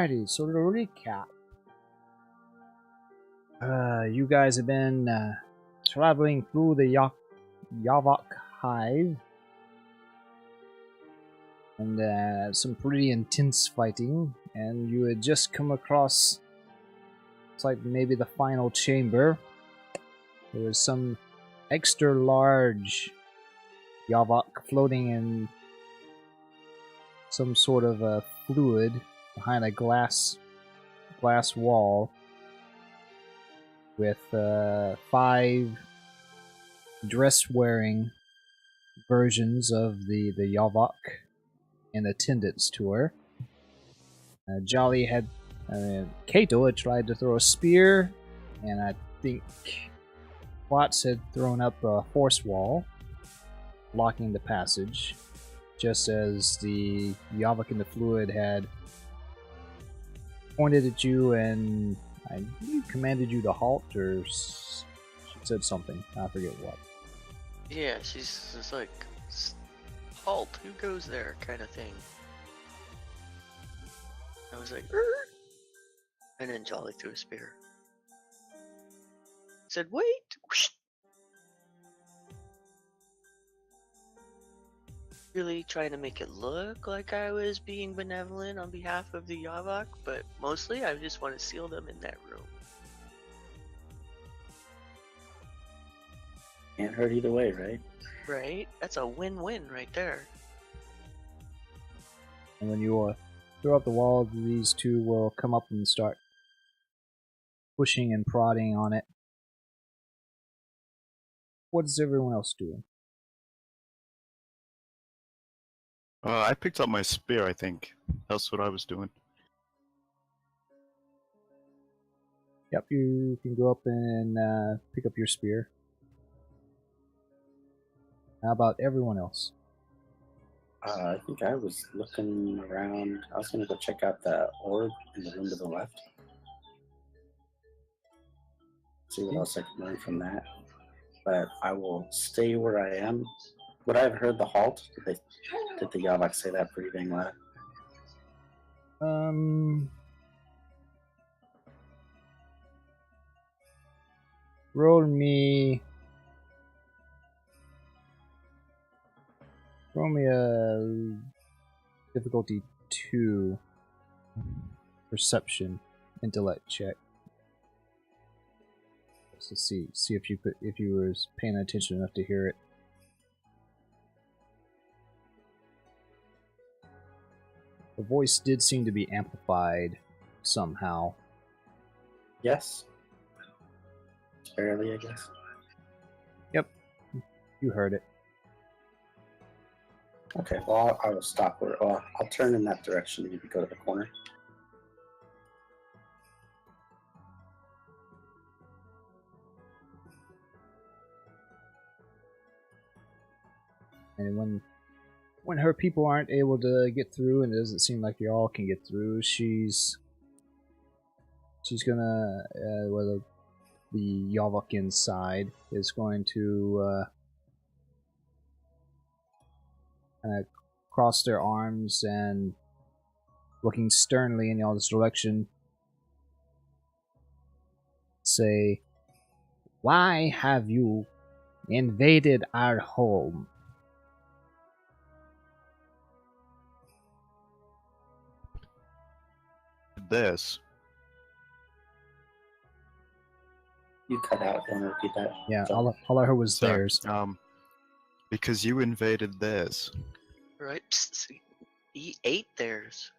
Alrighty, so to recap. You guys have been traveling through the Yavok hive. And some pretty intense fighting. And you had just come across, it's like maybe the final chamber. There was some extra large Yavok floating in some sort of a fluid behind a glass wall with 5 dress-wearing versions of the Yavok in attendance to her. Jolly had Kato had tried to throw a spear, and I think Watts had thrown up a force wall, blocking the passage, just as the Yavok in the fluid had pointed at you and I believe commanded you to halt, or she said something. I forget what. Yeah, she's just like, halt, who goes there, kind of thing. I was like, and then Jolly threw a spear. Said, wait! Really trying to make it look like I was being benevolent on behalf of the Yavok, but mostly I just want to seal them in that room. Can't hurt either way, right? Right? That's a win-win right there. And when you throw up the wall, these two will come up and start pushing and prodding on it. What is everyone else doing? I picked up my spear, I think. That's what I was doing. Yep, you can go up and pick up your spear. How about everyone else? I think I was looking around. I was going to go check out the orb in the room to the left. See what else I can learn from that. But I will stay where I am. Would I have heard the halt? Did the Yavok say that pretty dang loud? Roll me a difficulty 2 perception intellect check. Just to see if you were paying attention enough to hear it. The voice did seem to be amplified somehow. Yes. Barely, I guess. Yep, you heard it. Okay, well, I will stop where. Well, I'll turn in that direction and maybe go to the corner. And when her people aren't able to get through, and it doesn't seem like y'all can get through, she's gonna well, the Yavok inside is going to kind of cross their arms and looking sternly in y'all's direction say, "Why have you invaded our home?" This. You cut out. Don't repeat that. Yeah, all I heard was theirs. Because you invaded theirs. Right? Psst, he ate theirs.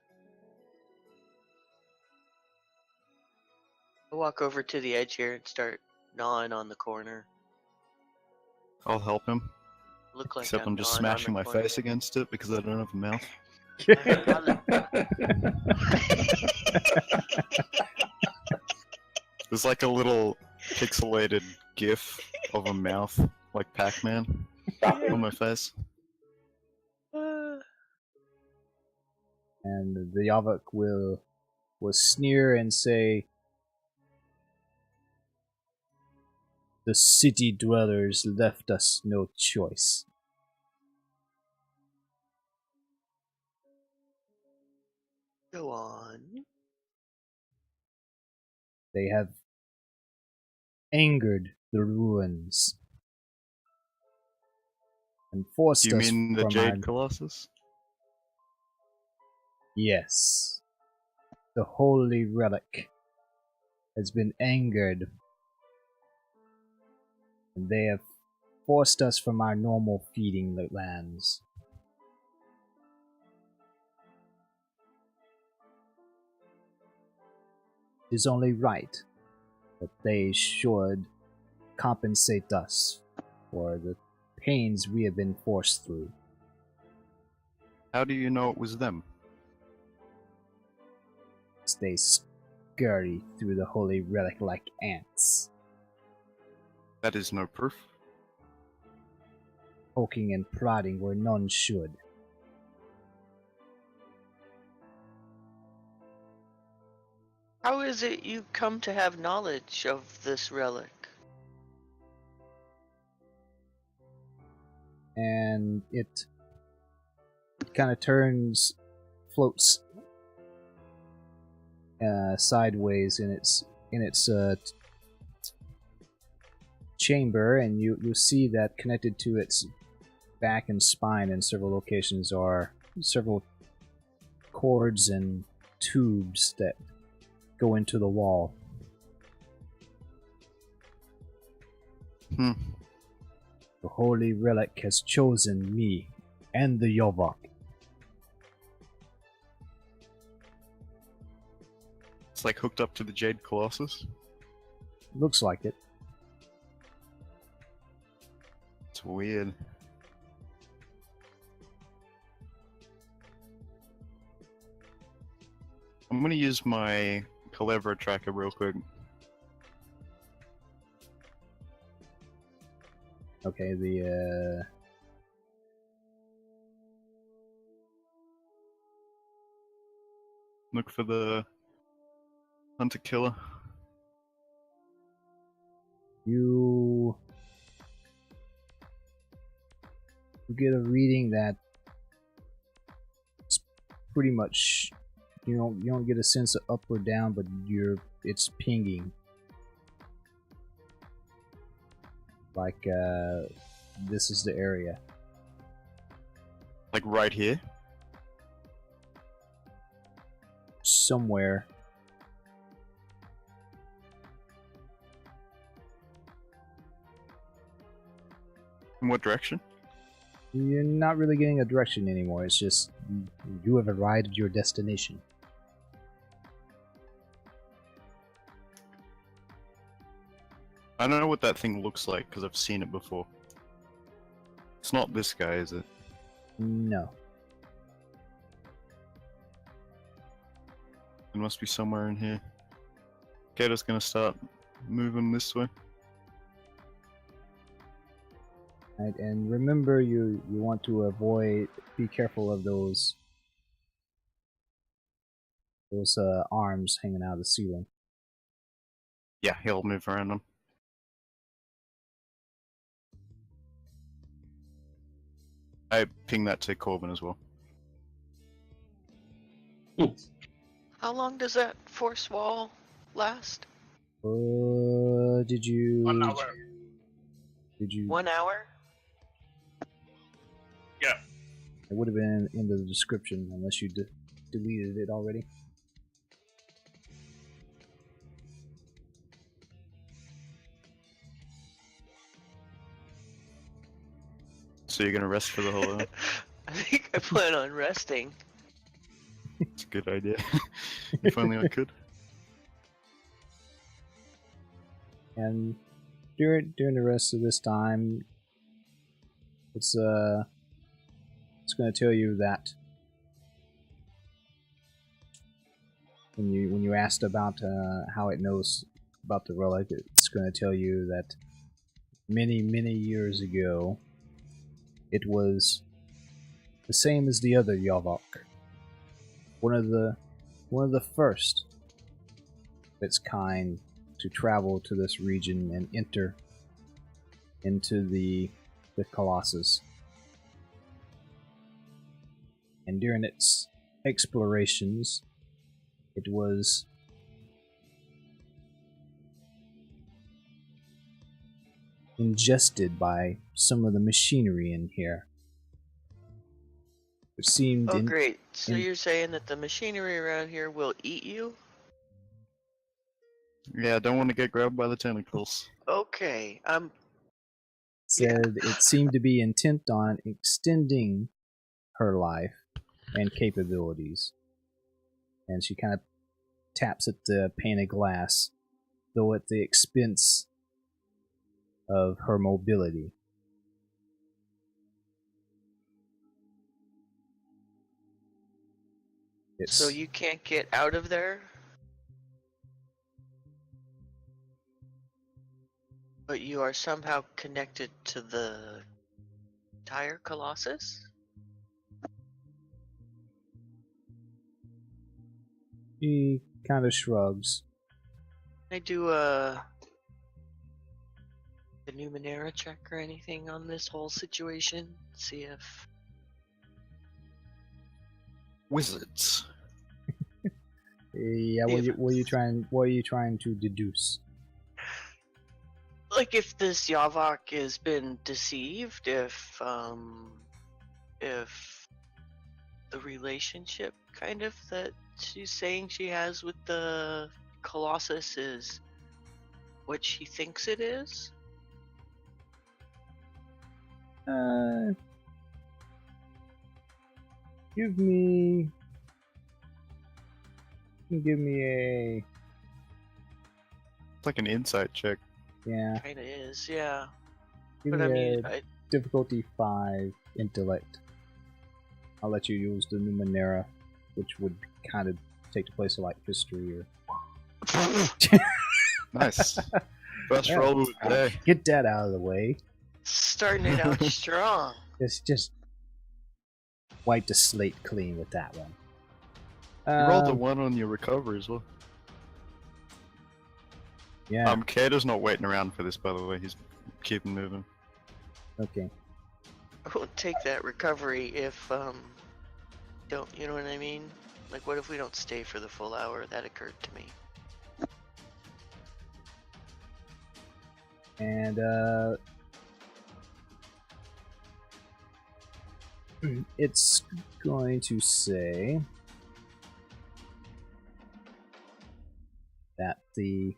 I'll walk over to the edge here and start gnawing on the corner. I'll help him. Look like Except I'm just gnawing on smashing the my corner. face against it because I don't have a mouth. There's like a little pixelated gif of a mouth, like Pac-Man, on my face. And the Yavok will sneer and say, "The city dwellers left us no choice." Go on. They have angered the ruins and forced Do you us mean the from our... Jade Colossus? Yes. The holy relic has been angered, and they have forced us from our normal feeding lands. It is only right that they should compensate us for the pains we have been forced through. How do you know it was them? They scurry through the holy relic like ants, That is no proof. poking and prodding where none should. How is it you come to have knowledge of this relic? And it kind of turns, floats sideways in its chamber, and you see that connected to its back and spine in several locations are several cords and tubes that go into the wall. Hmm. The holy relic has chosen me and the Yovok. It's like hooked up to the Jade Colossus. Looks like it. It's weird. I'm gonna use my Calevra tracker real quick. Okay, Look for the hunter killer. you get a reading that it's pretty much you don't get a sense of up or down, but it's pinging. Like this is the area. Like right here. Somewhere. In what direction? You're not really getting a direction anymore. It's just you have arrived at your destination. I don't know what that thing looks like because I've seen it before. It's not this guy, is it? No. It must be somewhere in here. Okay, just gonna start moving this way. Right, and remember, you want to be careful of those arms hanging out of the ceiling. Yeah, he'll move around them. I ping that to Corbin as well. How long does that force wall last? Did you? 1 hour. Did you? 1 hour? Yeah. It would have been in the description unless you deleted it already. So you're gonna rest for the whole hour? I think I plan on resting. It's a good idea. If only I could. And during the rest of this time, it's going to tell you that when you asked about how it knows about the relic, it's going to tell you that many years ago, it was the same as the other Yavok. One of the first of its kind to travel to this region and enter into the Colossus. And during its explorations, it was ingested by some of the machinery in here. It seemed Oh, great. So in- you're saying that the machinery around here will eat you? Yeah, I don't want to get grabbed by the tentacles. Okay. said it seemed to be intent on extending her life and capabilities. And she kind of taps at the pane of glass, though at the expense of her mobility. So you can't get out of there? But you are somehow connected to the entire Colossus? She kind of shrugs. Can I do the Numenera check or anything on this whole situation? See if Wizards. Yeah, what are you trying to deduce? like if this Yavok has been deceived, if the relationship kind of that she's saying she has with the Colossus is what she thinks it is. Give me a It's like an insight check. yeah. Kinda is, yeah. Give But me I mean, a difficulty 5 intellect. I'll let you use the Numenera, which would kind of take the place of like history or. Nice. Best Yeah. roll of the day. Get that out of the way. starting it out strong. Just wipe the slate clean with that one. You rolled a 1 on your recovery as well. Yeah. Kato's not waiting around for this, by the way. He's keeping moving. Okay. I won't take that recovery if don't, you know what I mean? Like, what if we don't stay for the full hour? That occurred to me. And it's going to say that the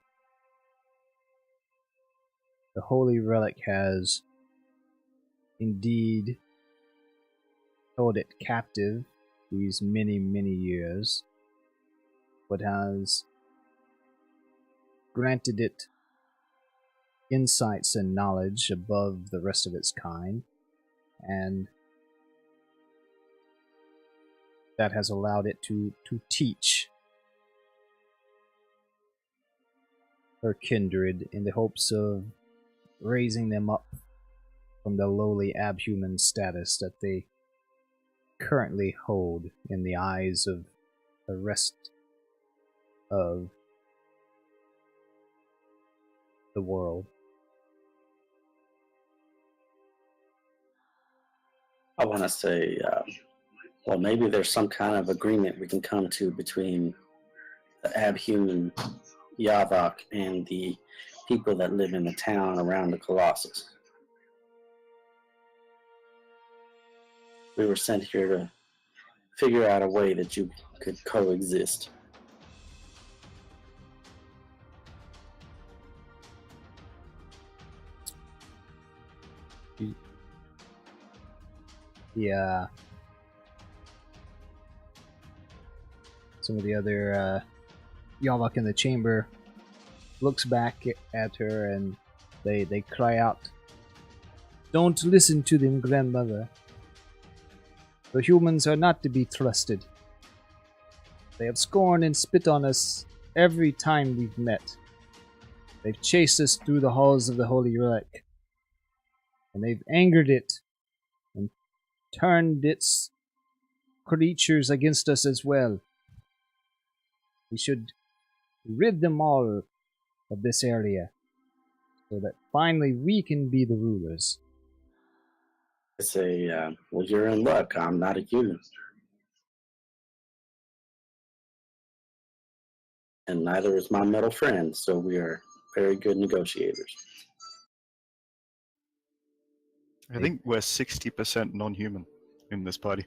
holy relic has indeed held it captive these many years, but has granted it insights and knowledge above the rest of its kind, and that has allowed it to teach her kindred in the hopes of raising them up from the lowly abhuman status that they currently hold in the eyes of the rest of the world. I want to say, well, maybe there's some kind of agreement we can come to between the abhuman Yavok and the people that live in the town around the Colossus. We were sent here to figure out a way that you could coexist. Yeah. Some of the other Yavok in the chamber looks back at her and they cry out, "Don't listen to them, grandmother. The humans are not to be trusted. They have scorned and spit on us every time we've met. They've chased us through the halls of the Holy Relic, and they've angered it and turned its creatures against us as well. We should rid them all of this area, so that finally we can be the rulers." I say, well, you're in luck. I'm not a human. And neither is my metal friend, so we are very good negotiators. I think we're 60% non-human in this party.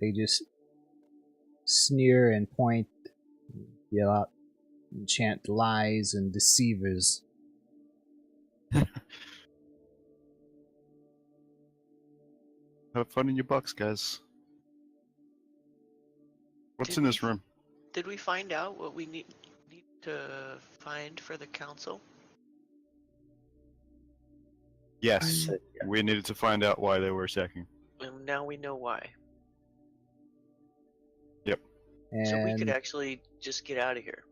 They just sneer and point, yell out, and chant lies and deceivers. Have fun in your box, guys. What's in this room? Did we find out what we need to find for the council? Yes, we needed to find out why they were attacking. And now we know why. Yep. And So we could actually just get out of here.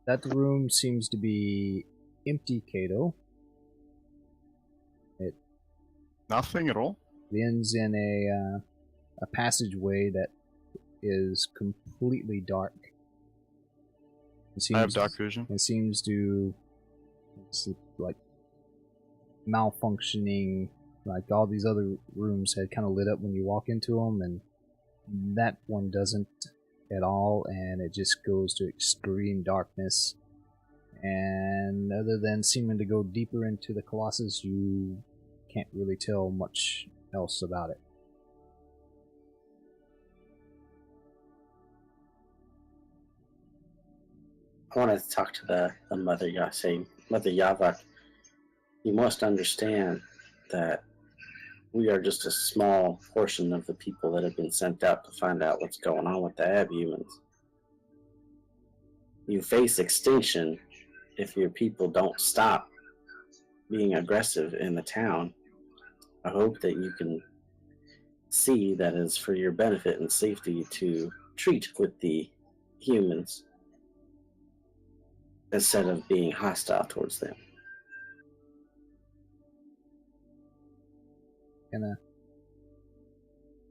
that room seems to be empty, Kato. It Nothing at all? ends in a passageway that is completely dark. I have dark vision. It seems to, it's like malfunctioning. Like all these other rooms had kind of lit up when you walk into them, and that one doesn't at all, and it just goes to extreme darkness. And other than seeming to go deeper into the Colossus, you can't really tell much else about it. I want to talk to the Mother Yase. Mother Yavak, you must understand that we are just a small portion of the people that have been sent out to find out what's going on with the abhumans. You face extinction if your people don't stop being aggressive in the town. I hope that you can see that it's for your benefit and safety to treat with the humans instead of being hostile towards them. Kinda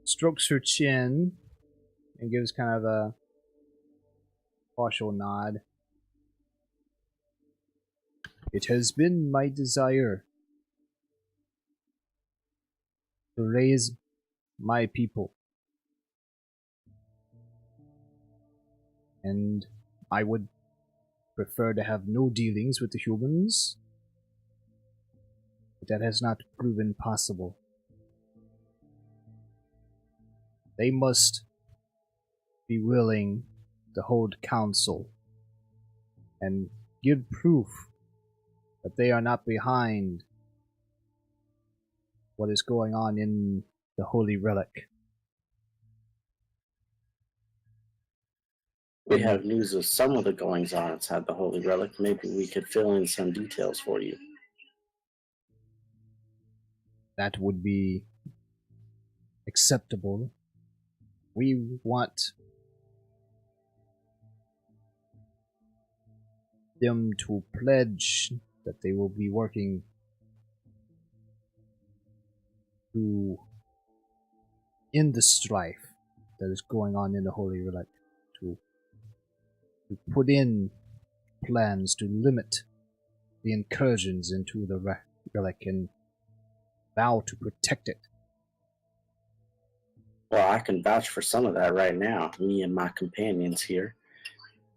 strokes her chin and gives kind of a partial nod. It has been my desire to raise my people, and I would prefer to have no dealings with the humans, but that has not proven possible. They must be willing to hold counsel and give proof that they are not behind what is going on in the Holy Relic. We have news of some of the goings on inside the Holy Relic. Maybe we could fill in some details for you. That would be acceptable. We want them to pledge that they will be working to end the strife that is going on in the Holy Relic, to put in plans to limit the incursions into the relic and vow to protect it. Well, I can vouch for some of that right now. Me and my companions here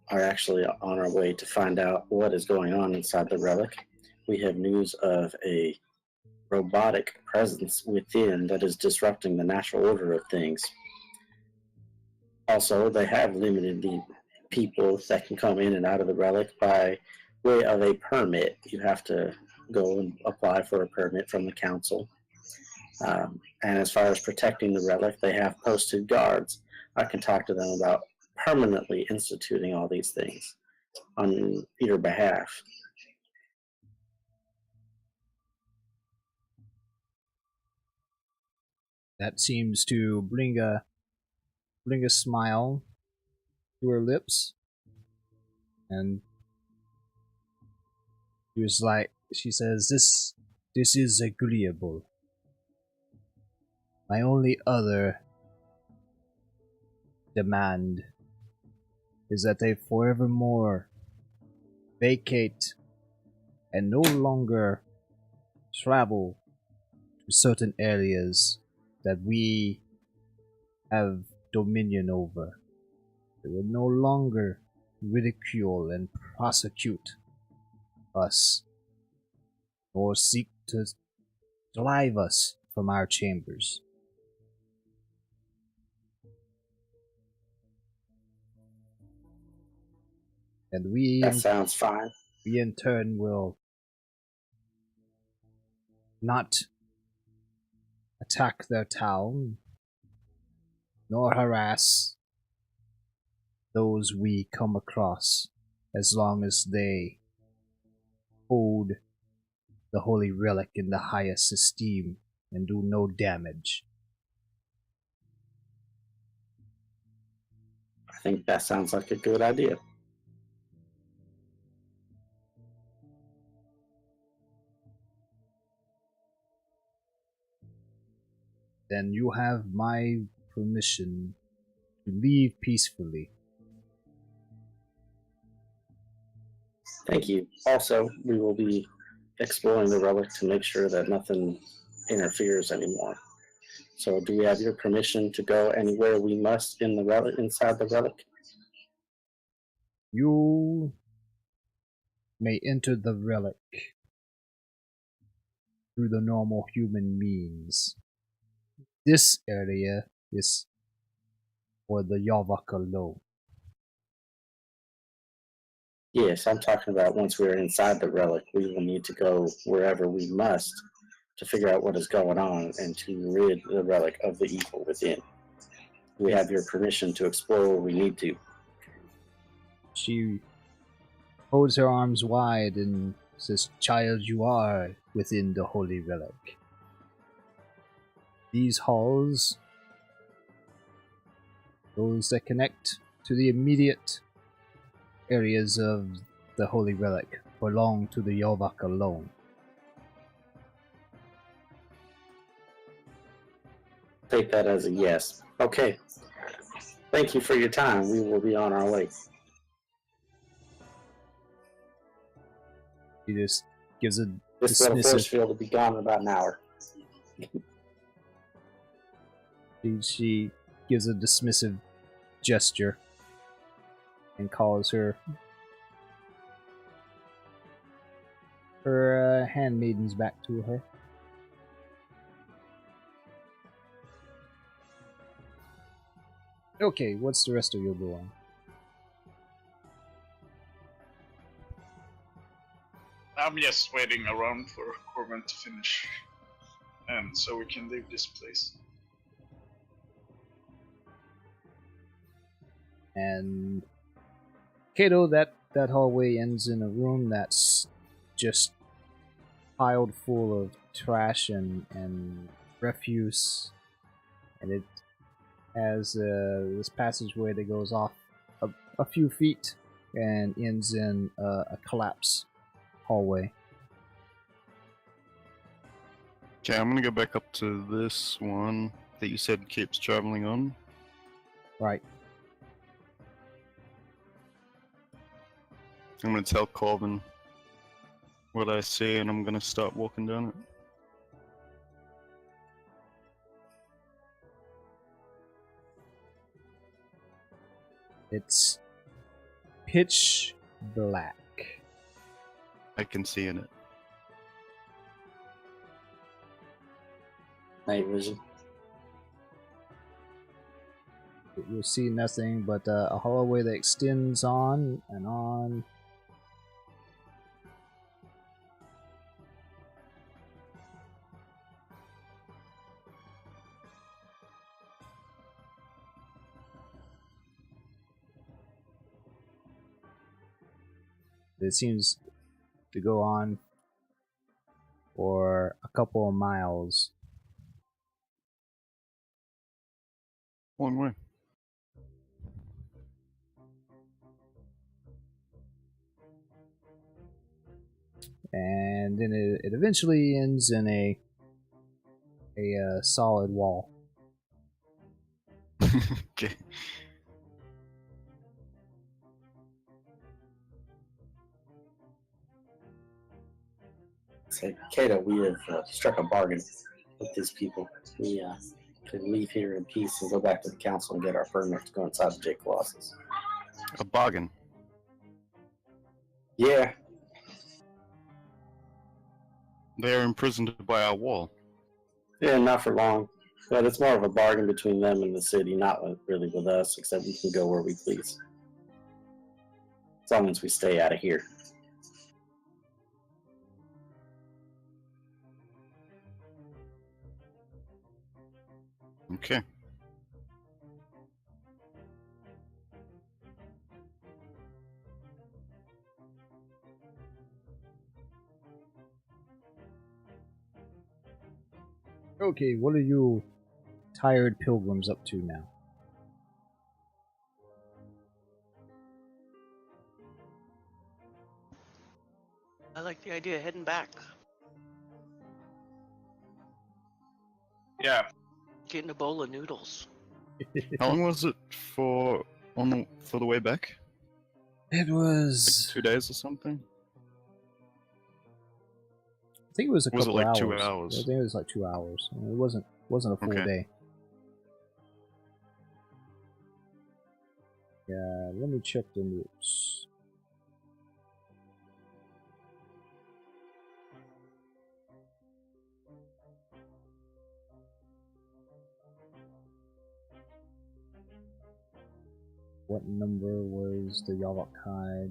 are actually on our way to find out what is going on inside the relic. We have news of a robotic presence within that is disrupting the natural order of things. Also, they have limited the people that can come in and out of the relic by way of a permit. You have to go and apply for a permit from the council. And as far as protecting the relic, they have posted guards. I can talk to them about permanently instituting all these things on your behalf. That seems to bring a smile to her lips, and she says, this is agreeable. My only other demand is that they forevermore vacate and no longer travel to certain areas that we have dominion over. They will no longer ridicule and prosecute us or seek to drive us from our chambers. And That sounds fine. we in turn will not attack their town, nor harass those we come across, as long as they hold the holy relic in the highest esteem and do no damage. I think that sounds like a good idea. Then you have my permission to leave peacefully. Thank you. Also, we will be exploring the relic to make sure that nothing interferes anymore. So, do we have your permission to go anywhere we must in the relic, inside the relic? You may enter the relic through the normal human means. This area is for the Yavak alone. Yes, I'm talking about once we're inside the relic, we will need to go wherever we must to figure out what is going on and to rid the relic of the evil within. We have your permission to explore where we need to. She holds her arms wide and says, "Child, you are within the holy relic. These halls, those that connect to the immediate areas of the holy relic, belong to the Yavak alone." Take that as a yes. Okay. Thank you for your time. We will be on our way. She just gives a This little force dismissive. field will be gone in about an hour. She gives a dismissive gesture and calls her handmaidens back to her. Okay, what's the rest of your go on? I'm just waiting around for Corbin to finish, and so we can leave this place. And Kato, that hallway ends in a room that's just piled full of trash and refuse, and it has this passageway that goes off a few feet and ends in a collapse hallway. Okay, I'm gonna go back up to this one that you said keeps traveling on. Right. I'm gonna tell Corbin what I see, and I'm gonna start walking down it. It's pitch black. I can see in it. Night vision. You'll see nothing but a hallway that extends on and on. It seems to go on for a couple of miles. One way. And then it eventually ends in a solid wall. Okay. Say, Kato, we have struck a bargain with these people. We could leave here in peace and go back to the council and get our permit to go inside the J Colossus. A bargain. Yeah. They are imprisoned by our wall. Yeah, not for long. But it's more of a bargain between them and the city, not really with us, except we can go where we please. As long as we stay out of here. Okay. Okay, what are you tired pilgrims up to now? I like the idea of heading back. Yeah, Getting a bowl of noodles. How long was it for the way back? It Like was... 2 days or something? I think it was a Was it couple like hours. 2 hours? I think it was like 2 hours. It wasn't a full Okay. day. Yeah, let me check the notes. What number was the Yavok hide?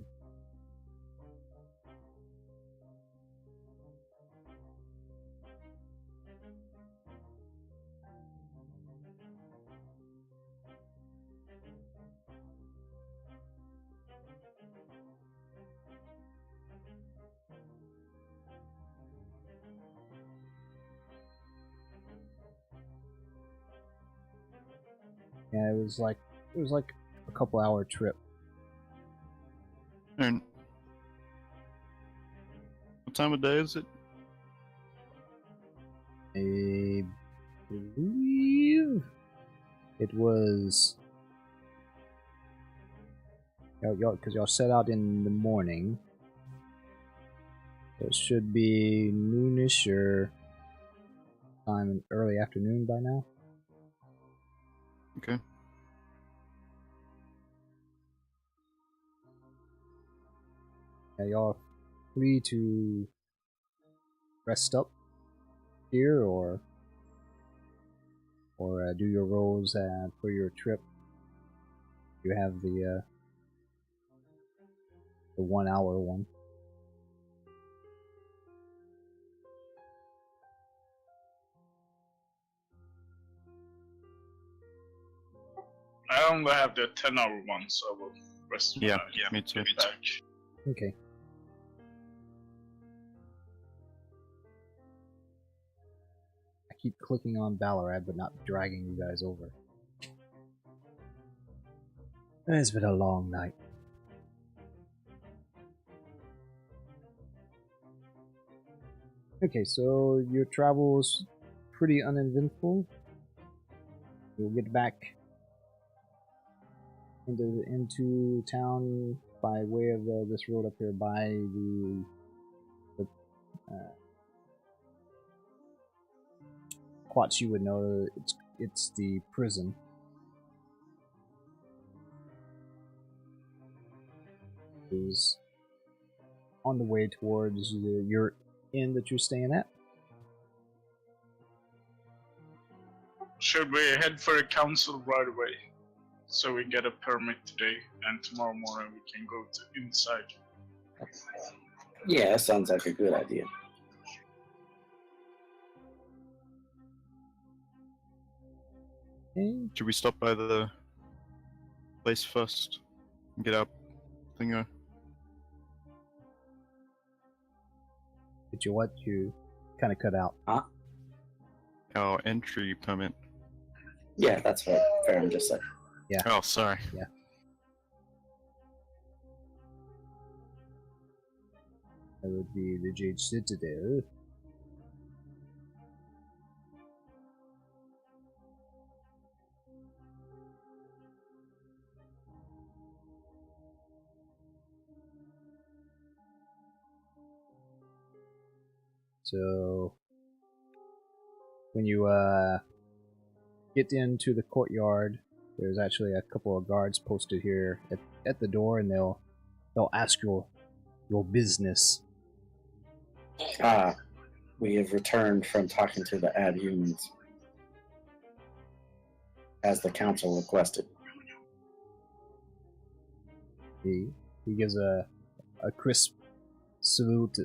Yeah, it was like a couple hour trip. And what time of day is it? I believe it was because y'all set out in the morning. So it should be noonish or time in early afternoon by now. Okay. Yeah, y'all are free to rest up here or do your rolls for your trip. You have the 1 hour one. I only have the 10-hour one, so I will rest. Yeah, me too. Get back. Okay. I keep clicking on Ballarat but not dragging you guys over. It's been a long night. Okay, so your travel's pretty uneventful. You'll get back into town by way of this road up here by the Quats. You would know it's the prison. Is on the way towards your inn that you're staying at. Should we head for a council right away? So we get a permit today, and tomorrow morning we can go to inside. Yeah, that sounds like a good idea. Okay. Should we stop by the place first and get our thingo? Did you what? You kind of cut out. Our entry permit. Yeah, that's fair. I'm just saying. Yeah. Oh, sorry. Yeah. That would be the Jade Citadel. So when you get into the courtyard, there's actually a couple of guards posted here at the door, and they'll ask your business. we have returned from talking to the abhumans, as the council requested. He gives a crisp salute.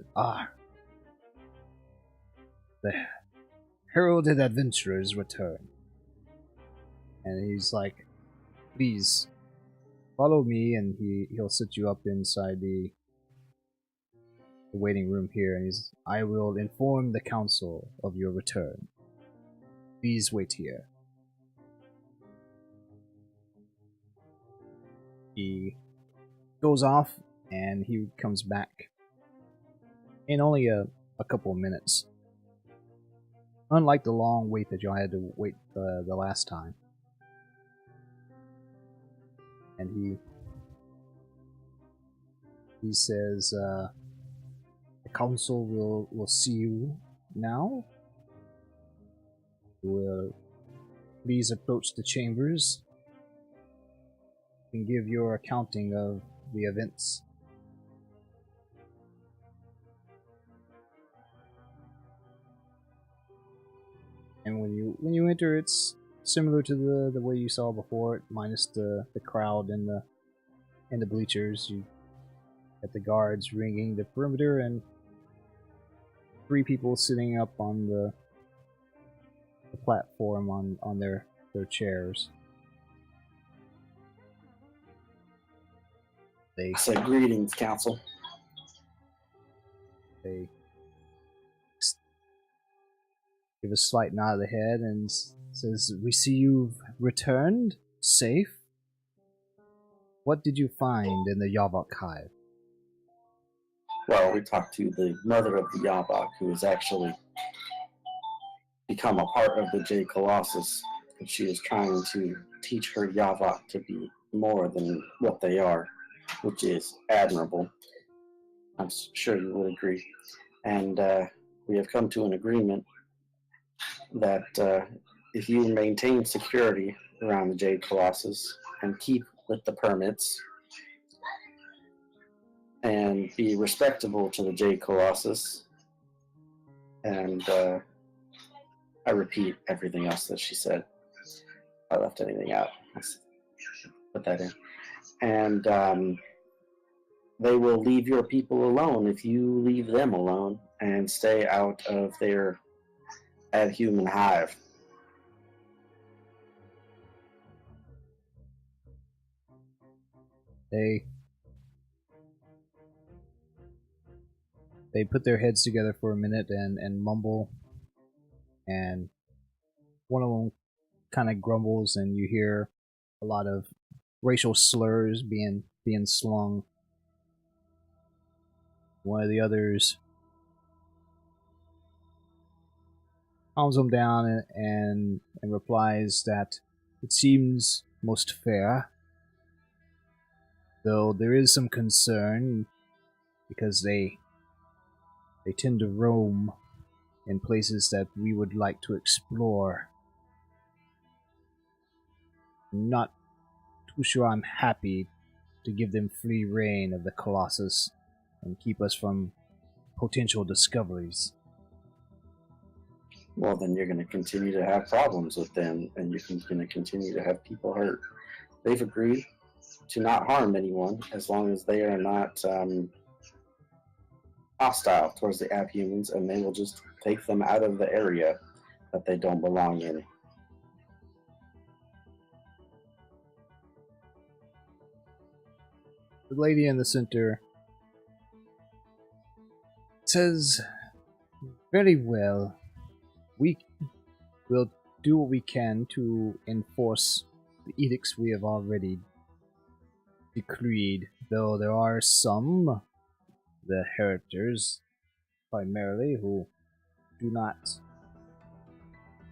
The heralded adventurers return. And he's like, please follow me, and he'll set you up inside the waiting room here, and I will inform the council of your return. Please wait here. He goes off, and he comes back in only a couple of minutes. Unlike the long wait that y'all had to wait the last time. And he says, the council will see you now. Will please approach the chambers and give your accounting of the events. And when you enter, it's similar to the way you saw before, minus the crowd and the bleachers. You got the guards ringing the perimeter and 3 people sitting up on the platform on their chairs. They say, greetings, council. They give a slight nod of the head and says, we see you've returned safe. What did you find in the Yavok hive? Well, we talked to the mother of the Yavok, who has actually become a part of the Jade Colossus, and she is trying to teach her Yavok to be more than what they are, which is admirable. I'm sure you would agree. And we have come to an agreement that if you maintain security around the Jade Colossus and keep with the permits and be respectable to the Jade Colossus, and I repeat everything else that she said. I left anything out. Let's put that in. And they will leave your people alone if you leave them alone and stay out of their adhuman hive. They put their heads together for a minute and mumble, and one of them kind of grumbles, and you hear a lot of racial slurs being slung. One of the others calms them down and replies that it seems most fair, though there is some concern because they tend to roam in places that we would like to explore. I'm not too sure I'm happy to give them free reign of the Colossus and keep us from potential discoveries. Well, then you're going to continue to have problems with them, and you're going to continue to have people hurt. They've agreed to not harm anyone as long as they are not hostile towards the abhumans, and they will just take them out of the area that they don't belong in. The lady in the center says, very well, we will do what we can to enforce the edicts we have already decreed, though there are some, the heritors primarily, who do not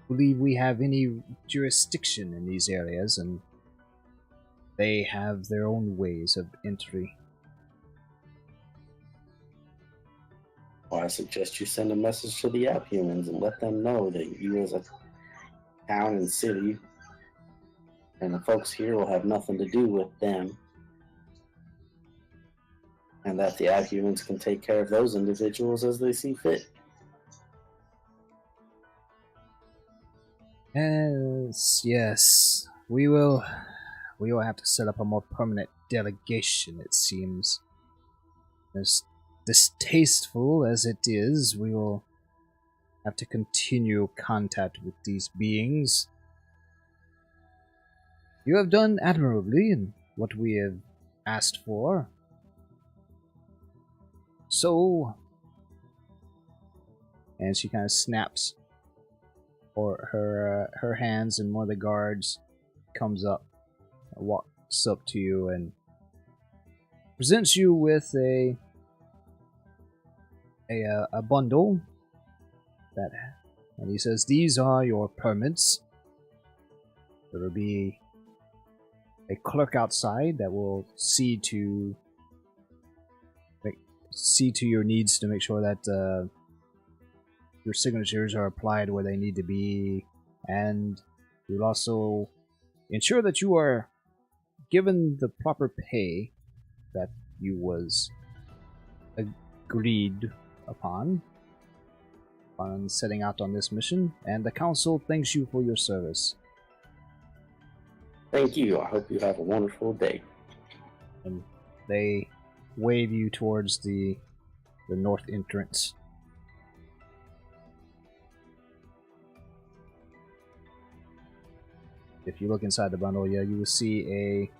believe we have any jurisdiction in these areas, and they have their own ways of entry. Well, I suggest you send a message to the abhumans and let them know that you as a town and city and the folks here will have nothing to do with them, and that the abhumans can take care of those individuals as they see fit. Yes. We will have to set up a more permanent delegation, it seems. As distasteful as it is, we will have to continue contact with these beings. You have done admirably in what we have asked for. So, and she kind of snaps or her hands, and one of the guards comes up, walks up to you, and presents you with a bundle that, and he says, "These are your permits. There will be a clerk outside that will see to your needs to make sure that your signatures are applied where they need to be, and we will also ensure that you are given the proper pay that you was agreed upon setting out on this mission, and the council thanks you for your service." Thank you. I hope you have a wonderful day. And they wave you towards the north entrance. If you look inside the bundle, yeah, you will see a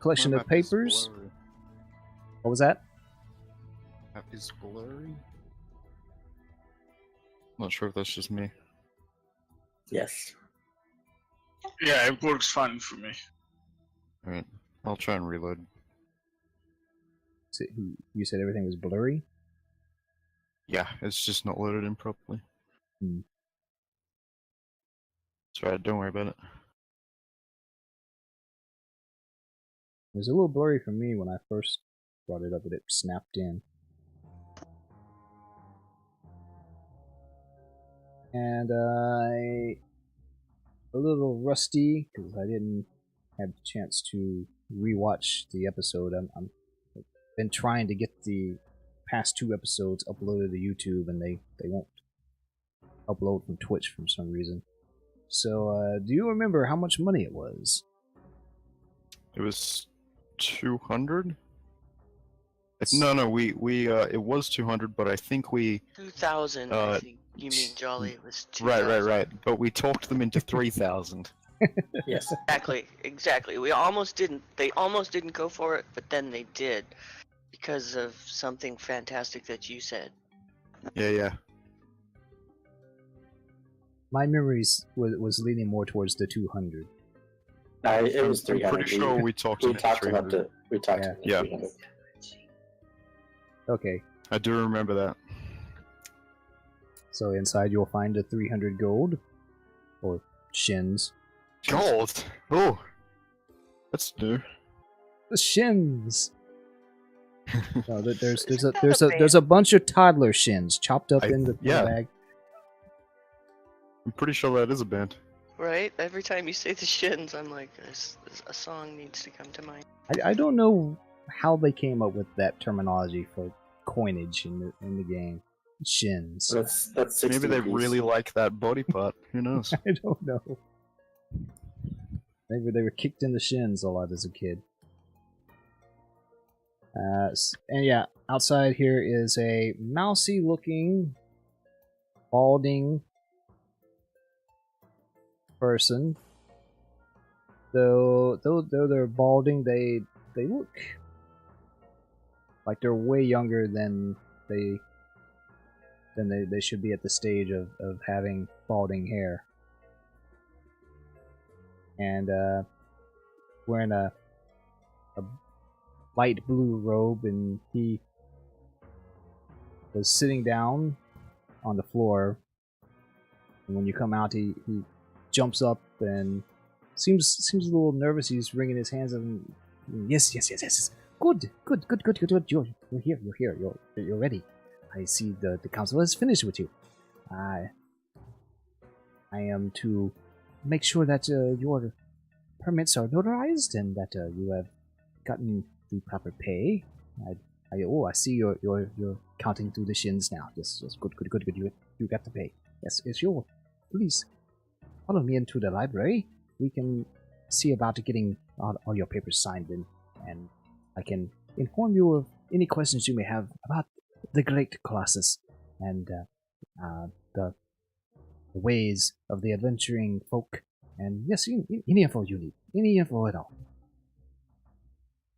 collection My of map is papers. blurry. What was that? Map is blurry. Not sure if that's just me. Yes. Yeah, it works fine for me. Alright, I'll try and reload. You said everything was blurry? Yeah, it's just not loaded in properly. Hmm. It's alright, don't worry about it. It was a little blurry for me when I first brought it up, but it snapped in. And a little rusty because I didn't have a chance to rewatch the episode. I'm been trying to get the past 2 episodes uploaded to YouTube, and they won't upload from Twitch for some reason. So, do you remember how much money it was? It was 200? No, we it was 200, but I think we 2,000, I think. You mean Jolly? It was 2,000. right. But we talked them into 3,000. Yes. Exactly. We almost didn't. They almost didn't go for it, but then they did because of something fantastic that you said. Yeah. My memories was leaning more towards the 200. It was I'm 300. pretty sure we talked We into talked about 300. we talked Yeah. about Yeah. 300. Okay, I do remember that. so inside you'll find the 300 gold, or shins. Gold! Oh! That's new. The shins. No, there's a bunch of toddler shins chopped up in the bag. I'm pretty sure that is a band. Right? Every time you say the shins, I'm like, a song needs to come to mind. I don't know how they came up with that terminology for coinage in the game. Shins. That's 60 Maybe they piece. really like that body part. Who knows? I don't know. Maybe they were kicked in the shins a lot as a kid. And yeah, outside here is a mousy-looking, balding person. Though they're balding, they look like they're way younger than they should be at the stage of having balding hair. And wearing a light blue robe, and he was sitting down on the floor. And when you come out, he jumps up and seems a little nervous. He's wringing his hands and yes. Good. You're here. You're ready. I see the council has finished with you. I am to make sure that your permits are notarized and that you have gotten the proper pay. I see you're counting through the shins now. Yes, good. You got the pay. Yes, it's yours. please follow me into the library. We can see about getting all your papers signed in, and I can inform you of any questions you may have about the Great Colossus and the ways of the adventuring folk. And yes, any info you need. Any info at all.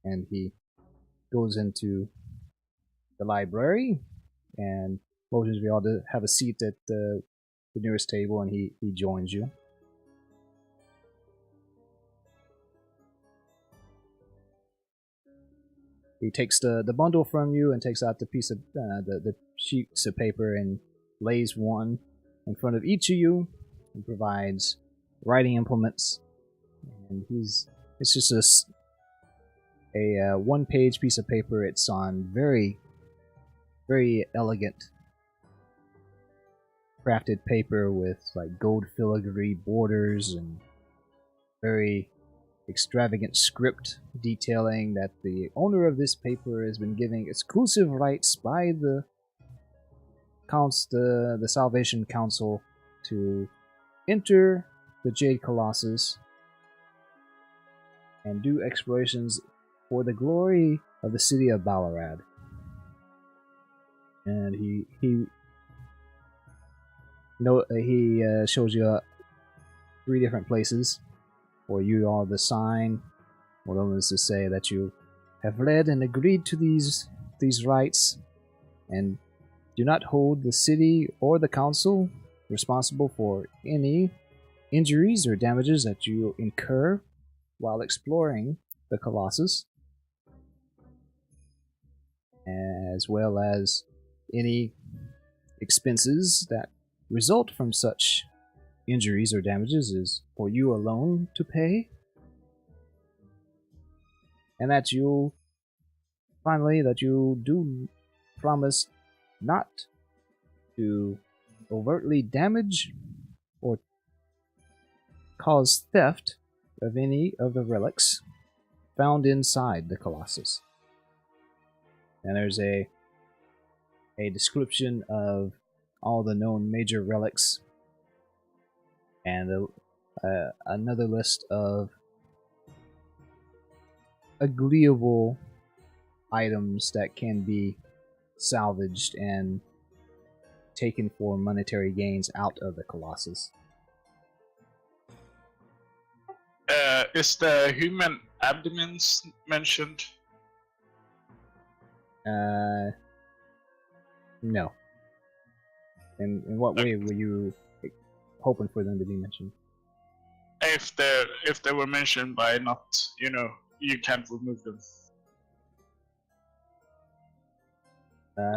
And he goes into the library and motions you all to have a seat at the nearest table, and he joins you. He takes the bundle from you and takes out the piece of the sheets of paper and lays one in front of each of you and provides writing implements. And it's just a one-page piece of paper. It's on very, very elegant crafted paper with like gold filigree borders and very extravagant script detailing that the owner of this paper has been giving exclusive rights by the Salvation Council to enter the Jade Colossus and do explorations for the glory of the city of Ballarat. And he shows you 3 different places for you all to sign. One of them is to say that you have read and agreed to these rights and do not hold the city or the council responsible for any injuries or damages that you incur while exploring the Colossus, as well as any expenses that result from such injuries or damages is for you alone to pay. And that you do promise not to overtly damage or cause theft of any of the relics found inside the Colossus. And there's a description of all the known major relics and another list of agreeable items that can be salvaged and taken for monetary gains out of the Colossus. Is the human abdomens mentioned? No. In what way were you hoping for them to be mentioned? If they were mentioned by not, you can't remove them.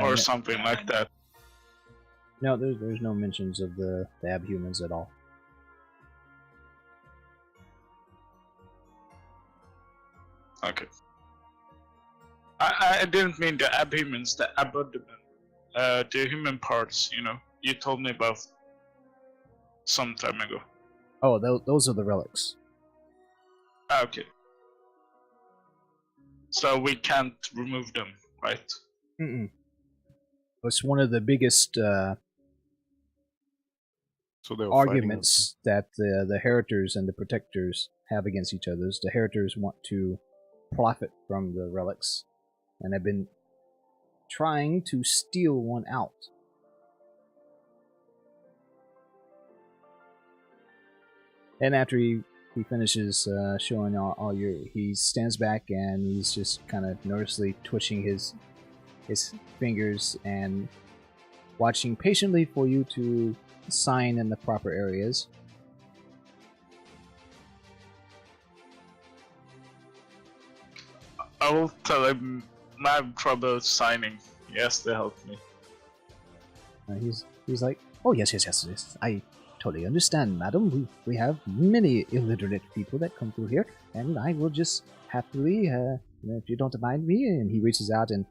Or something like that. No, there's no mentions of the abhumans at all. Okay. I didn't mean the abhumans, the abdomen. The human parts, you told me about some time ago. Oh, those are the relics. Okay. So we can't remove them, right? Mm-mm. It's one of the biggest arguments that the Heritors and the Protectors have against each other. The Heritors want to profit from the relics and have been trying to steal one out. And after he finishes showing all your, he stands back and he's just kind of nervously twitching his fingers and watching patiently for you to sign in the proper areas. I will tell him I have trouble signing. He has to help me. He's like, oh yes, I totally understand, madam. We have many illiterate people that come through here, and I will just happily, if you don't mind me. And he reaches out and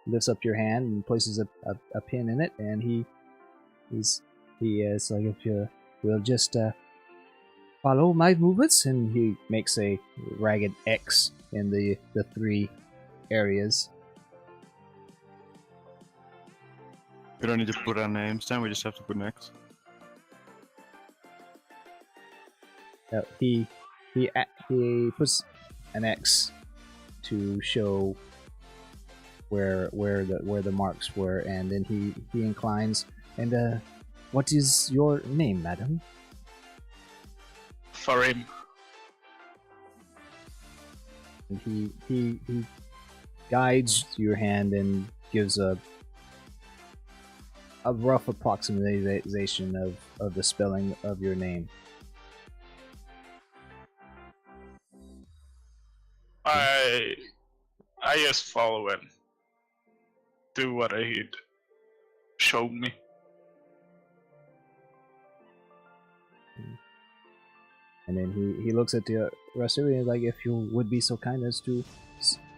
lifts up your hand and places a pin in it, and he is like, if you will just follow my movements, and he makes a ragged X in the 3 areas. We don't need to put our names down, we just have to put an X. He puts an X to show where the marks were, and then he inclines. And what is your name, madam? Farim. And he guides your hand and gives a rough approximation of the spelling of your name. I just follow him. Do what he showed me. And then he looks at the rest of it and is like, if you would be so kind as to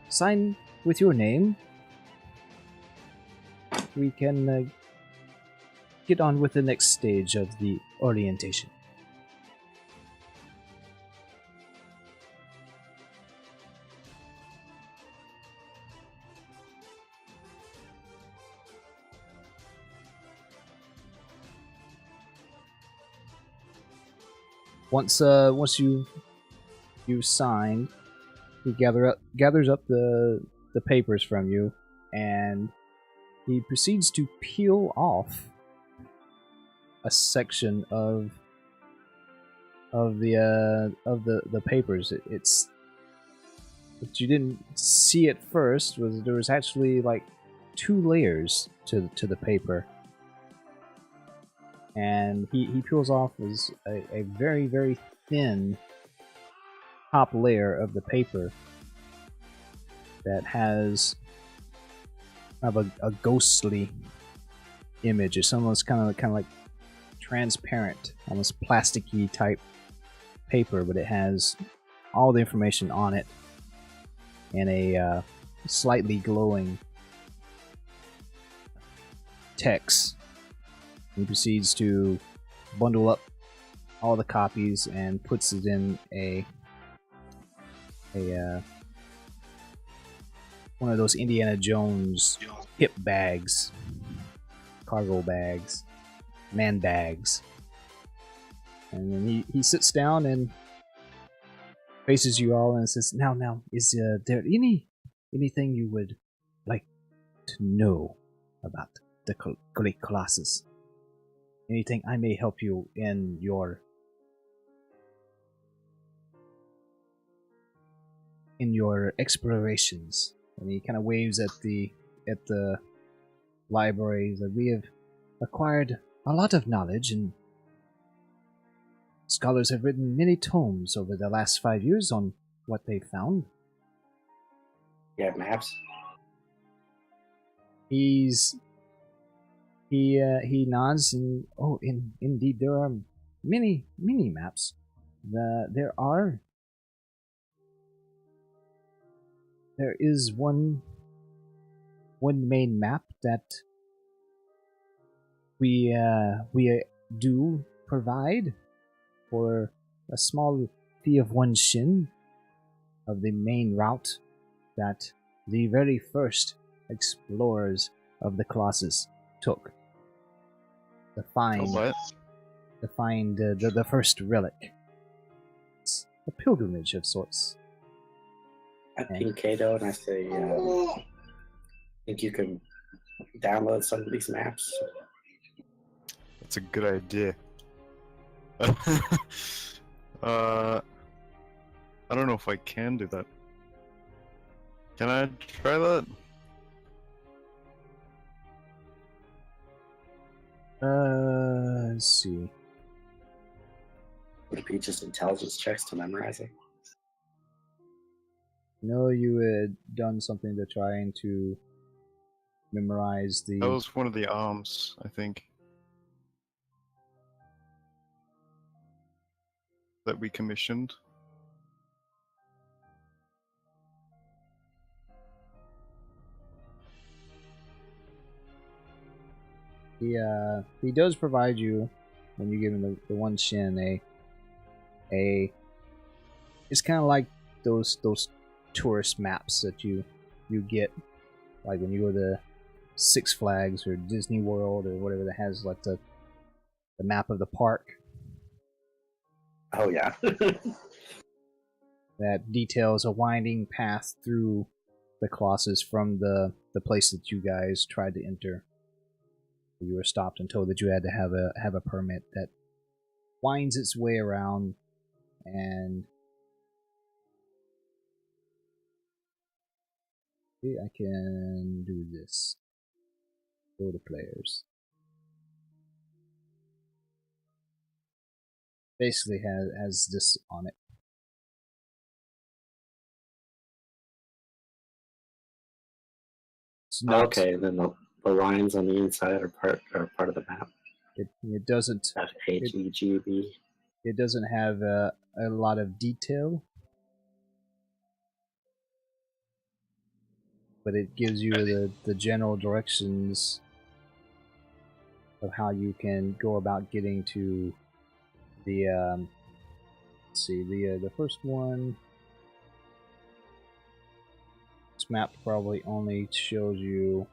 sign with your name, we can get on with the next stage of the orientation. Once you sign, he gathers up the papers from you, and he proceeds to peel off a section of the papers. It's what you didn't see at first was there was actually like 2 layers to the paper. And he peels off is a very, very thin top layer of the paper that has kind of a ghostly image. It's almost kind of like transparent, almost plasticky type paper, but it has all the information on it in a slightly glowing text. He proceeds to bundle up all the copies and puts it in a one of those Indiana Jones hip bags, cargo bags, man bags. And then he sits down and faces you all and says, "Now, is there anything you would like to know about the Great Colossus? Anything I may help you in your explorations?" And he kind of waves at the library that we have acquired a lot of knowledge, and scholars have written many tomes over the last 5 years on what they found. You have maps? He nods and indeed there are many maps. There is one main map that we do provide for a small fee of 1 shin of the main route that the very first explorers of the Colossus took. To find the first relic. It's a pilgrimage of sorts. I think Kato and I say, think you can download some of these maps? That's a good idea. I don't know if I can do that. Can I try that? Let's see. Would it be just intelligence checks to memorize it? No, you had done something to trying to memorize the. That was one of the arms, I think. That we commissioned. He does provide you, when you give him the 1 shin, it's kind of like those tourist maps that you get, like when you go to Six Flags or Disney World or whatever that has like the map of the park. Oh yeah. that details a winding path through the Colossus from the place that you guys tried to enter. You were stopped and told that you had to have a permit that winds its way around, and see, I can do this. Go to players. Basically has this on it. It's not, Okay, then the lines on the inside are part of the map. it doesn't HEGB. it doesn't have a lot of detail, but it gives you the general directions of how you can go about getting to the let's see, the first one. This map probably only shows you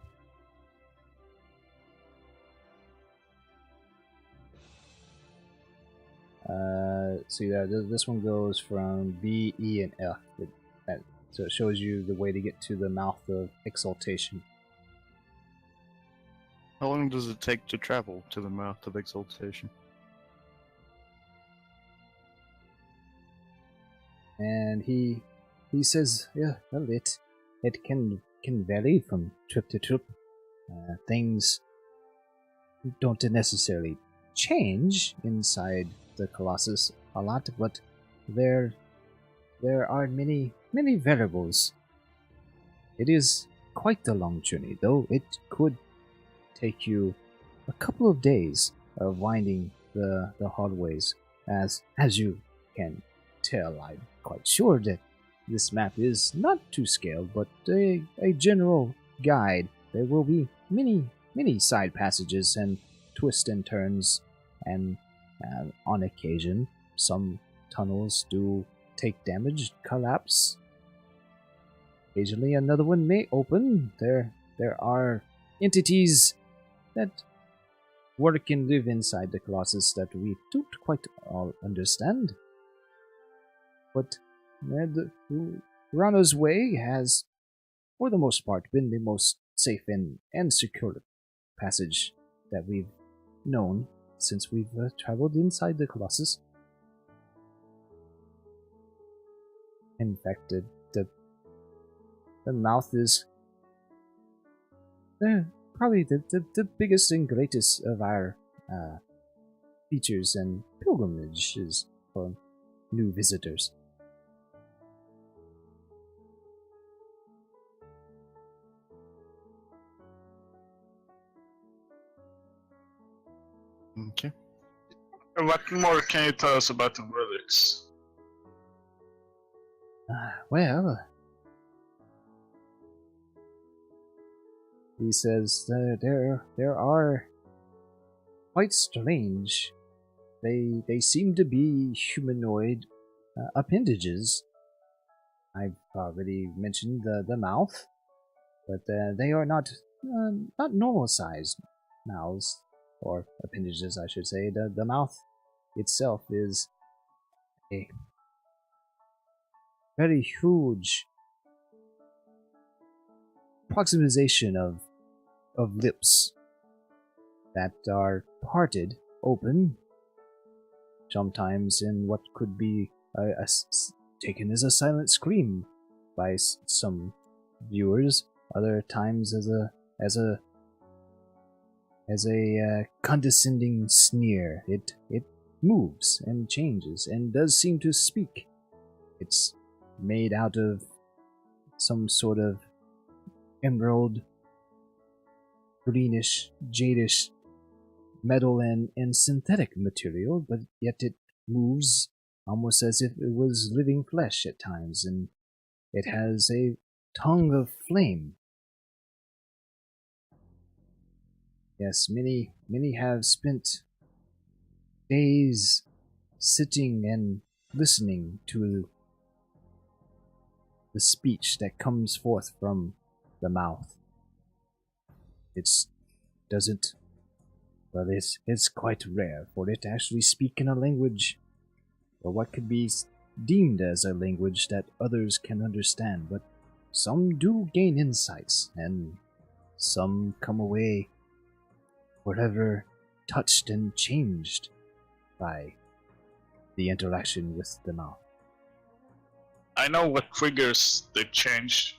see that this one goes from B, E, and F. So it shows you the way to get to the mouth of Exaltation. How long does it take to travel to the mouth of Exaltation? And he says, yeah, well, it can vary from trip to trip. Things don't necessarily change inside the Colossus a lot, but there are many variables. It is quite a long journey, though. It could take you a couple of days of winding the hallways. As you can tell, I'm quite sure that this map is not to scale, but a general guide. There will be many side passages and twists and turns, and on occasion, some tunnels do take damage, collapse. Occasionally, another one may open. There are entities that work and live inside the Colossus that we don't quite all understand. But Rana's Way has, for the most part, been the most safe and secure passage that we've known since we've traveled inside the Colossus. In fact, the mouth is probably the biggest and greatest of our features and pilgrimages for new visitors. Okay. And what more can you tell us about the relics? Well, he says there are quite strange. They seem to be humanoid appendages. I've already mentioned the mouth, but they are not normal sized mouths, or appendages, I should say. The mouth itself is a very huge approximation of lips that are parted open, sometimes in what could be taken as a silent scream by some viewers, other times as a condescending sneer. It moves and changes and does seem to speak. It's made out of some sort of emerald, greenish, jadish metal and synthetic material, but yet it moves almost as if it was living flesh at times, and it has a tongue of flame. Yes, many have spent days sitting and listening to the speech that comes forth from the mouth. It's quite rare for it to actually speak in a language or what could be deemed as a language that others can understand, but some do gain insights, and some come away forever touched and changed by the interaction with the mouth. I know what triggers the change.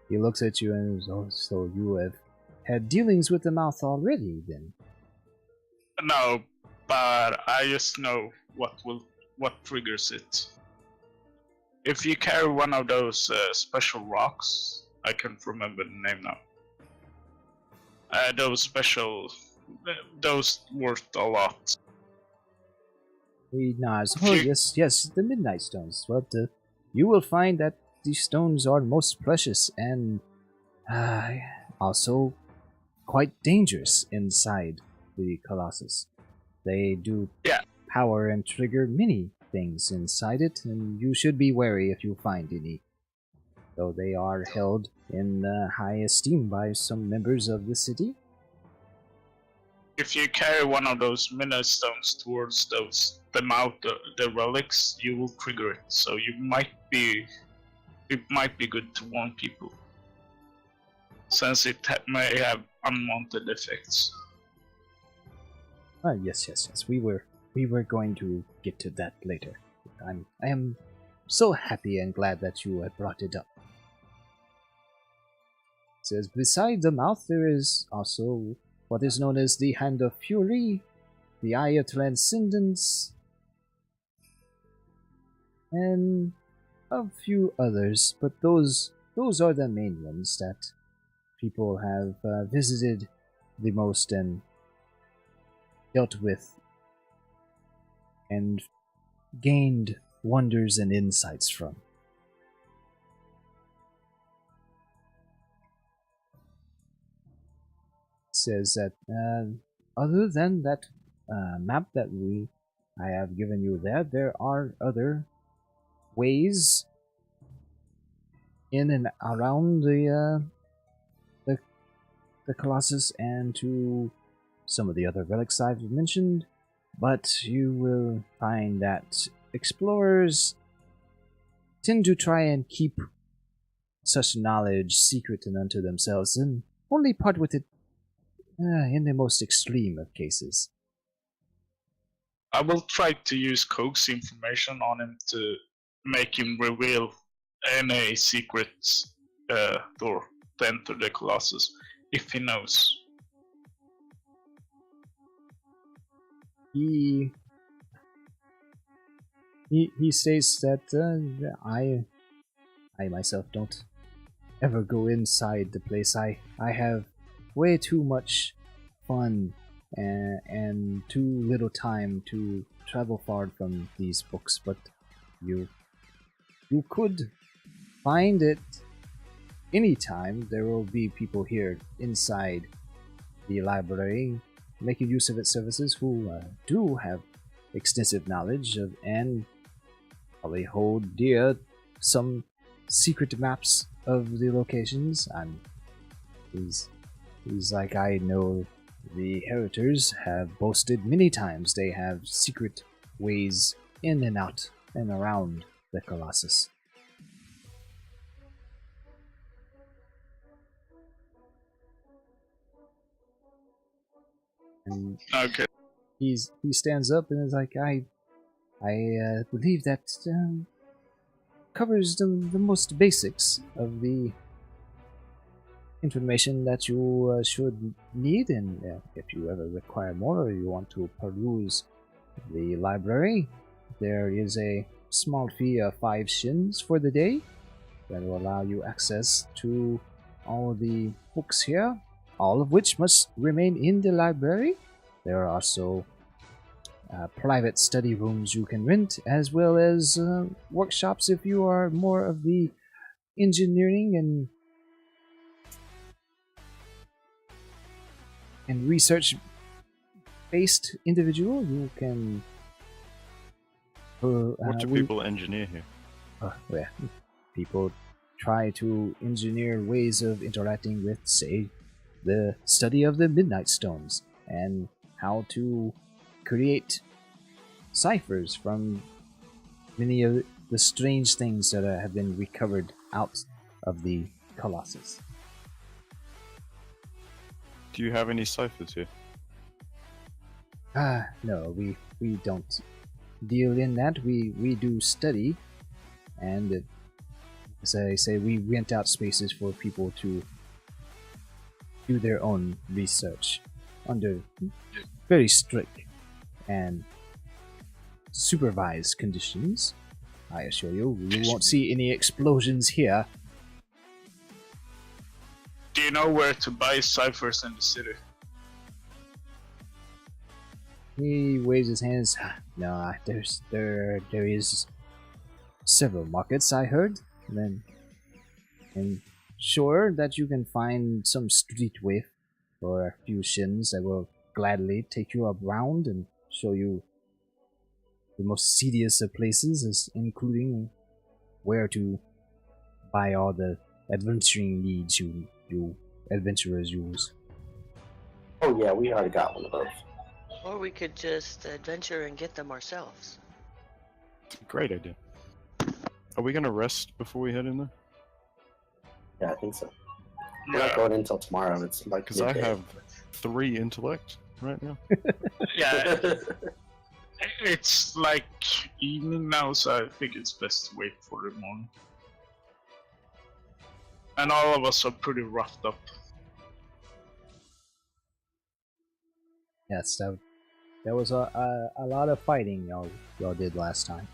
He looks at you and says, "Oh, so you have had dealings with the mouth already, then?" No, but I just know what triggers it. If you carry one of those special rocks, I can't remember the name now. Those worth a lot. He nods. Oh, yes, the Midnight Stones. But you will find that these stones are most precious and also quite dangerous inside the Colossus. They do power and trigger many things inside it, and you should be wary if you find any. Though they are held in high esteem by some members of the city. If you carry one of those Midnight Stones towards the mouth, the relics, you will trigger it. So it might be good to warn people, since it may have unwanted effects. Yes. We were going to get to that later. I am so happy and glad that you have brought it up. It says, beside the mouth there is also what is known as the Hand of Fury, the Eye of Transcendence, and a few others, but those are the main ones that people have visited the most and dealt with and gained wonders and insights from. It says that other than that map that I have given you there are other ways in and around the Colossus and to some of the other relics I've mentioned, but you will find that explorers tend to try and keep such knowledge secret and unto themselves, and only part with it in the most extreme of cases. I will try to use Coke's information on him to make him reveal any secrets door to enter the Colossus, if he knows. He states that I myself don't ever go inside the place. I have way too much fun and too little time to travel far from these books, but you could find it anytime. There will be people here inside the library making use of its services who do have extensive knowledge of and probably hold dear some secret maps of the locations. And he's like, I know the Heritors have boasted many times they have secret ways in and out and around the Colossus. And Okay. he stands up and is like, I believe that covers the most basics of the information that you should need, and if you ever require more or you want to peruse the library, there is a small fee of 5 shins for the day that will allow you access to all the books here, all of which must remain in the library. There are also private study rooms you can rent, as well as workshops if you are more of the engineering and research based individual. You can What do people engineer here? well, people try to engineer ways of interacting with, say, the study of the Midnight Stones and how to create ciphers from many of the strange things that have been recovered out of the Colossus. Do you have any ciphers here? No, we don't deal in that. We do study, and as I say, we rent out spaces for people to do their own research under very strict and supervised conditions. I assure you, you won't see any explosions here. Do you know where to buy ciphers in the city? He waves his hands. No, there is several markets I heard. And sure that you can find some street waif for a few shins that will gladly take you around and show you the most seediest of places, including where to buy all the adventuring needs you adventurers use. Oh yeah, we already got one of those. Or we could just adventure and get them ourselves. It's a great idea. Are we gonna rest before we head in there? Yeah, I think so. We're not going until tomorrow. It's like Because I midday. have 3 intellect right now. Yeah, it's like evening now, so I think it's best to wait for the morning. And all of us are pretty roughed up. Yes, that was a lot of fighting y'all did last time.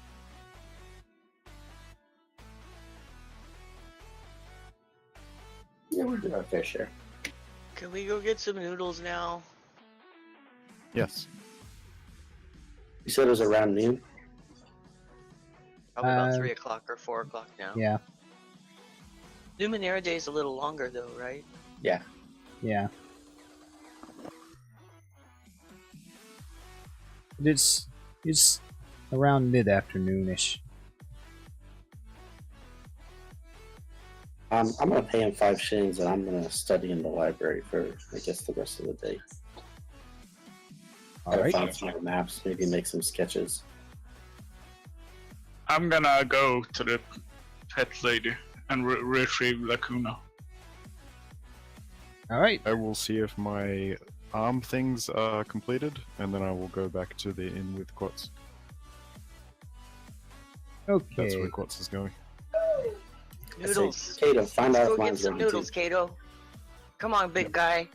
Yeah, we're doing our fair share. Can we go get some noodles now? Yes. You said it was around noon? Probably about Uh, 3 o'clock or 4 o'clock now. Yeah, Numenera Day's a little longer though, right? Yeah. yeah. It's around mid-afternoonish. I'm gonna pay him 5 shillings and I'm gonna study in the library for, I guess, the rest of the day. All right. Find some other maps, maybe make some sketches. I'm gonna go to the pet lady and retrieve Lacuna. All right. I will see if my arm things are completed, and then I will go back to the inn with Quats. That's Okay. where Quats is going. Noodles. Kato, find out Let's if go get mine's some ready noodles, too. Kato. Come on, big guy.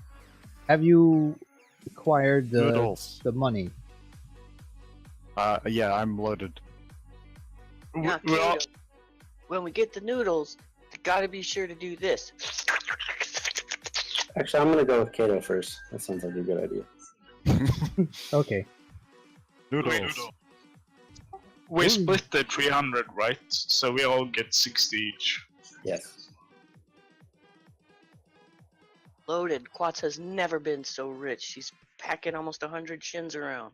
Have you acquired Noodles. the money? Yeah, I'm loaded. Now, We all, Kato, when we get the noodles, you gotta be sure to do this. Actually, I'm gonna go with Kato first. That sounds like a good idea. Okay. Noodles. we Ooh. split the 300, right? So we all get 60 each. Yes. Loaded. Quats has never been so rich. She's packing almost 100 shins around.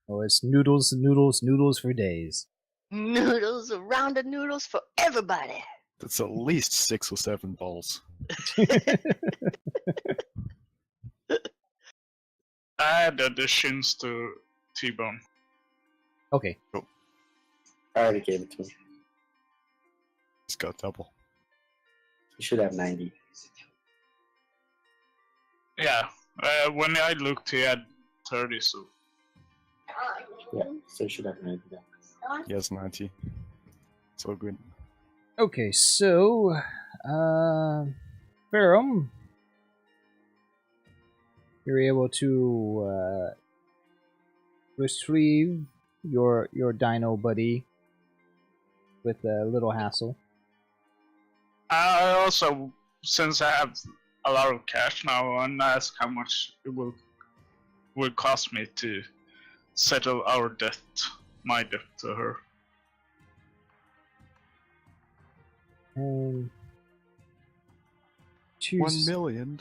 Oh, it's noodles, noodles, noodles for days. Noodles, a round of noodles for everybody. That's at least 6 or 7 bowls. Add additions to T-Bone. Okay. I already gave it to him. It's got double. You should have 90. Yeah, when I looked, he had 30, so. Yeah, so you should have 90 now. He has 90. It's all good. Okay, so, Ferrum, you're able to retrieve your dino buddy with a little hassle. I also, since I have a lot of cash now, I want to ask how much it will cost me to settle our debt, my debt to her. And $1 million.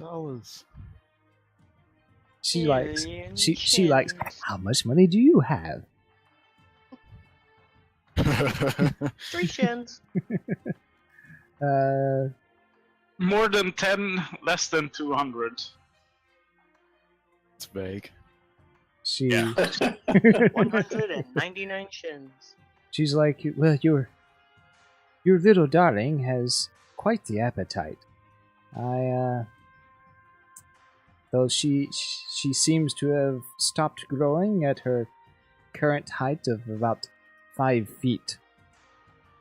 she likes Million she likes. shins. How much money do you have? 3 shins. Uh, More than 10, less than 200. It's vague. She Yeah. 199 shins. she's like, well, your little darling has quite the appetite. Though she seems to have stopped growing at her current height of about 5 feet.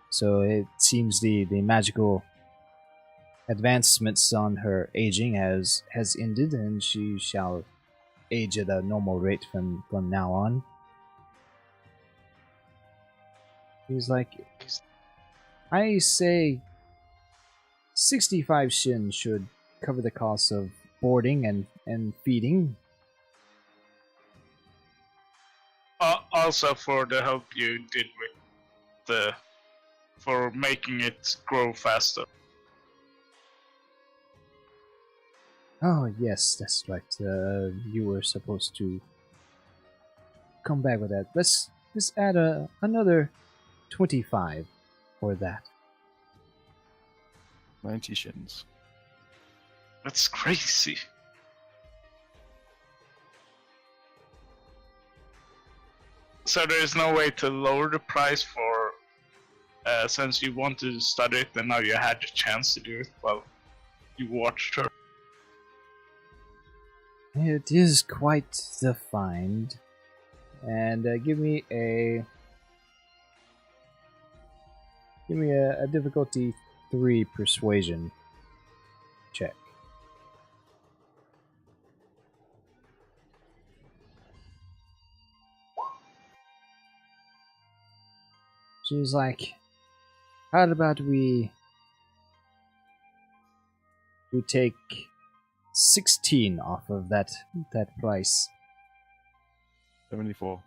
So it seems the magical advancements on her aging has ended, and she shall age at a normal rate from now on. He's like, I say 65 shin should cover the cost of boarding and feeding. Also for the help you did with for making it grow faster. Oh, yes, that's right. You were supposed to come back with that. Let's add another 25 for that. 90 shins. That's crazy. So there's no way to lower the price for, since you wanted to study it and now you had the chance to do it while you watched her. It is quite the find. And give me a difficulty 3 persuasion check. She's like, how about we take 16 off of that price? 74.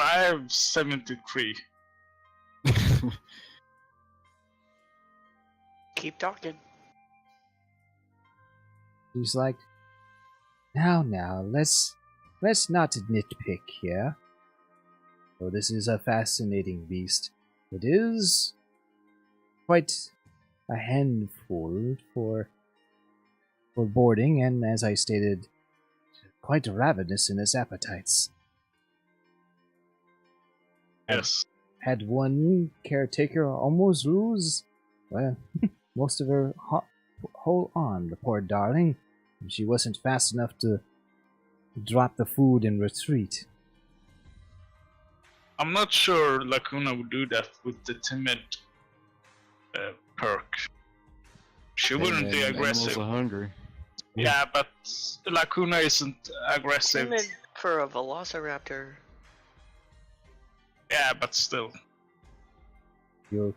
I have 73. Keep talking. He's like, now, let's not nitpick here. Oh, this is a fascinating beast. It is quite a handful for boarding, and as I stated, quite ravenous in its appetites. Yes. Had one caretaker almost lose, well, most of her whole arm, the poor darling, and she wasn't fast enough to drop the food and retreat. I'm not sure Lacuna would do that with the timid perk. She wouldn't be aggressive. Animals are hungry. Yeah, but Lacuna isn't aggressive. Timid for a velociraptor. Yeah, but still. You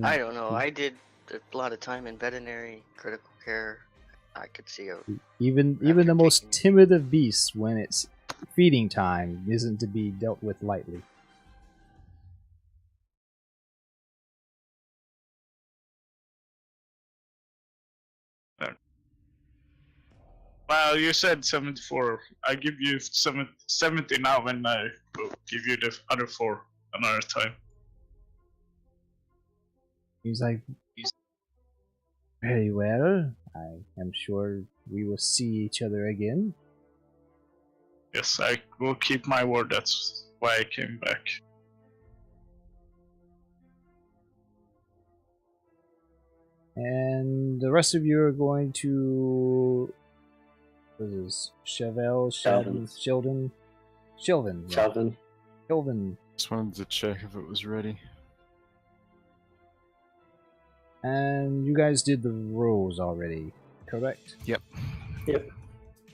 I don't know. I did a lot of time in veterinary critical care. I could see a even After the most taking- timid of beasts, when it's feeding time, isn't to be dealt with lightly. Well, you said 74. I give you 70 now, and I will give you the other 4 another time. He's like, very well. I am sure we will see each other again. Yes, I will keep my word. That's why I came back. And the rest of you are going to... What is this? Chevelle? Sheldon. Sheldon? Shelvin. Yeah. Sheldon. Shelvin. Just wanted to check if it was ready. And you guys did the rolls already, correct? Yep. Yep.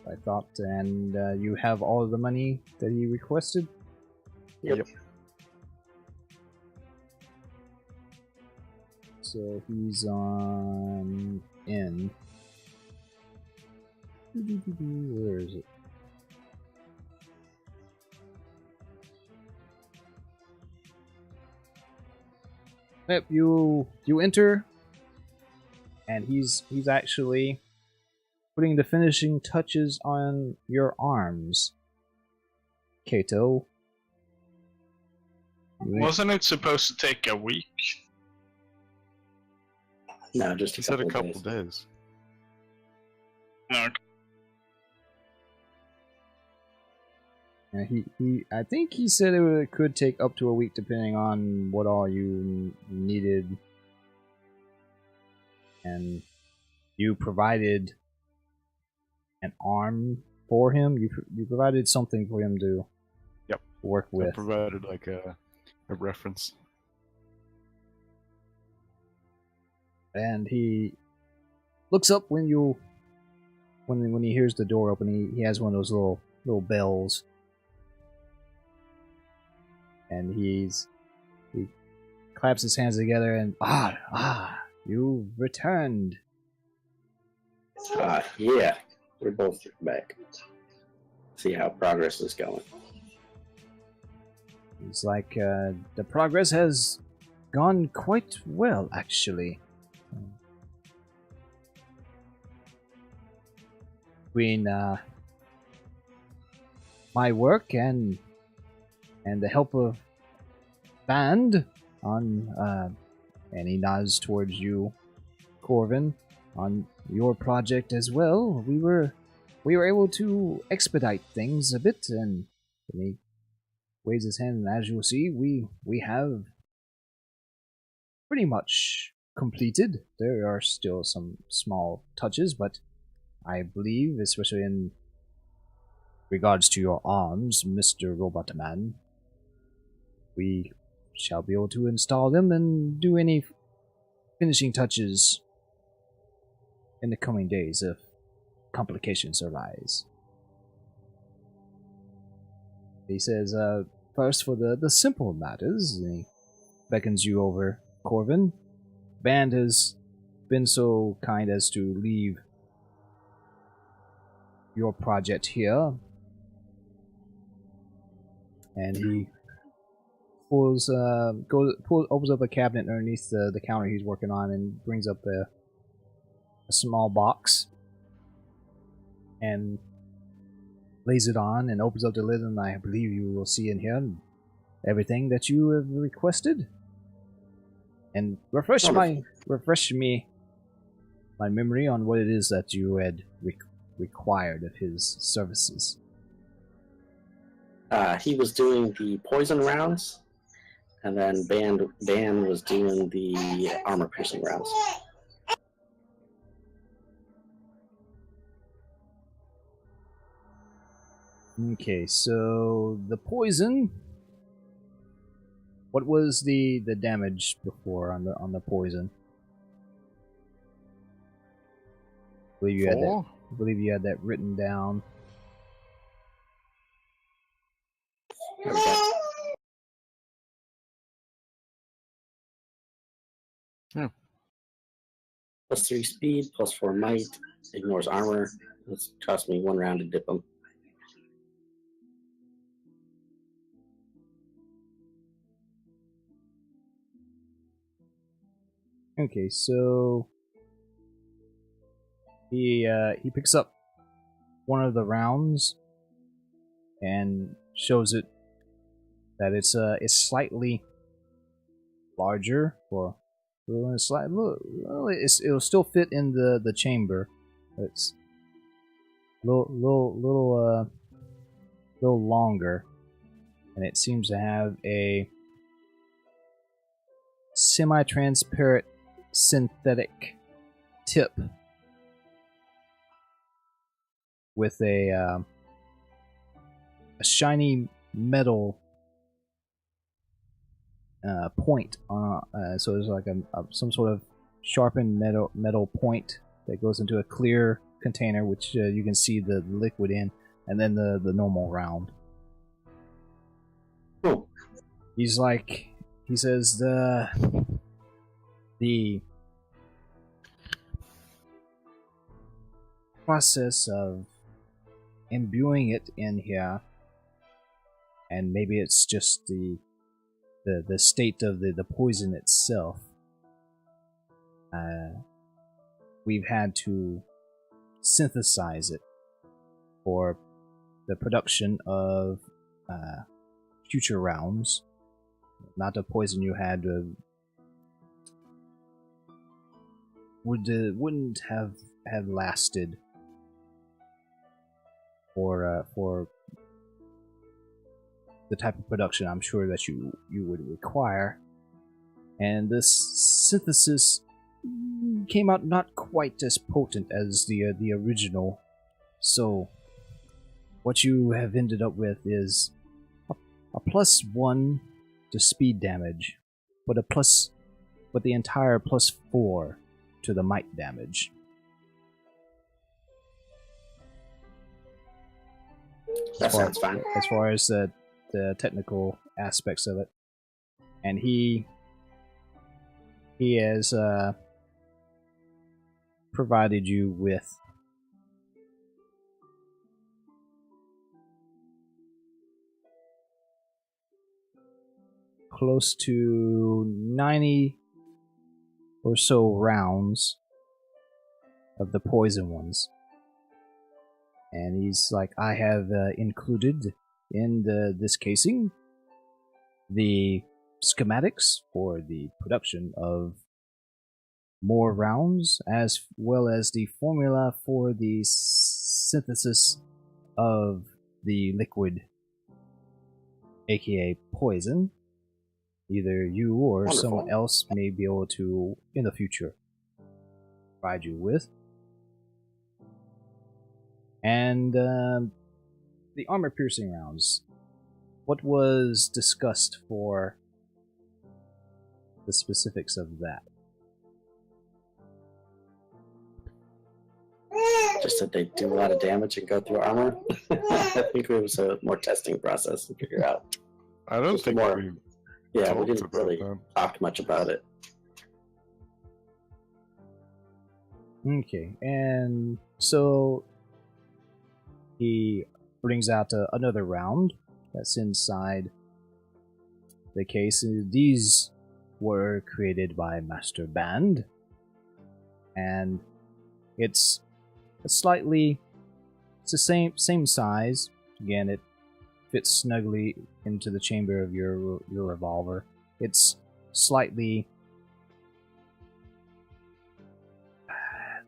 I thought, and you have all of the money that he requested? Yep. So he's on N. Where is it? Yep, you enter, and he's actually putting the finishing touches on your arms, Kato. Wasn't it supposed to take a week? No, just He a said a couple couple of days. days. Okay. I think he said it could take up to a week depending on what all you needed. And you provided an arm for him. You provided something for him to work I with. provided like a reference. And he looks up when he hears the door open. He has one of those little bells, and he claps his hands together and you've returned. Yeah, we're both back. See how progress is going. It's like the progress has gone quite well, actually. Between my work and the help of Band on, and he nods towards you, Corvin, on your project as well. We were able to expedite things a bit, and he waves his hand, and as you'll see, we have pretty much completed. There are still some small touches, but I believe, especially in regards to your arms, Mr. Robot Man, we shall be able to install them and do any finishing touches in the coming days if complications arise. He says, first for the simple matters, and he beckons you over, Corvin. Band has been so kind as to leave your project here, and he opens up a cabinet underneath the counter he's working on and brings up a small box and lays it on and opens up the lid, and I believe you will see in here everything that you have requested. And refresh me my memory on what it is that you had required of his services. He was doing the poison rounds, and then Ban was doing the armor piercing rounds. Okay, so the poison. What was the damage before on the poison? I believe you had that written down. Yeah. +3 speed, +4 might, ignores armor. It's cost me 1 round to dip him. Okay, so he picks up one of the rounds and shows it that it's slightly larger for it'll still fit in the chamber. It's little longer, and it seems to have a semi-transparent synthetic tip with a shiny metal point on. So there's like some sort of sharpened metal point that goes into a clear container, which you can see the liquid in, and then the normal round. Cool. He says the process of imbuing it in here, and maybe it's just the state of the poison itself. We've had to synthesize it for the production of future rounds. Not the poison you had wouldn't have lasted for the type of production I'm sure that you would require. And this synthesis came out not quite as potent as the original. So what you have ended up with is a +1 to speed damage, but the entire +4 to the might damage. That sounds fine. As far as the technical aspects of it, and he has provided you with close to 90 or so rounds of the poison ones. And he's like, I have included in this casing the schematics for the production of more rounds, as well as the formula for the synthesis of the liquid, aka poison. Either you or Wonderful. someone else may be able to, in the future, provide you with. And the armor-piercing rounds. What was discussed for the specifics of that? Just that they do a lot of damage and go through armor. I think it was a more testing process to figure out. I don't Just think more- we Yeah, talked we didn't about really that. talk much about it. Okay, and so he brings out another round that's inside the case. These were created by Master Band, and it's the same size. Again, it fits snugly into the chamber of your revolver. It's slightly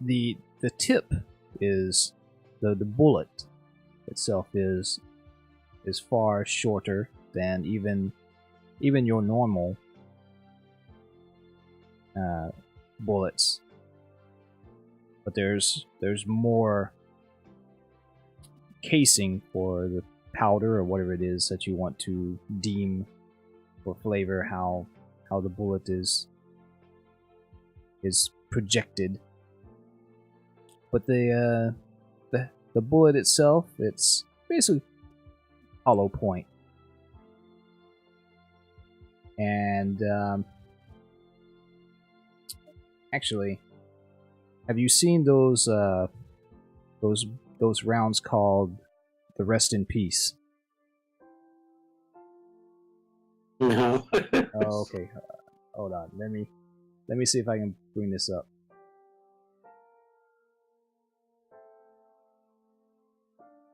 the tip is the bullet itself is far shorter than even your normal bullets, but there's more casing for the powder or whatever it is that you want to deem for flavor how the bullet is projected. But the bullet itself, it's basically hollow point. And actually, have you seen those rounds called the Rest in Peace? No. Oh, okay. Hold on. Let me see if I can bring this up.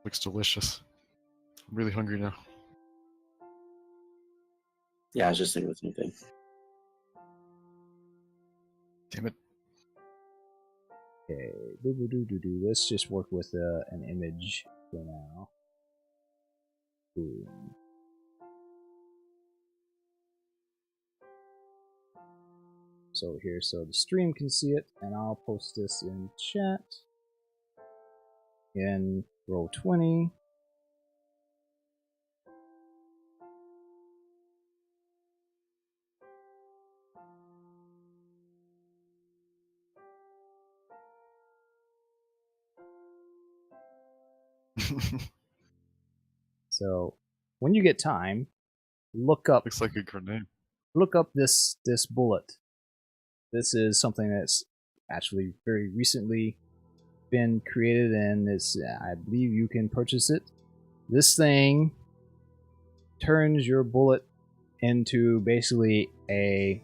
Looks delicious. I'm really hungry now. Yeah, I was just thinking the same thing. Damn it. Okay. Doo-doo-doo-doo-doo. Let's just work with an image for now. Boom. So here, so the stream can see it, and I'll post this in chat. In roll 20. So when you get time, look up Looks like a grenade. this bullet. This is something that's actually very recently been created, and it's, I believe you can purchase it. This thing turns your bullet into basically a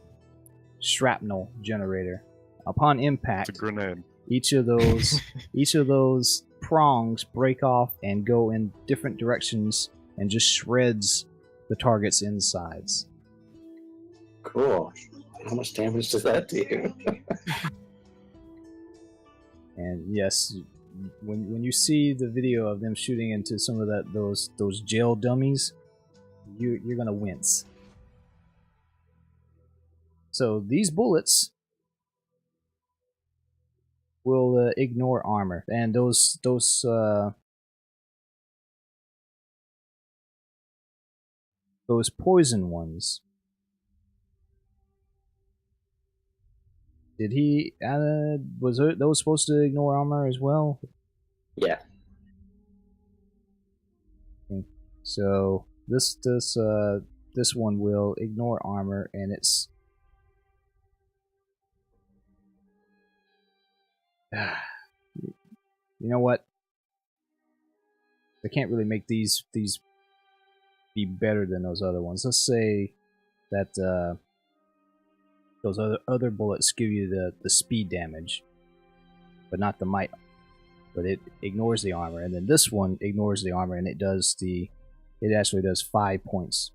shrapnel generator. Upon It's impact, a grenade. each of those prongs break off and go in different directions and just shreds the target's insides. Cool. How much damage does that do? And yes, when you see the video of them shooting into some of those jail dummies, you're gonna wince. So these bullets will ignore armor, and those poison ones. Did he? Was those supposed to ignore armor as well? Yeah. Okay. So this one will ignore armor, and it's. You know what? They can't really make these be better than those other ones. Let's say that those other bullets give you the speed damage, but not the might. But it ignores the armor, and then this one ignores the armor, and it actually does 5 points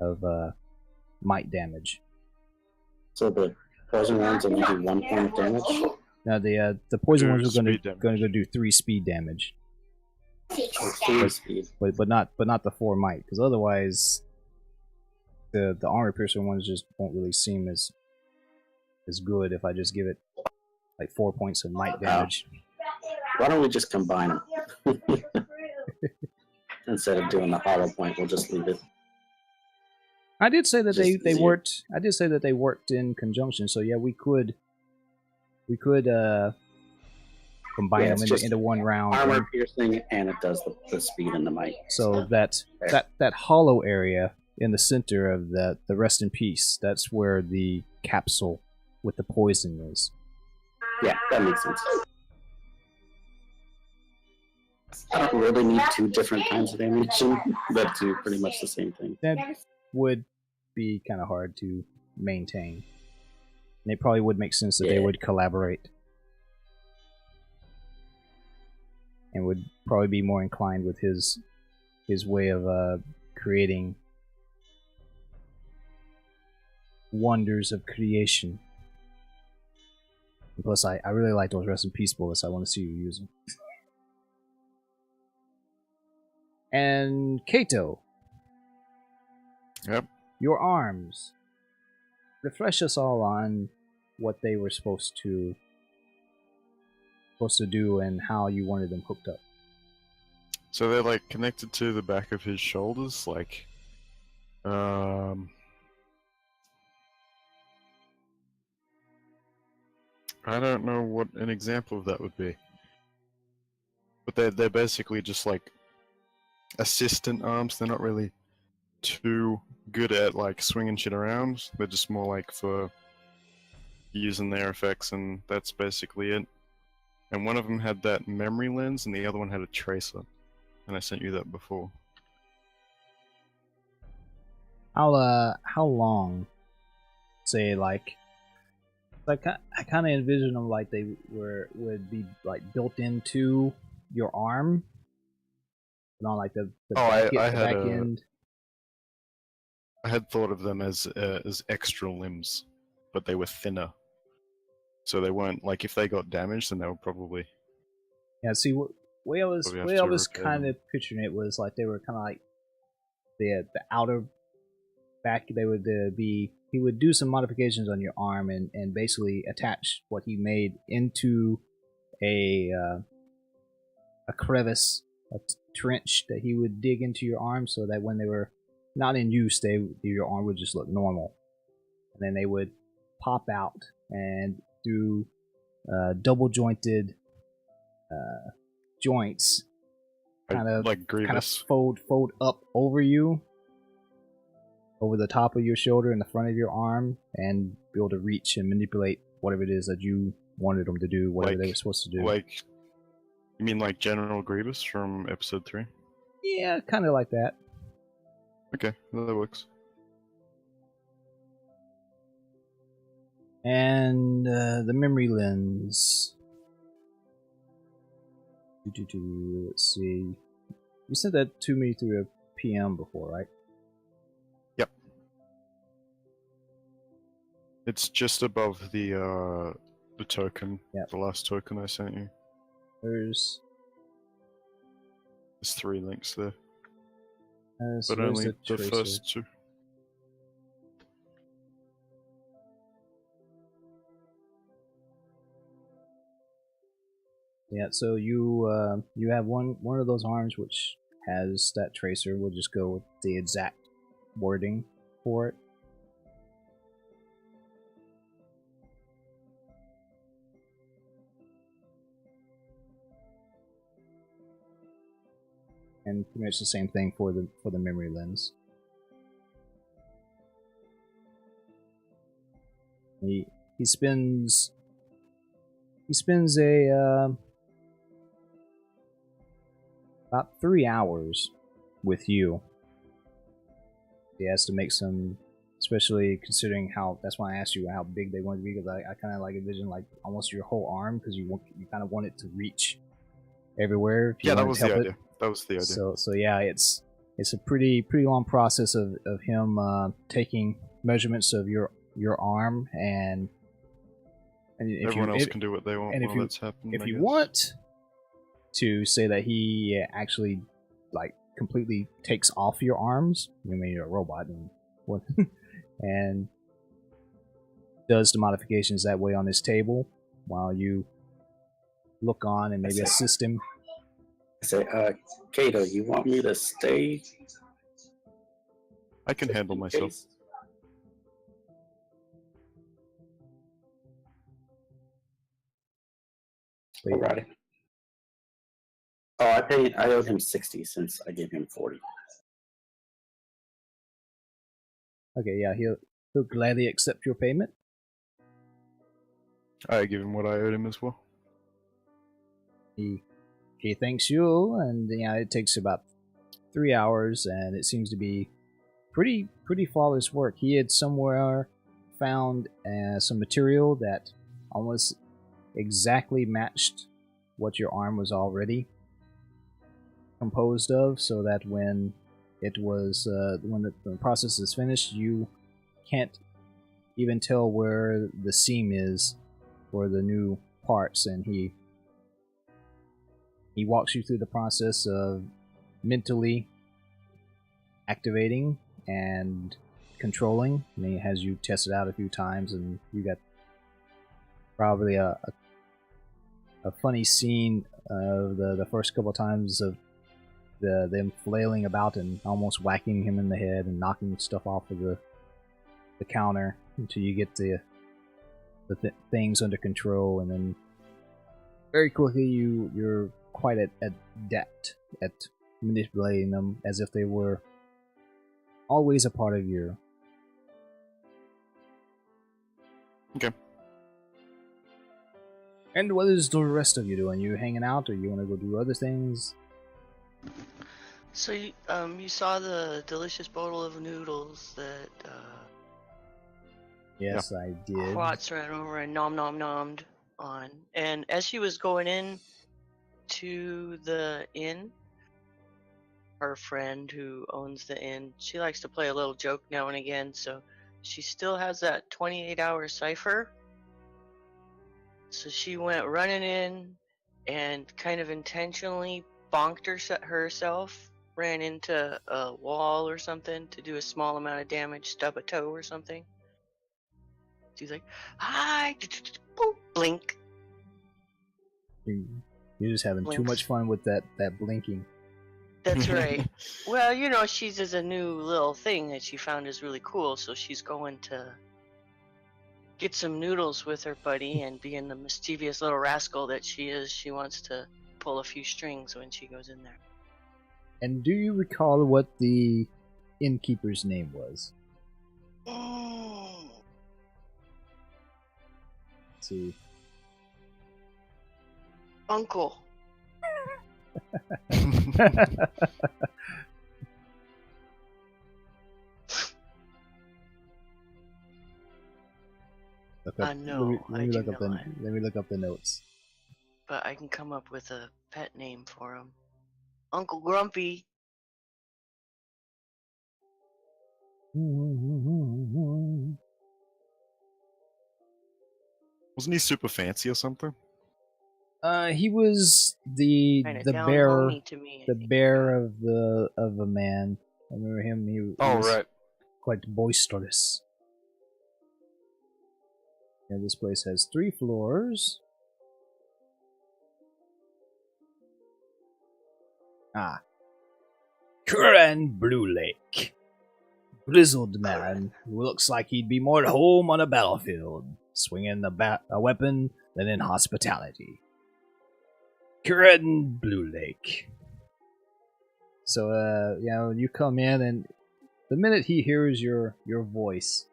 of might damage. So the poison ones only do 1 point of damage. Now the poison ones are going to speed go do 3 speed damage, Or 3 speed. but not the 4 might, because otherwise the armor piercing ones just won't really seem as good if I just give it like 4 points of might damage. Why don't we just combine them? Instead of doing the hollow point, we'll just leave it. I did say that Just they easier. worked. I did say that they worked in conjunction. So yeah, we could combine Yeah, them it's into, just into one round. Armor piercing, and it does the speed and the might. So that There. that hollow area in the center of the rest in peace. That's where the capsule with the poison is. Yeah, that makes sense. I don't really need 2 different kinds of ammunition that do pretty much the same thing. That would be kind of hard to maintain. And it probably would make sense that they Yeah. would collaborate. And would probably be more inclined with his way of creating wonders of creation. And plus, I really like those rest in peace bullets. I want to see you use them. And Kato. Yep. Your arms. Refresh us all on what they were supposed to do and how you wanted them hooked up. So they're like connected to the back of his shoulders, like I don't know what an example of that would be. But they're basically just like assistant arms. They're not really too good at like swinging shit around. They're just more like for using their effects, and that's basically it. And one of them had that memory lens, and the other one had a tracer. And I sent you that before. How long? Say like I kind of envision them like they would be like built into your arm, and on like the back, I the had back end. I had thought of them as extra limbs, but they were thinner. So they weren't like if they got damaged, then they would probably. Yeah, see, way I was Probably have to repair kind them. of picturing it was like they were kind of like the outer back. They would be. He would do some modifications on your arm and basically attach what he made into a crevice, a trench that he would dig into your arm, so that when they were not in use, your arm would just look normal, and then they would pop out and do double jointed joints, kind of like Grievous. fold up over you, over the top of your shoulder and the front of your arm, and be able to reach and manipulate whatever it is that you wanted them to do, whatever they were supposed to do. Like, you mean like General Grievous from Episode 3? Yeah, kind of like that. Okay, that works. And the memory lens. Let's see. You sent that to me through a PM before, right? Yep. It's just above the The token. Yep. The last token I sent you. There's 3 links there. so But there's only the tracer. first 2. Yeah, so you have one of those arms which has that tracer. We'll just go with the exact wording for it. And pretty much the same thing for the memory lens. He spends about 3 hours with you. He has to make some, especially considering how. That's why I asked you how big they want to be, because I kind of like envision like almost your whole arm, because you kind of want it to reach everywhere. If you Yeah, that wanted was to help the it. idea. That was the idea. So yeah, it's a pretty long process of him taking measurements of your arm, and if Everyone you else can do what they want and if while you that's happening. if I you guess. want to say that he actually like completely takes off your arms, I mean you're a robot and does the modifications that way on his table while you look on and maybe assist him. I say, Kato, you want me to stay? I can handle in myself. case? Alrighty. Oh, I owed him 60 since I gave him 40. Okay, yeah, he'll gladly accept your payment. I give him what I owed him as well. He thanks you, and yeah, it takes about 3 hours, and it seems to be pretty flawless work. He had somewhere found some material that almost exactly matched what your arm was already composed of, so that when it was when the process is finished, you can't even tell where the seam is for the new parts. And he walks you through the process of mentally activating and controlling. And he has you test it out a few times, and you got probably a funny scene of the first couple of times of them flailing about and almost whacking him in the head and knocking stuff off of the counter until you get the things under control, and then very quickly you're quite adept at manipulating them as if they were always a part of you. Okay. And what is the rest of you doing? You hanging out, or you want to go do other things? So you saw the delicious bowl of noodles that Yes, I did. Quats ran over and nommed on. And as she was going in to the inn, her friend who owns the inn, she likes to play a little joke now and again, so she still has that 28-hour cipher. So she went running in and kind of intentionally bonked herself, ran into a wall or something to do a small amount of damage, stub a toe or something. She's like, hi, boop, blink. You're just having too Blinks. much fun with that blinking. That's right. Well, you know, she's just a new little thing that she found is really cool, so she's going to get some noodles with her buddy, and being the mischievous little rascal that she is, she wants to pull a few strings when she goes in there. And do you recall what the innkeeper's name was? Let's see. Uncle. No, let me look up the notes. But I can come up with a pet name for him. Uncle Grumpy. Wasn't he super fancy or something? He was the Kind the of down bearer, homey to me. I the think. bearer of a man. I remember him. He Oh, was right. quite boisterous. Yeah, this place has 3 floors. Ah, Curran Blue Lake. Grizzled man who looks like he'd be more at home on a battlefield, swinging a weapon than in hospitality. Curran Blue Lake. So, you come in, and the minute he hears your voice,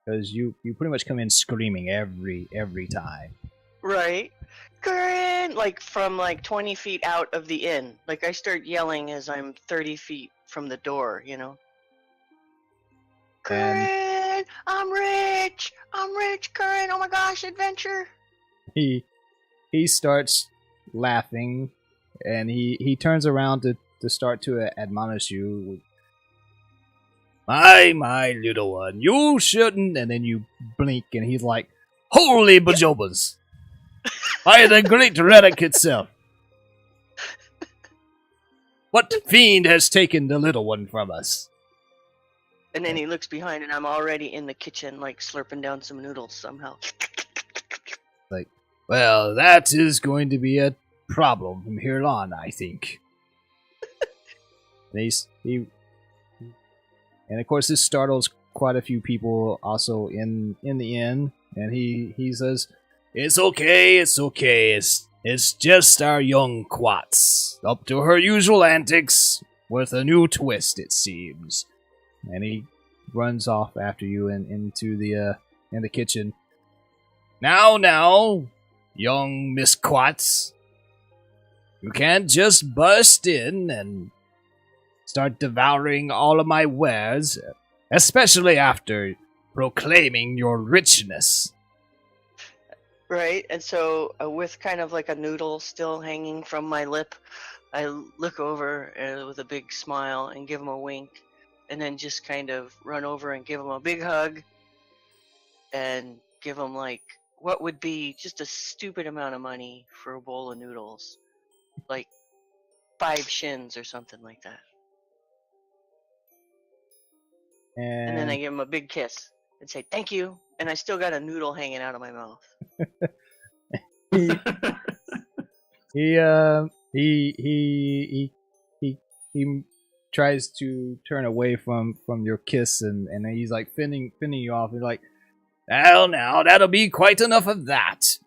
because you pretty much come in screaming every time. Right. Current, like from like 20 feet out of the inn. Like I start yelling as I'm 30 feet from the door, you know. And Current, I'm rich, Current. Oh my gosh, adventure. he starts laughing, and he turns around to start to admonish you. My little one, you shouldn't. And then you blink, and he's like, "Holy bajobas! By the great relic itself! What fiend has taken the little one from us?" And then he looks behind, and I'm already in the kitchen, like slurping down some noodles somehow. Like, well, that is going to be a problem from here on, I think. And of course, this startles quite a few people also in the inn. And he says, "It's okay, it's okay. It's just our young Quats, up to her usual antics, with a new twist, it seems." And he runs off after you and into the in the kitchen. Now, young Miss Quats, you can't just burst in and start devouring all of my wares, especially after proclaiming your richness. Right, and so with kind of like a noodle still hanging from my lip, I look over with a big smile and give him a wink, and then just kind of run over and give him a big hug, and give him like what would be just a stupid amount of money for a bowl of noodles, like 5 shins or something like that. And then I give him a big kiss and say thank you, and I still got a noodle hanging out of my mouth. He tries to turn away from your kiss, and he's like finning you off. He's like, "Well, now that'll be quite enough of that."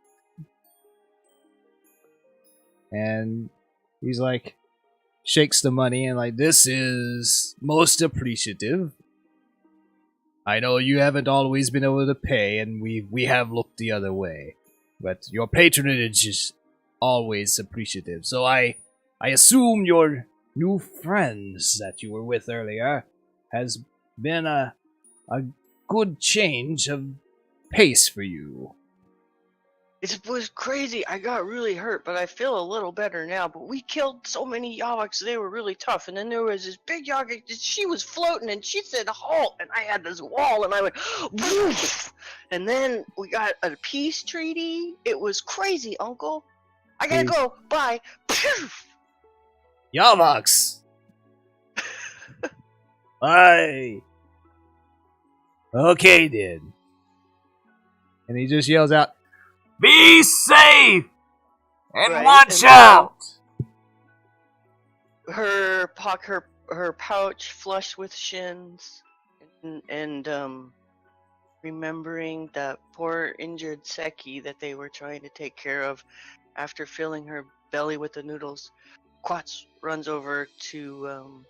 And he's like, shakes the money and like, "This is most appreciative. I know you haven't always been able to pay, and we have looked the other way, but your patronage is always appreciative. So I assume your new friends that you were with earlier has been a good change of pace for you." It was crazy. I got really hurt, but I feel a little better now. But we killed so many Yawaks, they were really tough. And then there was this big Yawak, she was floating, and she said halt, and I had this wall, and I went woof. And then we got a peace treaty. It was crazy, Uncle. I gotta go. Bye. Yavax! Bye! Okay then. And he just yells out, "Be safe! And Right, watch and out!" Her pouch flush with shins, and remembering that poor injured Seki that they were trying to take care of after filling her belly with the noodles, Quats runs over to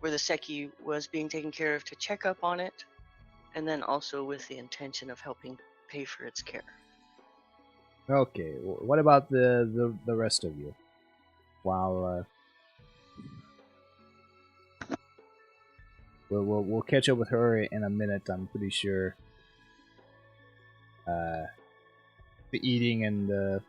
where the Seki was being taken care of to check up on it, and then also with the intention of helping pay for its care. Okay, what about the rest of you? While we'll catch up with her in a minute. I'm pretty sure. The eating and the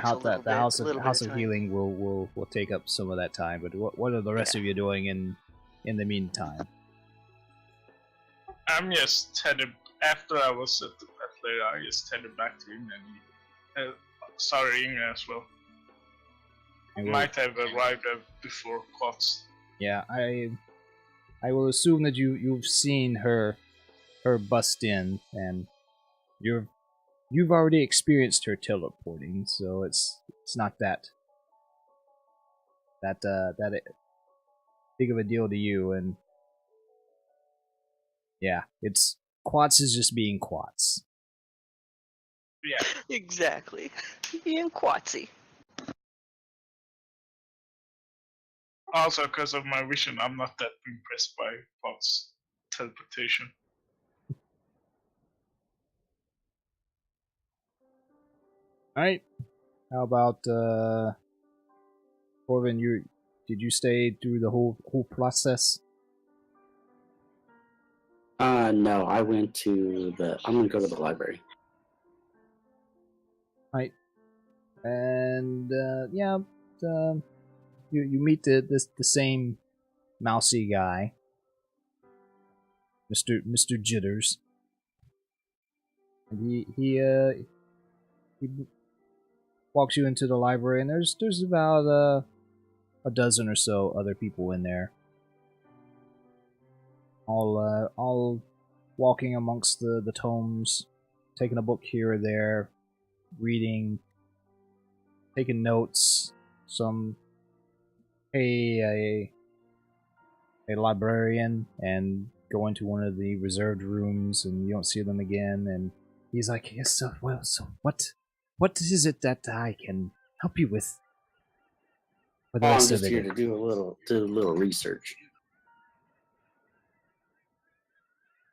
house of healing will take up some of that time. But what are the rest of you doing in the meantime? I'm just after I was at the pet layer, I just headed back to him and started ringing as well. I will- Might have arrived before Klotz. Yeah, I will assume that you've seen her bust in, and you've already experienced her teleporting, so it's not that big of a deal to you. And yeah, it's Quats is just being Quats. Yeah. Exactly. Being Quatsy. Also, because of my vision, I'm not that impressed by Klotz teleportation. All right. How about Corvin? Did you stay through the whole process? No, I went to I'm gonna go to the library. Right. And yeah, you meet the same mousy guy, Mr. Jitters. And he walks you into the library, and there's about a dozen or so other people in there, all walking amongst the tomes, taking a book here or there, reading, taking notes. Some a librarian and go into one of the reserved rooms, and you don't see them again. And he's like, "Yes, so what is it that I can help you with for the I'm rest of just the here day?" to do a little research.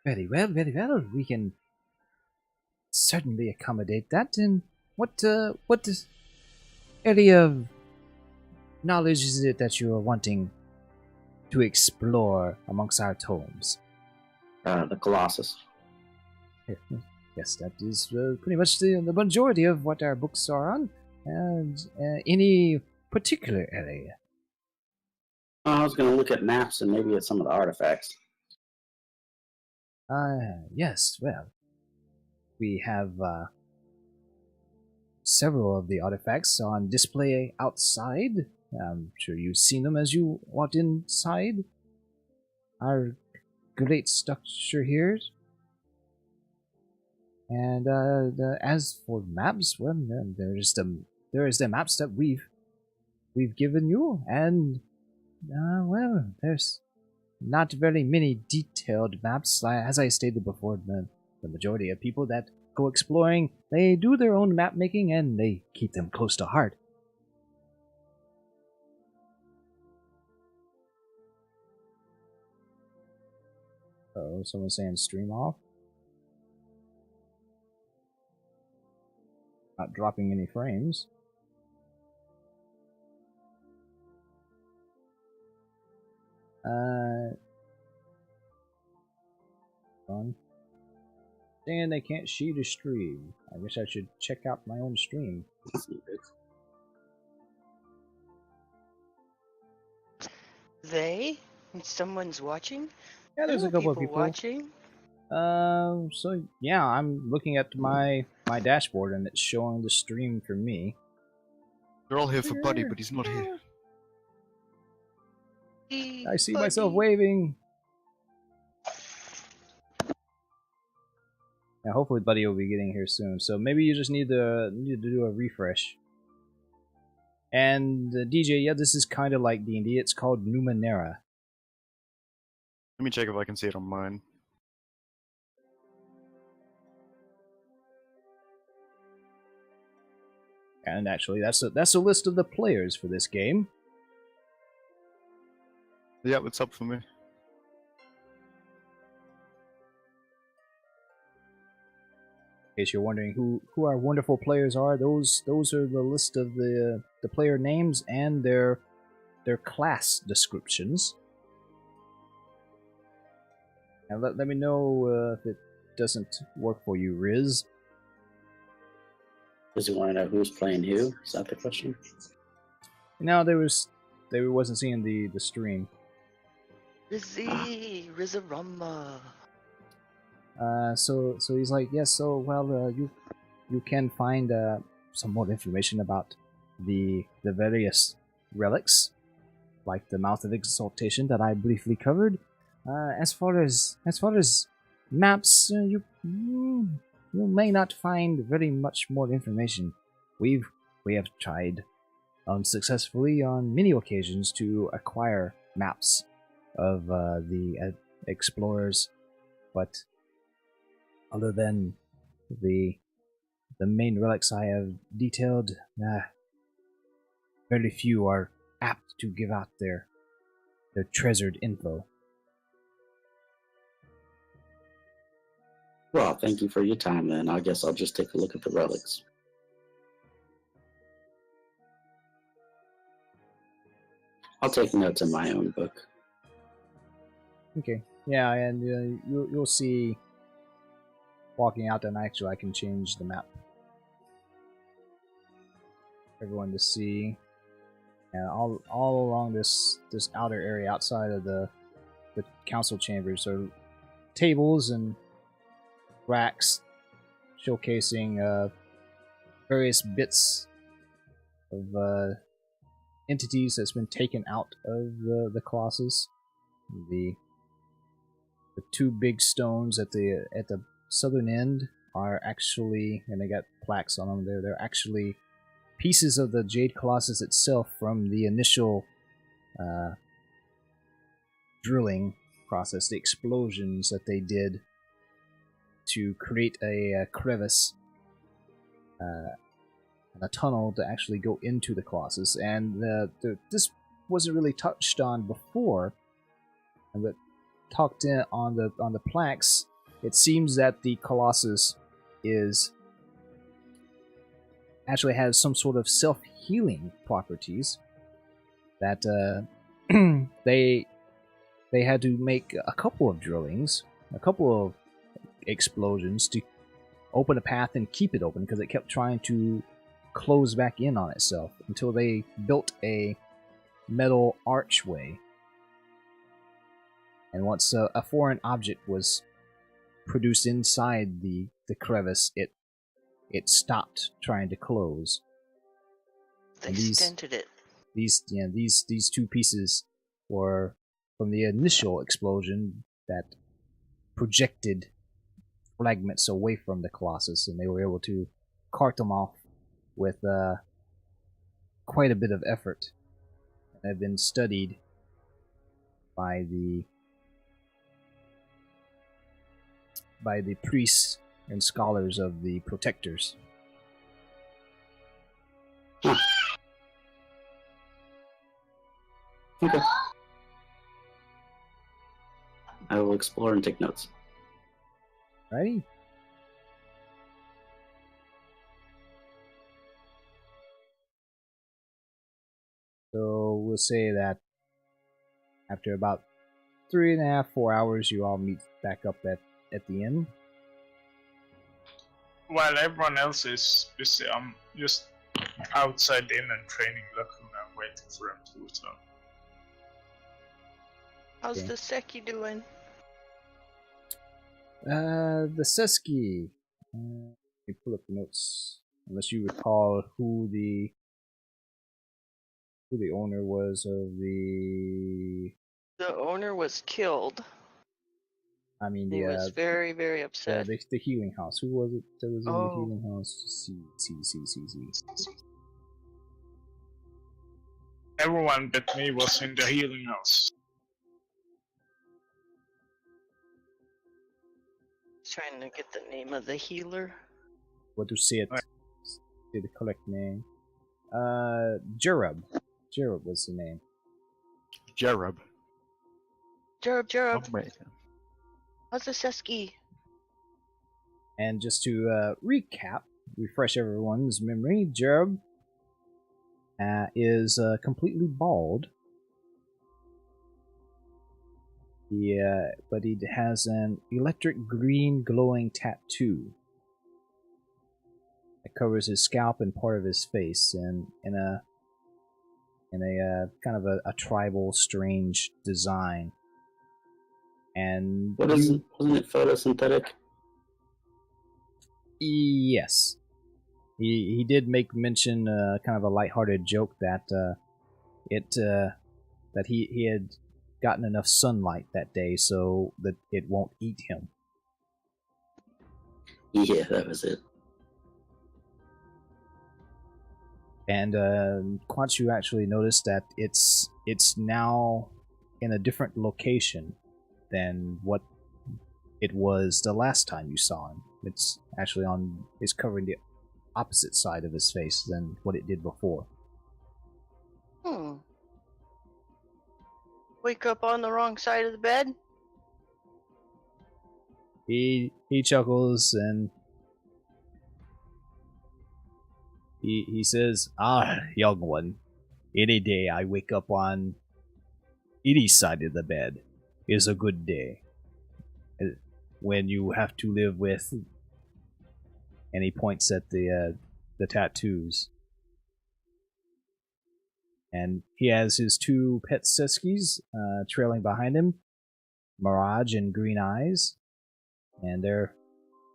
Very well, very well. We can certainly accommodate that. And what area of knowledge is it that you are wanting to explore amongst our tomes? The Colossus. Yes, that is pretty much the majority of what our books are on. And any particular area? I was gonna look at maps and maybe at some of the artifacts. Yes, well, we have several of the artifacts on display outside. I'm sure you've seen them as you walked inside our great structure here. And as for maps, well, there is the maps that we've given you, and well, there's not very many detailed maps. As I stated before, the majority of people that go exploring, they do their own map making and they keep them close to heart. Oh, someone's saying stream off. Not dropping any frames. Fun. Saying they can't see the stream. I guess I should check out my own stream. They? Someone's watching? Yeah, there's a There are couple of people watching. So yeah, I'm looking at my dashboard and it's showing the stream for me. They're all here for Buddy, but he's not here. I see myself waving. Yeah, hopefully Buddy will be getting here soon. So maybe you just need to do a refresh. And DJ, yeah, this is kind of like D&D. It's called Numenera. Let me check if I can see it on mine. And actually, that's a list of the players for this game. Yeah, it's up for me. In case you're wondering who our wonderful players are, those are the list of the player names and their class descriptions. And let me know if it doesn't work for you, Riz. Does he want to know who's playing who? Is that the question? No, they wasn't seeing the stream. Rizzy, Rizarumma. So he's like, yes. So well, you can find some more information about the various relics, like the Mouth of Exaltation that I briefly covered. As far as maps, you may not find very much more information. We have tried unsuccessfully on many occasions to acquire maps of the explorers, but other than the main relics I have detailed, very few are apt to give out their treasured info. Well, thank you for your time then. I guess I'll just take a look at the relics. I'll take notes in my own book. Okay. Yeah, and you'll see walking out, and actually I can change the map. Everyone to see. And all along this outer area outside of the council chambers are tables and racks showcasing various bits of entities that's been taken out of the Colossus. The two big stones at the southern end are actually, and they got plaques on them. They're actually pieces of the Jade Colossus itself from the initial drilling process, the explosions that they did to create a crevice and a tunnel to actually go into the Colossus. And this wasn't really touched on before, but talked in on the plaques. It seems that the Colossus actually has some sort of self-healing properties that they had to make a couple of drillings, a couple of explosions to open a path and keep it open, because it kept trying to close back in on itself until they built a metal archway. And once a foreign object was produced inside the crevice, it stopped trying to close. They stented it. These two pieces were from the initial explosion that projected fragments away from the Colossus, and they were able to cart them off with quite a bit of effort, and have been studied by the priests and scholars of the Protectors. Okay. I will explore and take notes. Righty. So we'll say that after about 3.5, 4 hours, you all meet back up at the inn. While everyone else is busy, I'm just outside the inn and training Lacuna, waiting for him to return. How's Okay. the Seki doing? The Seski. Let me pull up the notes. Unless you recall who the owner was of the. The owner was killed. I mean, He was very, very upset. the healing house. Who was it that was in the Oh. healing house? See. Everyone but me was in the healing house. Trying to get the name of the healer. What to say it? Right. Say the correct name. Jerub. Jerub was the name. Jerub. Jerub. Oh, wait. How's the Seski? And just to recap, refresh everyone's memory, Jerub is completely bald. But he has an electric green glowing tattoo that covers his scalp and part of his face, and in a kind of a tribal, strange design. And Wasn't it photosynthetic? Yes. He did make mention, kind of a lighthearted joke that that he had gotten enough sunlight that day so that it won't eat him. Yeah, that was it. And Quachu actually noticed that it's now in a different location than what it was the last time you saw him. It's actually it's covering the opposite side of his face than what it did before. Wake up on the wrong side of the bed? He chuckles and he says, young one, any day I wake up on any side of the bed is a good day. When you have to live with," and he points at the tattoos. And he has his two pet Siskies trailing behind him, Mirage and Green Eyes, and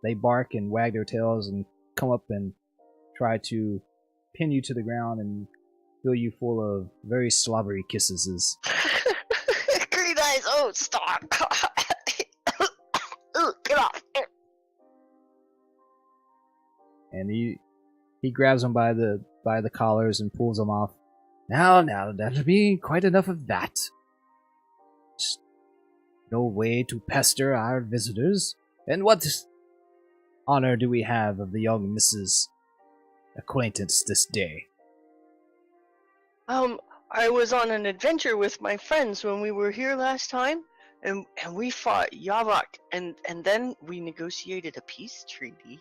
they bark and wag their tails and come up and try to pin you to the ground and fill you full of very slobbery kisses. Green Eyes, oh, stop! Get off! And he grabs them by the collars and pulls them off. Now, that'll be quite enough of that. Just no way to pester our visitors. And what honor do we have of the young Mrs. acquaintance this day? I was on an adventure with my friends when we were here last time, and we fought Yavak, and then we negotiated a peace treaty.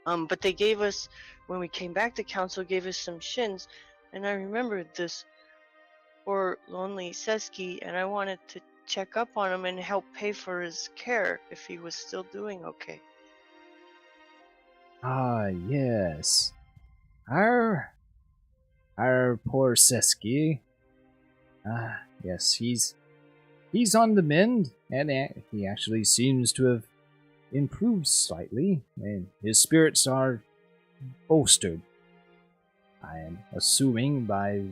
But they gave us, when we came back, the council gave us some shins, and I remembered this poor lonely Seski, and I wanted to check up on him and help pay for his care if he was still doing okay. Ah, yes. Our poor Seski. Ah, yes, he's on the mend, and he actually seems to have improved slightly, and his spirits are bolstered. I am assuming by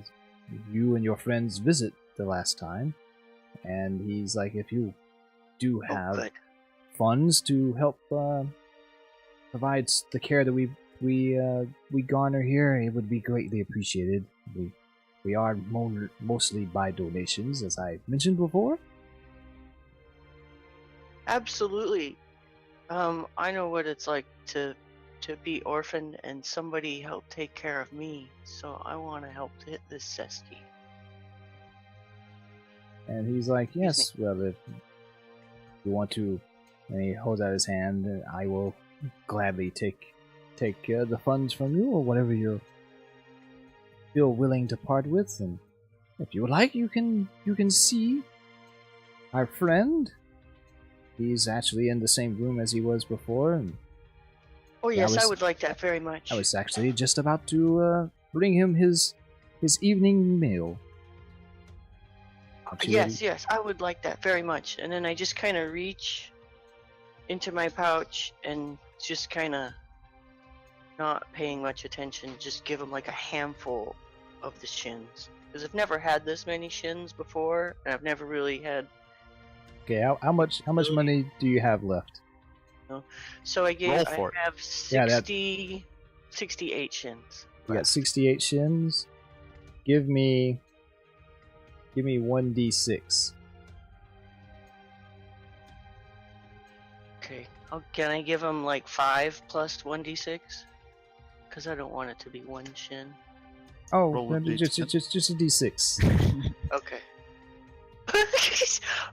you and your friend's visit the last time. And he's like, if you do have funds to help provide the care that we garner here, it would be greatly appreciated. We are mostly by donations, as I mentioned before. Absolutely. I know what it's like to be orphaned, and somebody helped take care of me, so I want to help hit this Seski. And he's like, yes, well, if you want to, and he holds out his hand, and I will gladly take the funds from you, or whatever you feel willing to part with. And if you would like, you can see our friend. He's actually in the same room as he was before. And oh yes, I would like that very much. I was actually just about to bring him his evening meal. Yes, I would like that very much. And then I just kind of reach into my pouch and just kind of, not paying much attention, just give him like a handful of the shins. Because I've never had this many shins before, and I've never really had... Okay, how much money do you have left? So I have 68 shins. You got 68 shins? Give me 1d6. Okay. Can I give him like 5 plus 1d6? Because I don't want it to be one shin. Oh, just a d6. Okay.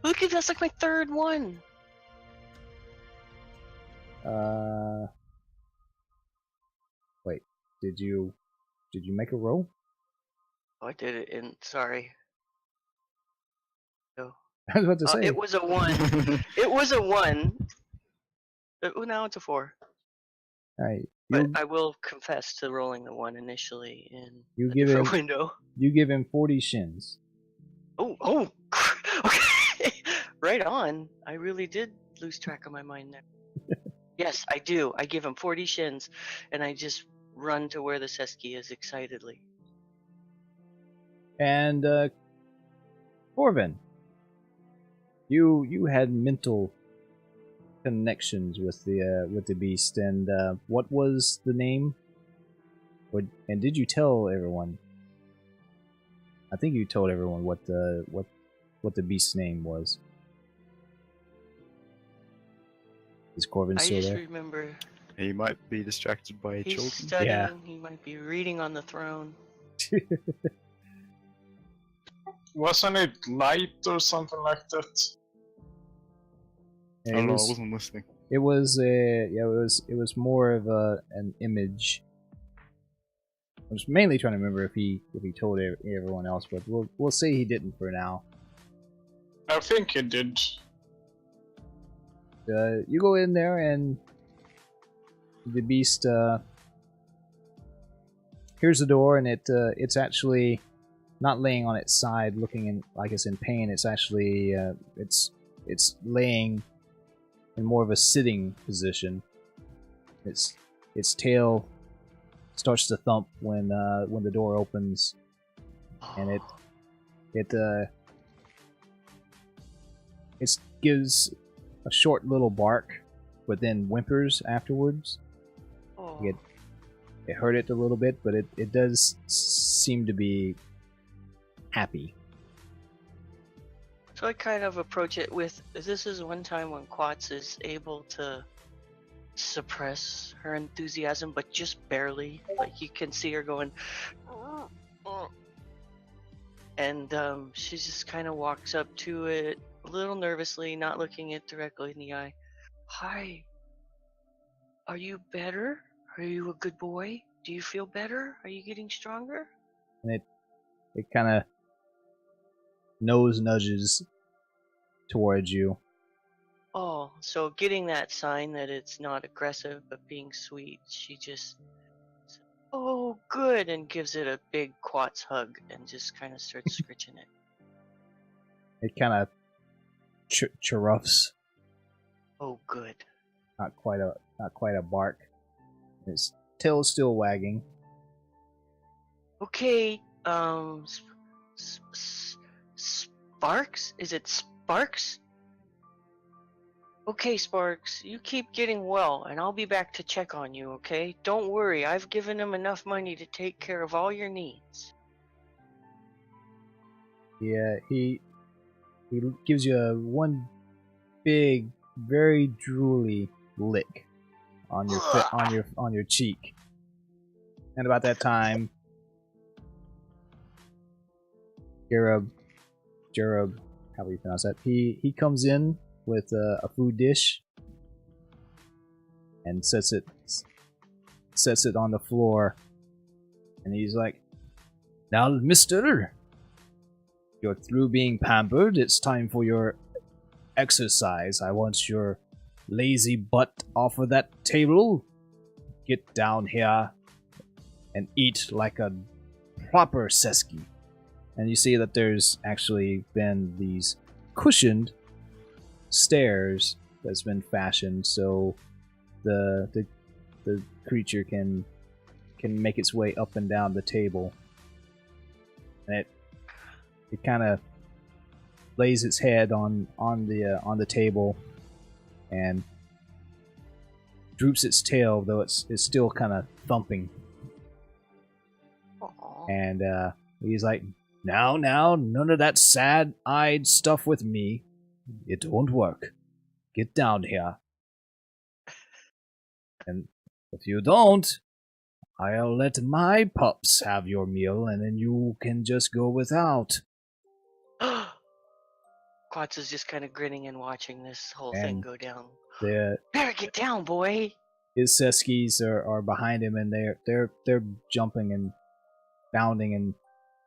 Look, that's like my third one. Wait. Did you make a roll? Oh, I did it in. Sorry. No. I was about to say. It was a 1. It was a 1. Now it's a 4. Alright. But I will confess to rolling the 1 initially in a different window. You give him 40 shins. Oh, okay. Right on. I really did lose track of my mind there. Yes, I do. I give him 40 shins, and I just run to where the Seski is excitedly. And Corvin, you had mental connections with the beast, and what was the name? And did you tell everyone? I think you told everyone what the beast's name was. Is Corvin I still just there? remember He might be distracted by he's children. studying. Yeah. He might be reading on the throne. Wasn't it light or something like that? I it don't know. I was wasn't listening. it was it was more of an image. I was mainly trying to remember if he told everyone else, but we'll say he didn't for now. I think it did. You go in there and the beast here's the door, and it's actually not laying on its side looking in like it's in pain. It's actually it's laying in more of a sitting position. Its tail starts to thump when the door opens, and it gives a short little bark, but then whimpers afterwards. Oh. It hurt it a little bit, but it does seem to be happy. So I kind of approach it with, this is one time when Quats is able to suppress her enthusiasm, but just barely. Like you can see her going, and she just kind of walks up to it a little nervously, not looking it directly in the eye. Hi, are you better? Are you a good boy? Do you feel better? Are you getting stronger? And it kind of nose nudges towards you. Oh, so getting that sign that it's not aggressive but being sweet, she just says, oh, good, and gives it a big Quats hug and just kind of starts scritching it. It kind of chirruffs. Oh, good. Not quite a bark. Its tail's still wagging. Okay, Sparks? Is it Sparks? Okay, Sparks, you keep getting well, and I'll be back to check on you, okay? Don't worry, I've given him enough money to take care of all your needs. Yeah, he gives you one big, very drooly lick on your cheek. And about that time, Jarub, how do you pronounce that? He comes in with a food dish and sets it on the floor, and he's like, "Now, Mister, you're through being pampered. It's time for your exercise. I want your lazy butt off of that table. Get down here and eat like a proper Seski." And you see that there's actually been these cushioned stairs that's been fashioned so the creature can make its way up and down the table. And it kind of lays its head on the table and droops its tail, though it's still kind of thumping. Aww. And he's like, now, none of that sad-eyed stuff with me. It won't work. Get down here. And if you don't, I'll let my pups have your meal, and then you can just go without. Quats is just kind of grinning and watching this whole thing And go down. The Better get down, boy! his Seskis are behind him, and they're jumping and bounding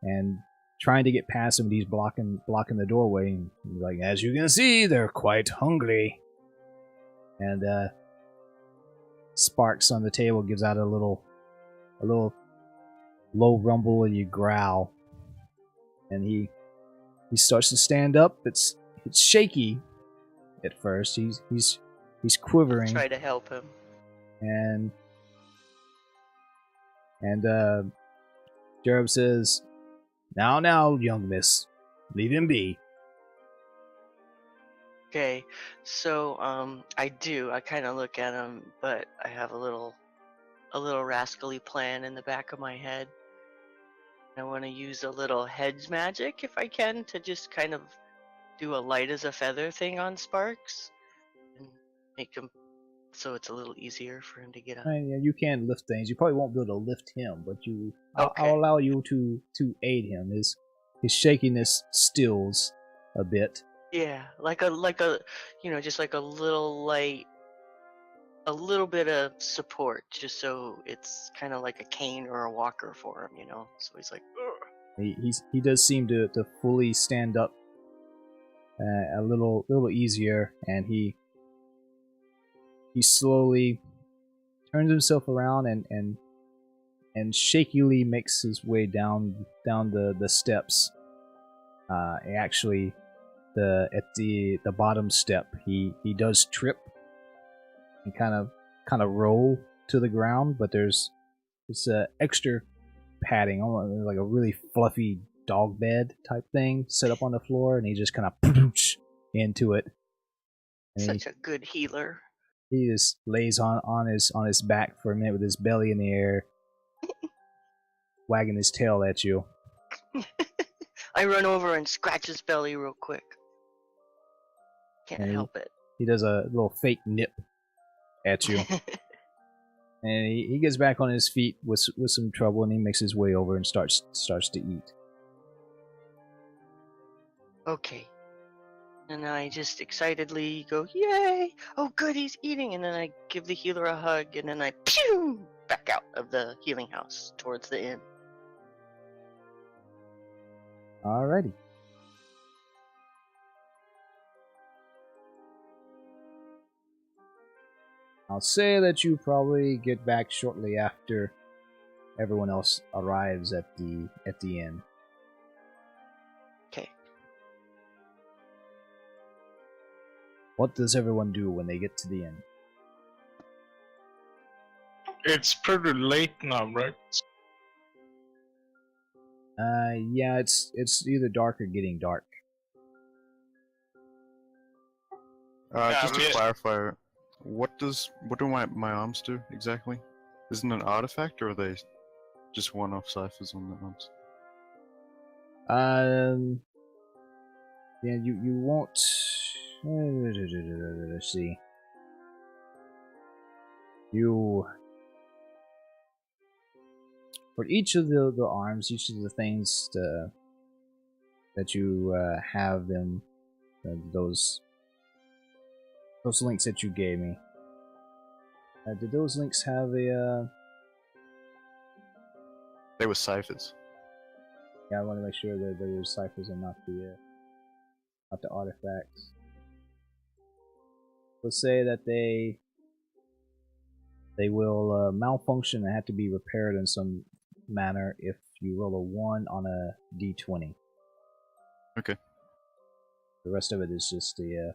and trying to get past him. He's blocking the doorway. And he's like, as you can see, they're quite hungry. And Sparks on the table gives out a little low rumble, and you growl. And he starts to stand up. It's shaky at first. He's He's quivering, Try to help him. and Jared says, Now, young miss, leave him be." Okay, so I kind of look at him, but I have a little rascally plan in the back of my head. I want to use a little hedge magic if I can to just kind of do a light as a feather thing on Sparks and make him so it's a little easier for him to get up. Yeah, you can lift things. You probably won't be able to lift him, but I'll Okay. allow you to aid him. His shakiness stills a bit. Yeah, like a just like a little light, a little bit of support, just so it's kind of like a cane or a walker for him, So he's like, ugh. He does seem to fully stand up a little easier, and he slowly turns himself around and shakily makes his way down the steps. Actually, at the bottom step, he does trip and kind of roll to the ground, but there's this extra padding, almost like a really fluffy dog bed type thing set up on the floor, and he just kind of into it. And Such a good healer. he just lays on his back for a minute with his belly in the air, wagging his tail at you. I run over and scratch his belly real quick. Can't And help it. He does a little fake nip at you. And he gets back on his feet with some trouble, and he makes his way over and starts to eat. Okay. And I just excitedly go, yay! Oh, good, he's eating. And then I give the healer a hug, and then I pew back out of the healing house towards the inn. Alrighty. I'll say that you probably get back shortly after everyone else arrives at the inn. Okay. What does everyone do when they get to the inn? It's pretty late now, right? Yeah, it's either dark or getting dark. Just to Yeah. clarify, what do my arms do exactly? Isn't it an artifact, or are they just one-off ciphers on the arms? Yeah, you won't. Let's see. You, for each of the arms, each of the things that you have them, those links that you gave me. Did those links have a? They were ciphers. Yeah, I want to make sure that there were ciphers and not the artifacts. Let's say that they will malfunction and have to be repaired in some manner if you roll a 1 on a d20. Okay. The rest of it is just the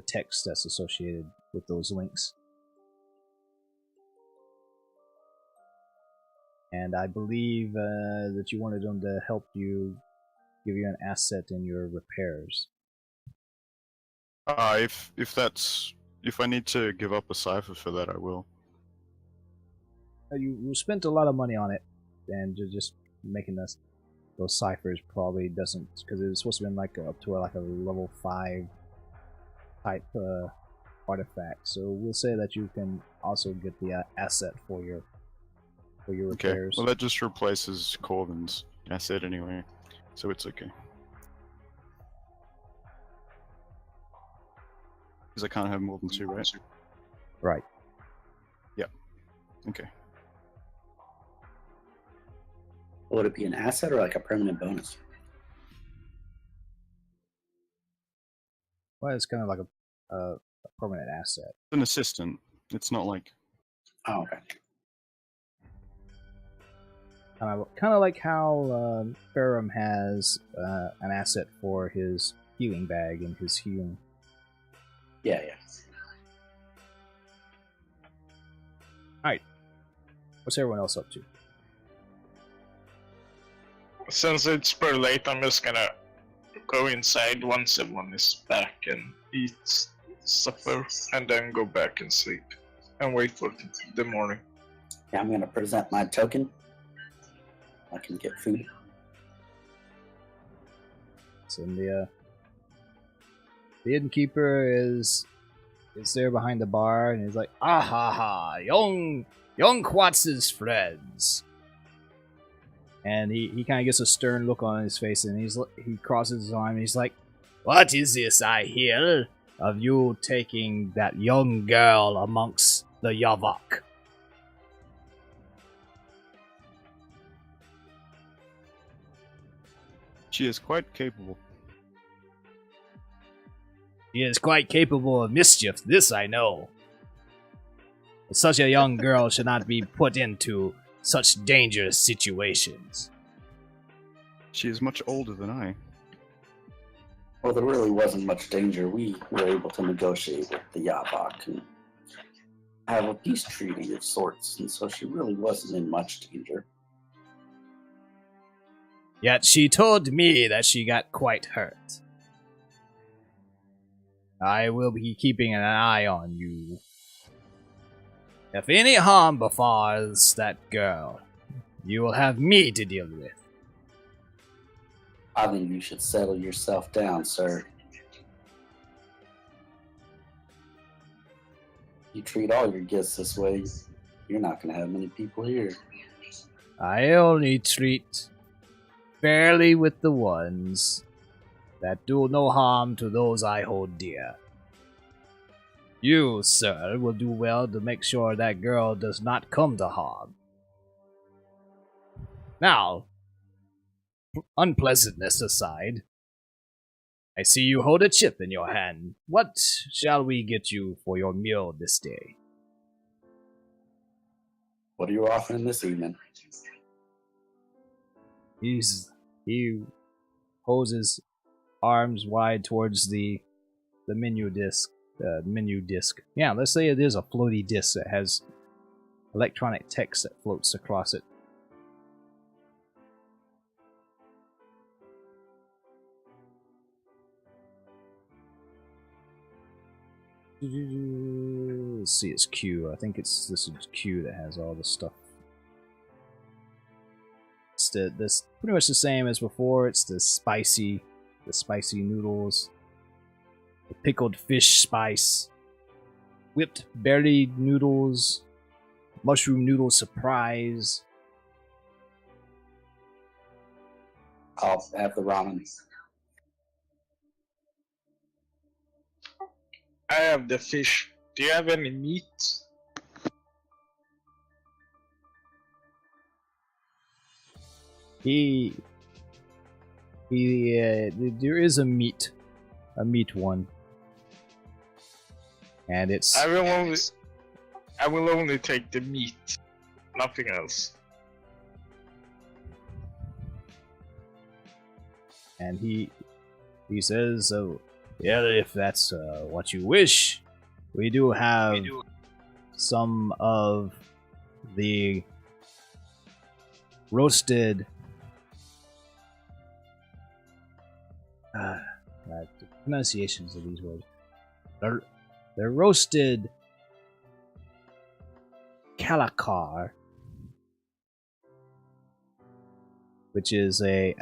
text that's associated with those links. And I believe that you wanted them to help you, give you an asset in your repairs. If I need to give up a cipher for that, I will. You spent a lot of money on it, and just making those ciphers probably doesn't, because it's supposed to be like up to like a level 5 type artifact. So we'll say that you can also get the asset for your repairs. Okay. Well, that just replaces Corvin's asset anyway, so it's okay. Because I can't have more than 2, right? Right. Yeah. Okay. Would it be an asset or like a permanent bonus? Well, it's kind of like a permanent asset. It's an assistant. It's not like. Oh, okay. Kind of like how Ferrum has an asset for his healing bag and his healing. Yeah. What's everyone else up to? Since it's pretty late, I'm just gonna go inside once everyone is back and eat supper, and then go back and sleep and wait for the morning. Yeah, I'm gonna present my token. I can get food. So the innkeeper is there behind the bar, and he's like, "Ah ha ha, young Quatz's friends." And he kind of gets a stern look on his face, and he crosses his arm, and he's like, "What is this I hear of you taking that young girl amongst the Yavok?" She is quite capable. She is quite capable of mischief, this I know. But such a young girl should not be put into such dangerous situations. She is much older than I. Well, there really wasn't much danger. We were able to negotiate with the Yavok and have a peace treaty of sorts, and so she really wasn't in much danger. Yet she told me that she got quite hurt. I will be keeping an eye on you. If any harm befalls that girl, you will have me to deal with. I think you should settle yourself down, sir. You treat all your guests this way, you're not going to have many people here. I only treat fairly with the ones that do no harm to those I hold dear. You, sir, will do well to make sure that girl does not come to harm. Now, unpleasantness aside, I see you hold a chip in your hand. What shall we get you for your meal this day? What are you offering this evening? He holds his arms wide towards the menu disc. Yeah, let's say it is a floaty disc that has electronic text that floats across it. Let's see, it's Q. I think this is Q that has all the stuff. It's this pretty much the same as before. It's the spicy noodles, the pickled fish spice, whipped berry noodles, mushroom noodle surprise. I'll have the ramen. I have the fish. Do you have any meat? There is a meat one, and it's. I will only take the meat, nothing else. And he says, yeah, if that's what you wish, we do have some of the roasted the pronunciations of these words. They're roasted kalakar, which is a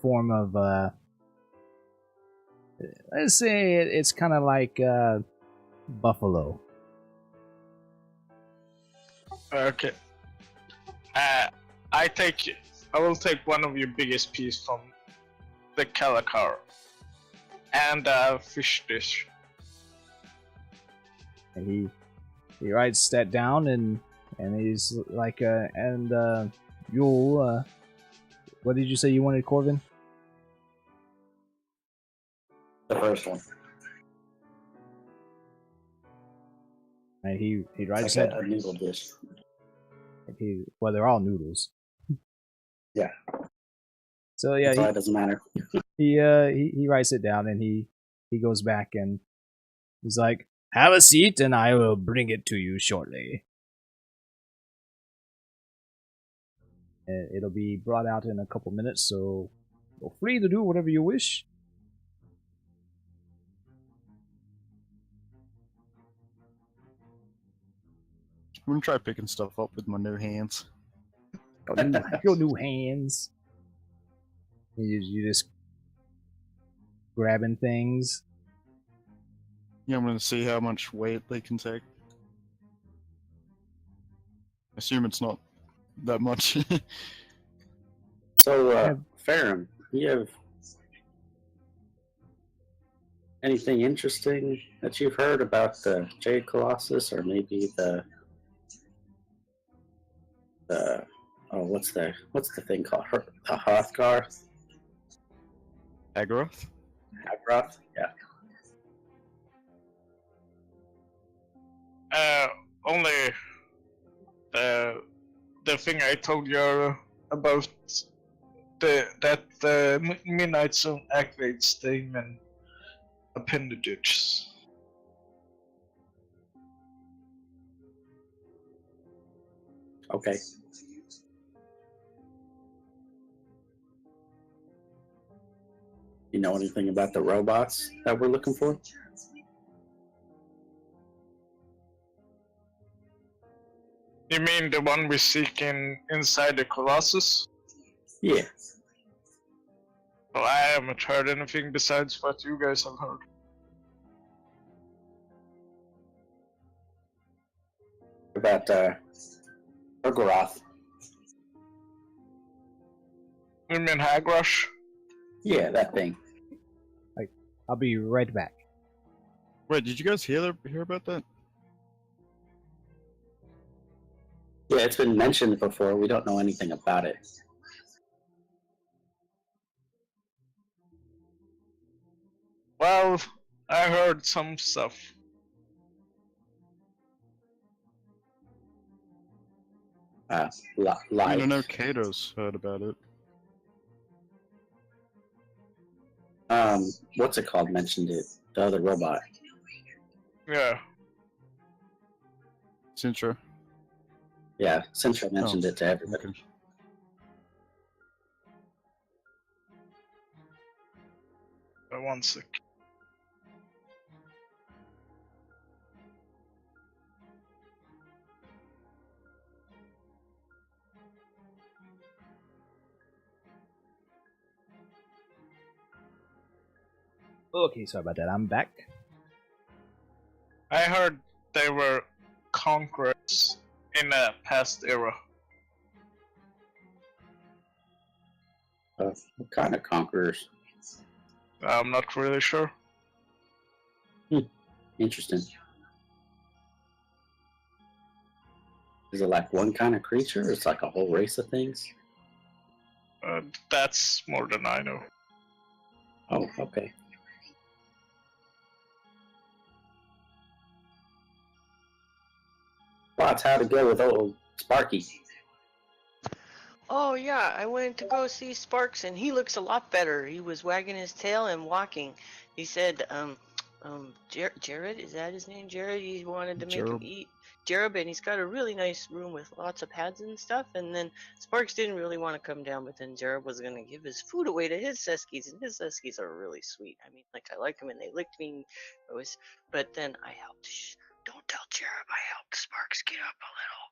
form of let's say it's kind of like buffalo. Okay. I will take one of your biggest piece from the kalakar and a fish dish. And he writes that down, and he's like, you'll what did you say you wanted, Corvin? The first one. And he writes Like that. a noodle dish. Well, they're all noodles. Yeah. So yeah, That's why it doesn't matter. he writes it down, and he goes back, and he's like, have a seat and I will bring it to you shortly. And it'll be brought out in a couple minutes, so feel free to do whatever you wish. I'm gonna try picking stuff up with my new hands. Your new hands. You just grabbing things. Yeah, I'm gonna see how much weight they can take. I assume it's not that much. So, Ferrum, you have anything interesting that you've heard about the Jade Colossus, or maybe the what's the thing called? The Hagrosth? Hagrosth? Hagrosth? Yeah. Only the thing I told you about that the Midnight Zone activates the human appendages. Okay. You know anything about the robots that we're looking for? You mean the one we're seeking inside the Colossus? Yeah. Well, I haven't heard anything besides what you guys have heard. About Hagrosth. You mean Hagrosth? Yeah, that thing. I'll be right back. Wait, did you guys hear about that? Yeah, it's been mentioned before. We don't know anything about it. Well, I heard some stuff. I Like, don't know. Kato's heard about it. what's it called? Mentioned it. The other robot. Yeah. Sintra. Yeah, Central mentioned it to everybody. Okay. One sec. Okay, sorry about that. I'm back. I heard they were conquerors in a past era. What kind of conquerors? I'm not really sure. Interesting. Is it like one kind of creature, or it's like a whole race of things? That's more than I know. Oh, okay. Thoughts how to go with old Sparky? Oh yeah, I went to go see Sparks and he looks a lot better. He was wagging his tail and walking. He said, Jared, is that his name? Jared, he wanted to make him Jerub. eat. Jared, and he's got a really nice room with lots of pads and stuff. And then Sparks didn't really want to come down, but then Jared was going to give his food away to his Huskies, and his Huskies are really sweet. I mean, like, I like them and they licked me. But then I helped. Don't tell Jared, I helped Sparks get up a little.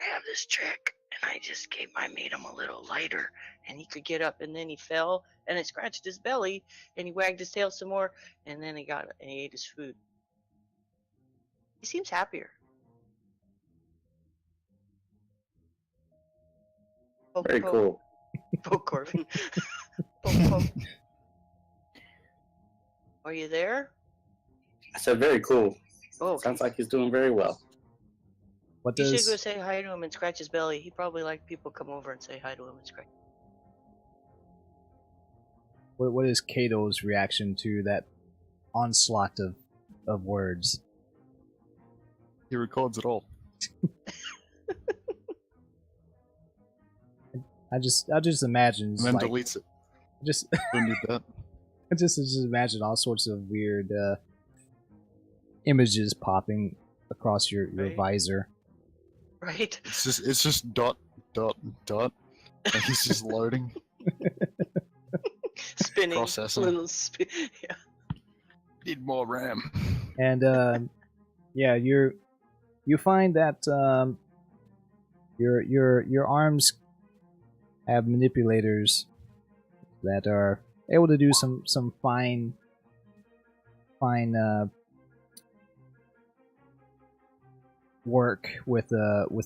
I have this trick, and I made him a little lighter, and he could get up. And then he fell, and it scratched his belly, and he wagged his tail some more, and then he ate his food. He seems happier. Poke, Very poke, cool. Poke, Corbin. Poke, poke. Are you there? I said very cool. Oh, okay. Sounds like he's doing very well. What You should does go say hi to him and scratch his belly. He probably like people come over and say hi to him and scratch. what is Kato's reaction to that onslaught of words? He records it all. I just imagine And then like, deletes it. just Don't need that. I just imagine all sorts of weird images popping across your Right. visor. Right? It's just dot dot dot. And he's just loading, Spinning. processing. Yeah. Need more RAM. And yeah, you find that your arms have manipulators that are able to do some fine work with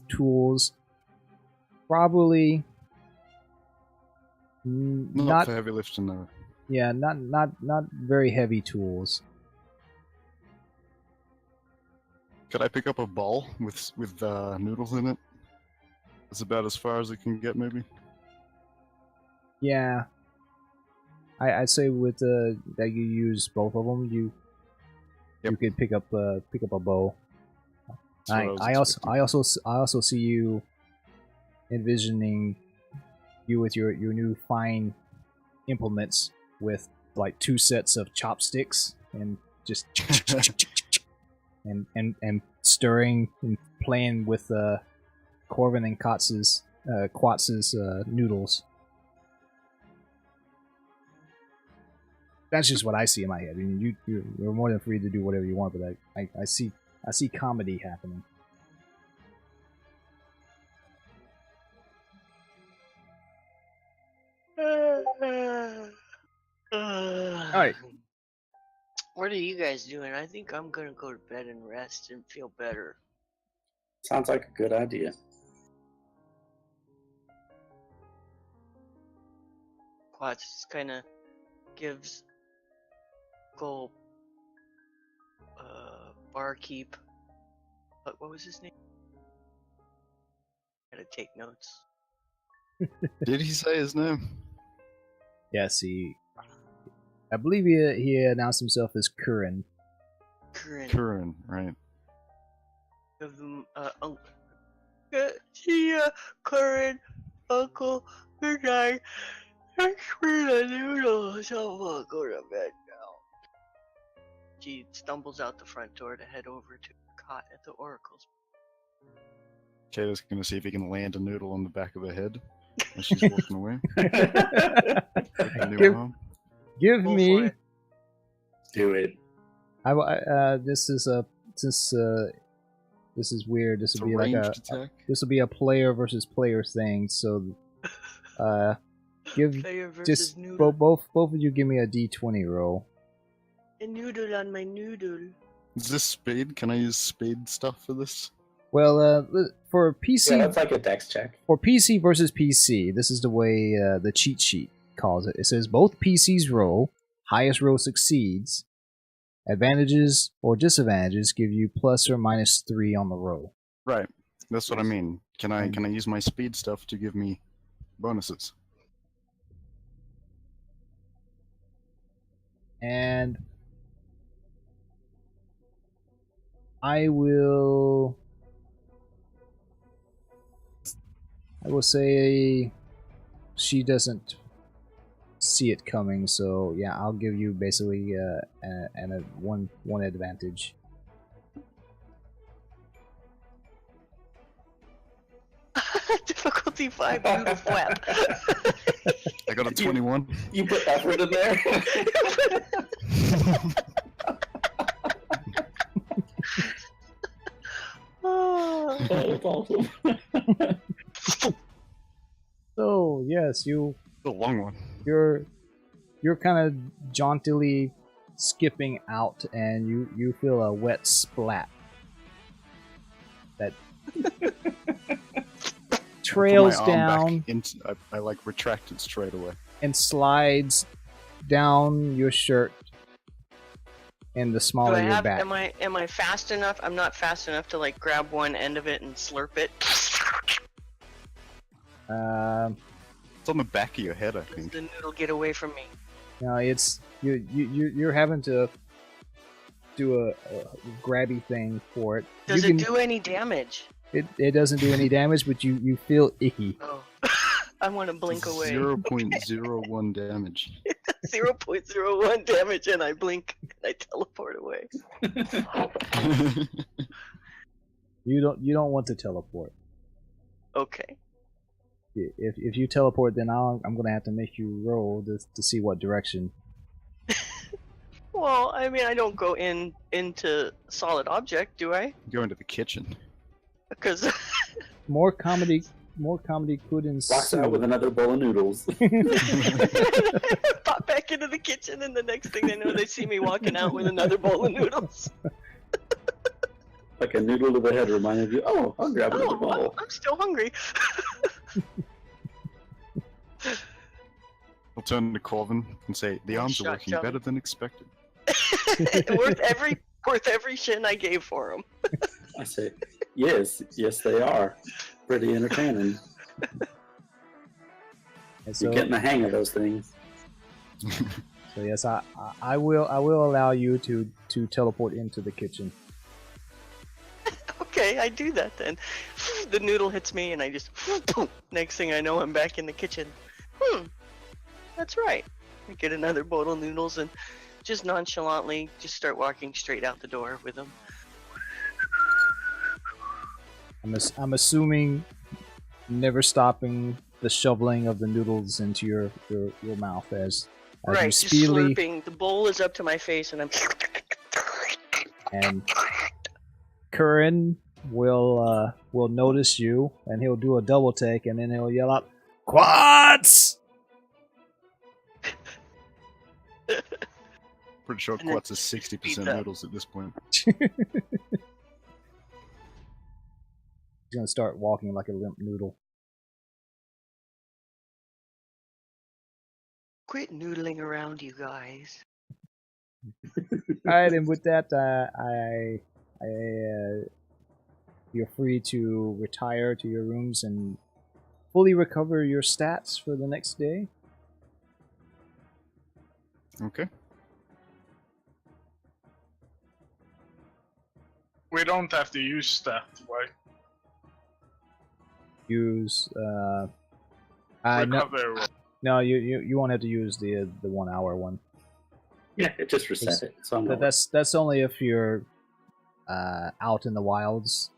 tools. Probably Not for heavy lifting though. yeah, not very heavy tools. Could I pick up a bowl with noodles in it? That's about as far as it can get, maybe. Yeah, I'd say with that you use both of them, you could pick up a bow. That's what I was expecting. also see you envisioning you with your new fine implements with like 2 sets of chopsticks and just and stirring and playing with Corvin and Quatz's noodles. That's just what I see in my head. I mean, you're more than free to do whatever you want, but I see comedy happening. Alright. What are you guys doing? I think I'm gonna go to bed and rest and feel better. Sounds like a good idea. Quats just kind of gives Gold barkeep. What was his name? Gotta take notes. Did he say his name? Yes, I believe he announced himself as Curran. Curran, right. Give him see ya, Curran, Uncle. Good night. Thanks for the noodles. I'll go to bed now. She stumbles out the front door to head over to her cot at the Oracle's. Kato's gonna see if he can land a noodle on the back of her head as she's walking away. With a new Give- arm. Give Go for me. it. Do it. This is weird. This It's will a be like ranged attack. this will be a player versus player thing. So, give Player versus just noodle. both of you give me a d20 roll. A noodle on my noodle. Is this speed? Can I use speed stuff for this? Well, for PC Yeah, that's like a dex check. for PC versus PC, this is the way the cheat sheet calls it. It says both PCs roll, highest roll succeeds. Advantages or disadvantages give you plus or minus 3 on the roll. Right. That's what I mean. Can I use my speed stuff to give me bonuses? And I will say she doesn't see it coming, so yeah, I'll give you basically one advantage. Difficulty 5 noodle flap. I got a 21. You put effort in there. Oh. That's awesome. So yes, It's a long one. you're kind of jauntily skipping out, and you feel a wet splat that trails Put my arm down back into, I like retract it straight away. and slides down your shirt in the small Do of I your have? back. Am I fast enough? I'm not fast enough to like grab one end of it and slurp it. It's on the back of your head, I Does think. the noodle get away from me? No, it's you're having to do a grabby thing for it. Does You it can- do any damage? It doesn't do any damage, but you feel icky. Oh, I want to blink away. 0.01 damage. 0.01 damage, and I blink and I teleport away. You don't want to teleport. Okay. If you teleport, then I'm gonna have to make you roll to see what direction. Well, I mean, I don't go into solid object, do I? Go into the kitchen. Because More comedy could Walks out with ensue. another bowl of noodles. pop back into the kitchen, and the next thing they know, they see me walking out with another bowl of noodles. Like a noodle to the head reminded you, oh, I'll grab another Oh, bowl. I'm still hungry. I'll turn to Corvin and say, the Oh, arms are shut working down. better than expected. worth every shin I gave for them. I say, yes, they are. Pretty entertaining. And so, You're getting the hang of those things. so yes, I will allow you to teleport into the kitchen. Okay, I do that then. The noodle hits me, and I just next thing I know, I'm back in the kitchen. That's right. I get another bowl of noodles and just nonchalantly just start walking straight out the door with them. I'm assuming never stopping the shoveling of the noodles into your mouth as Right, you just speedily slurping. The bowl is up to my face, and I'm. and Curran will notice you and he'll do a double take and then he'll yell out, "Quads!" Pretty sure And then Quats is 60% speeds up. noodles at this point. He's gonna start walking like a limp noodle. Quit noodling around, you guys. Alright, and with that, you're free to retire to your rooms and fully recover your stats for the next day. Okay. We don't have to use that, right? Use no, Recover. no, you won't have to use the 1 hour one. Yeah, it just reset it. So I'm But not that's only if you're out in the wilds,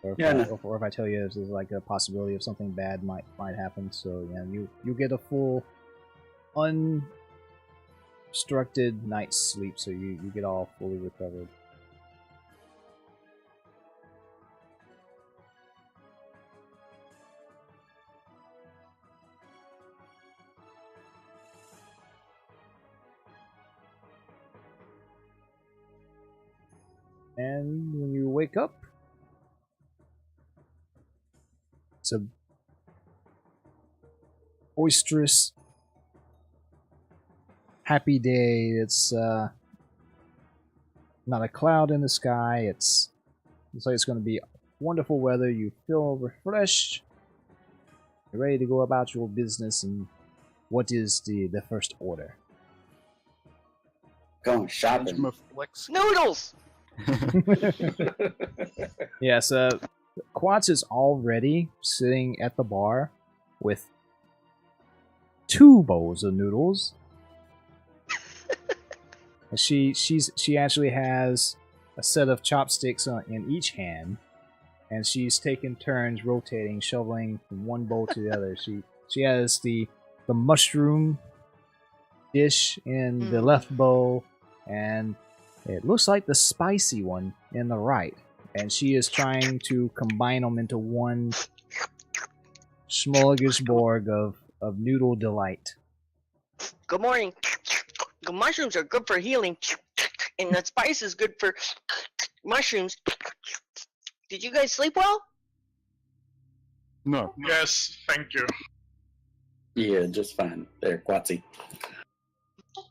or if, Yeah, I, no. or if I tell you there's like a possibility of something bad might happen. So yeah, you get a full unobstructed night's sleep, so you get all fully recovered. And when you wake up, it's a boisterous, happy day. It's not a cloud in the sky. It's like it's going to be wonderful weather. You feel refreshed. You're ready to go about your business. And what is the first order? going shopping. Benjamin Flex. Noodles! Yes, Quats is already sitting at the bar with 2 bowls of noodles. And she actually has a set of chopsticks in each hand, and she's taking turns rotating, shoveling from one bowl to the other. She has the mushroom dish in the left bowl, and it looks like the spicy one in the right. And she is trying to combine them into one smorgasbord of noodle delight. Good morning. The mushrooms are good for healing, and the spice is good for mushrooms. Did you guys sleep well? No. Yes, thank you. Yeah, just fine. There, Quatsy.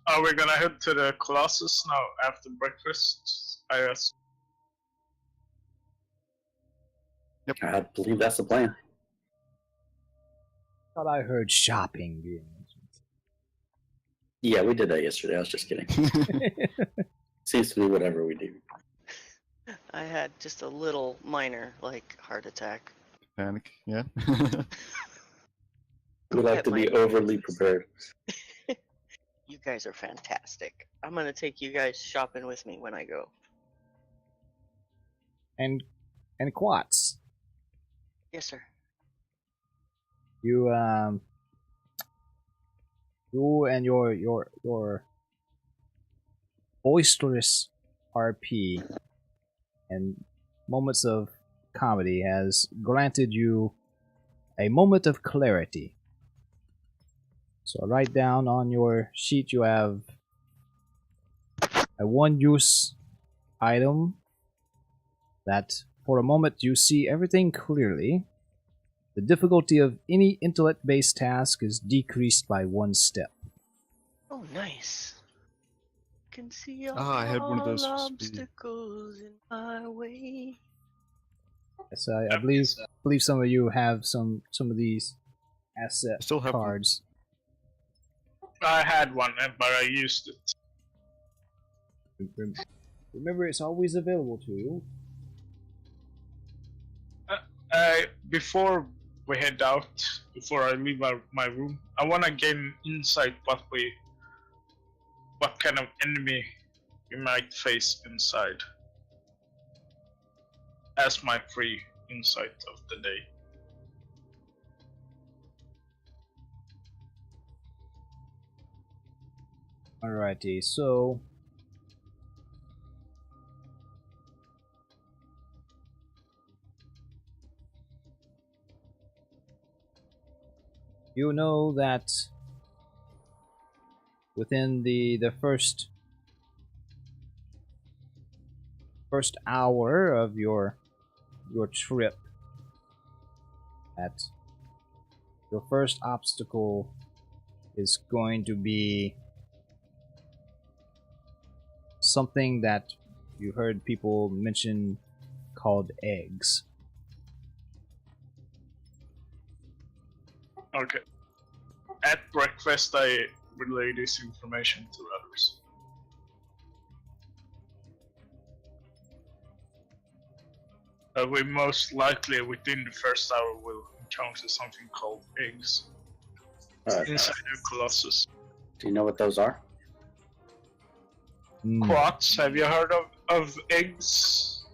Are we gonna head to the Colossus now after breakfast? I guess. I believe that's the plan. Thought I heard shopping being Yeah, we did that yesterday. I was just kidding. Seems to be whatever we do. I had just a little minor, heart attack. Panic, yeah. We like to be overly prepared. You guys are fantastic. I'm gonna take you guys shopping with me when I go. and Quats. Yes, sir. You you and your boisterous RP and moments of comedy has granted you a moment of clarity. So write down on your sheet you have a one-use item that for a moment you see everything clearly. The difficulty of any intellect-based task is decreased by 1 step. Oh, nice. Can see all I had one of those for speed. obstacles in my way. Yes, I believe some of you have some of these asset I still have one. cards. I had one, but I used it. Remember, it's always available to you. Before we head out, before I leave my room, I want to gain insight what kind of enemy we might face inside. As my free insight of the day. Alrighty, so you know that within the first hour of your trip, that your first obstacle is going to be something that you heard people mention called eggs. Okay. At breakfast, I relay this information to others. We most likely, within the first hour, will encounter something called eggs inside the Colossus. Do you know what those are? Quartz, have you heard of eggs?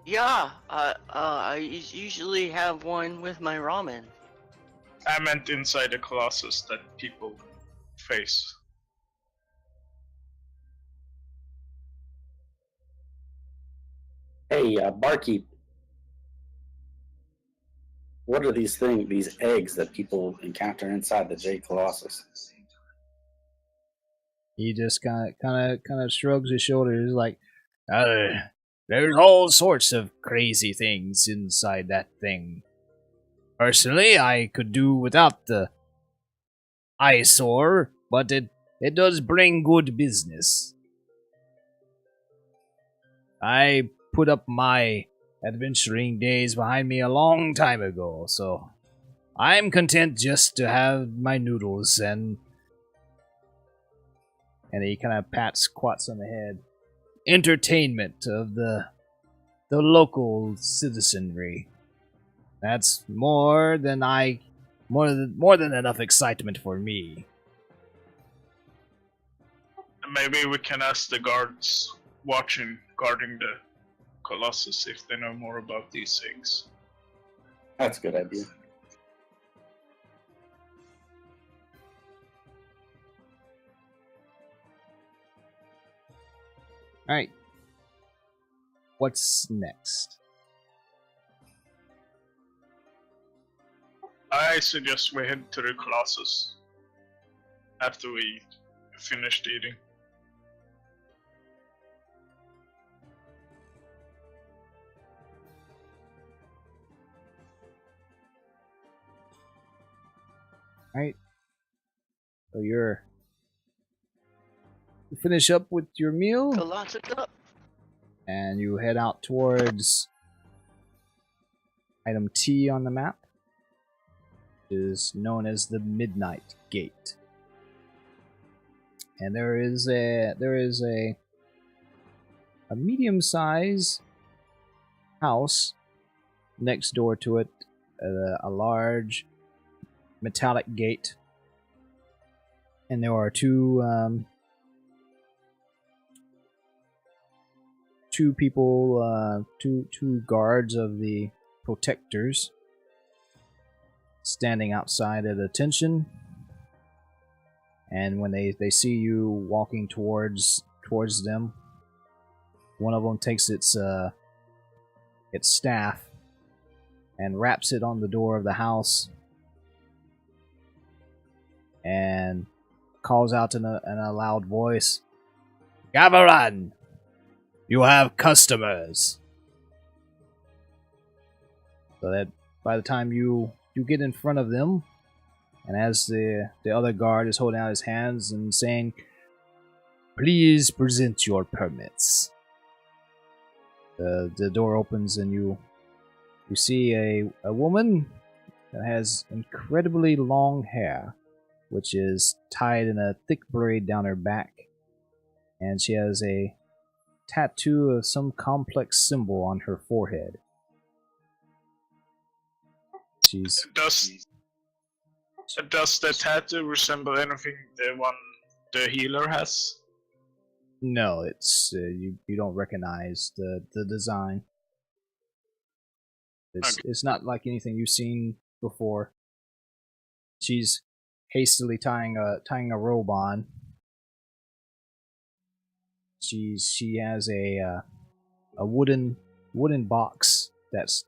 Yeah, I usually have one with my ramen. I meant inside the Colossus that people face. Hey, barkeep. What are these eggs that people encounter inside the J Colossus? He just kind of shrugs his shoulders, like, there's all sorts of crazy things inside that thing. Personally, I could do without the eyesore, but it does bring good business. I put up my adventuring days behind me a long time ago, so I'm content just to have my noodles and he kind of pats Quats on the head. Entertainment of the local citizenry. That's more than enough excitement for me. Maybe we can ask the guards guarding the Colossus if they know more about these eggs. That's a good idea. Alright. What's next? I suggest we head to the Colossus after we finished eating. Alright. So you finish up with your meal. Colossus up. And you head out towards item T on the map. It is known as the Midnight Gate. And there is a medium-sized house next door to it, a large metallic gate, and there are two people, two guards of the protectors standing outside at attention. And when they see you walking towards them, one of them takes its staff and wraps it on the door of the house and calls out in a loud voice, "Gabaran, you have customers." So that by the time you get in front of them, and as the other guard is holding out his hands and saying, "Please present your permits," the door opens and you see a woman that has incredibly long hair, which is tied in a thick braid down her back, and she has a tattoo of some complex symbol on her forehead. Does the tattoo resemble anything the one the healer has? No, it's you don't recognize the design. It's not like anything you've seen before. She's hastily tying a robe on. She has a wooden box that's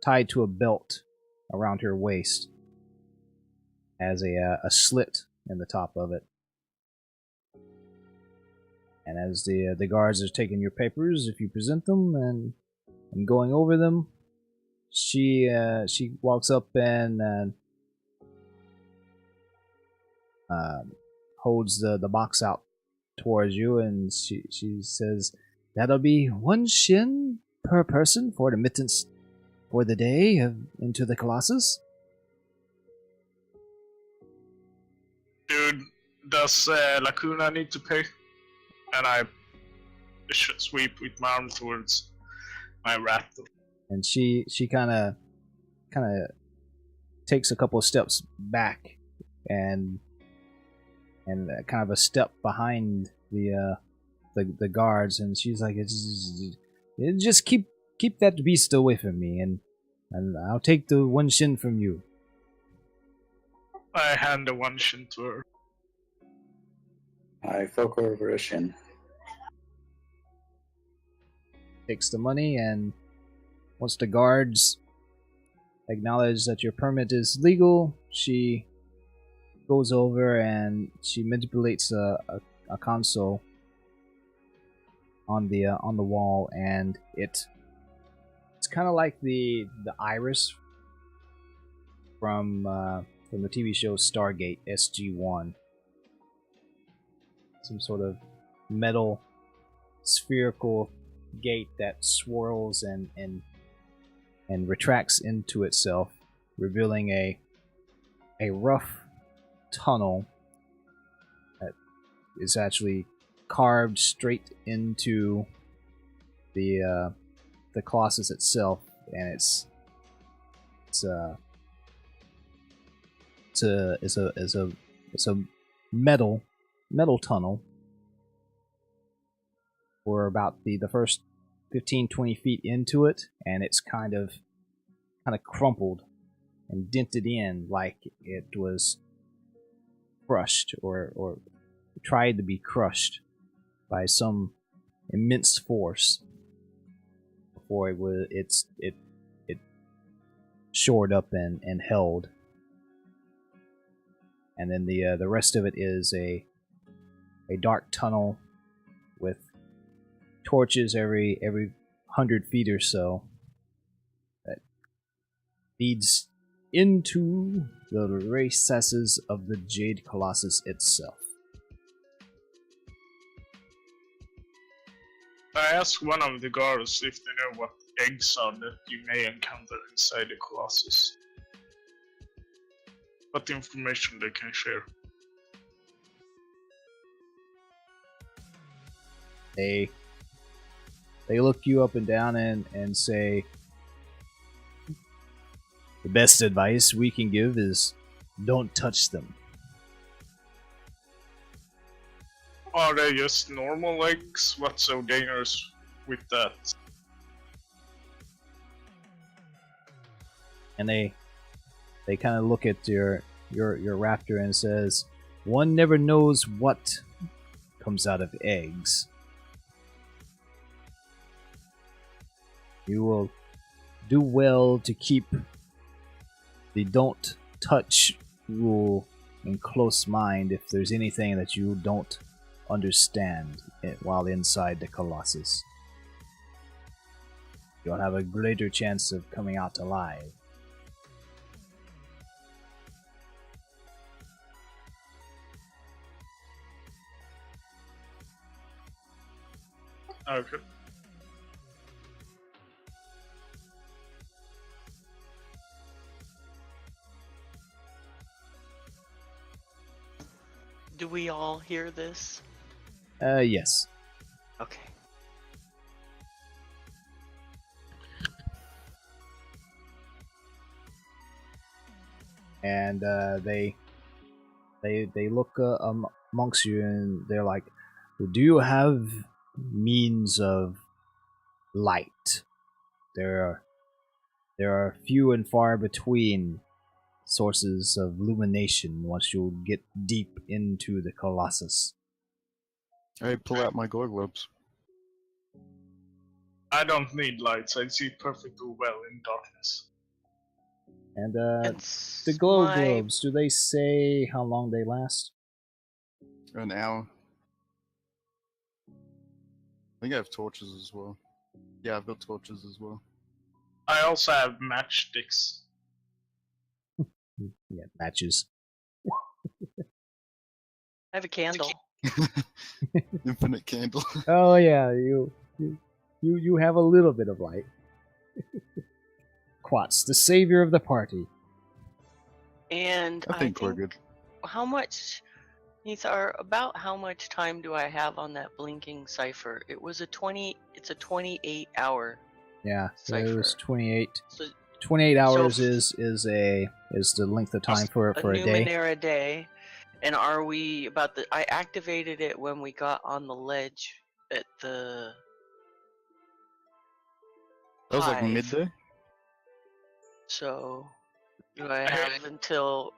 tied to a belt around her waist. Has a slit in the top of it. And as the guards are taking your papers, if you present them and going over them, she walks up and holds the box out towards you, and she says, "That'll be 1 shin per person for admittance for the day into the Colossus." Dude, does Lacuna need to pay? And I should sweep with my arm towards my raptor. And she kind of takes a couple of steps back and kind of a step behind the guards, and she's like, "Just keep that beast away from me, and I'll take the 1 shin from you." I hand the 1 shin to her. I fork over a shin. Takes the money, and once the guards acknowledge that your permit is legal, she goes over and she manipulates a console on the wall, and it's kind of like the iris from the TV show Stargate SG-1. Some sort of metal spherical gate that swirls and retracts into itself, revealing a rough tunnel that is actually carved straight into the Colossus itself, and it's a metal tunnel for about the first 15-20 feet into it, and it's kind of crumpled and dented in like it was crushed or tried to be crushed by some immense force before it shored up and held. And then the rest of it is a dark tunnel with torches every 100 feet or so that leads into the recesses of the Jade Colossus itself. I ask one of the guards if they know what eggs are that you may encounter inside the Colossus. What information they can share. They look you up and down and say, "The best advice we can give is don't touch them." Are they just normal eggs? What's so dangerous with that? And they They kind of look at your raptor and says, "One never knows what comes out of eggs. You will do well to keep the don't touch rule in close mind if there's anything that you don't understand while inside the Colossus. You'll have a greater chance of coming out alive." Okay. Do we all hear this? Yes. Okay. And they look amongst you and they're like, "Do you have means of light?" There are few and far between sources of illumination once you get deep into the Colossus. I pull out my glow globes. I don't need lights. I see perfectly well in darkness. And It's the glow my globes, do they say how long they last? An hour. I think I have torches as well. Yeah, I've got torches as well. I also have matchsticks. Yeah, matches. I have a candle. Infinite candle. Oh yeah, you have a little bit of light. Quats, the savior of the party. And I think we're good. How much, Nithar, about how much time do I have on that blinking cipher? It's a 28 hour Yeah, cipher. it was 28. So 28 hours So- is the length of time for a a day. Numenera day. And are we about the? I activated it when we got on the ledge at the. That was like hive. midday? So, do I have until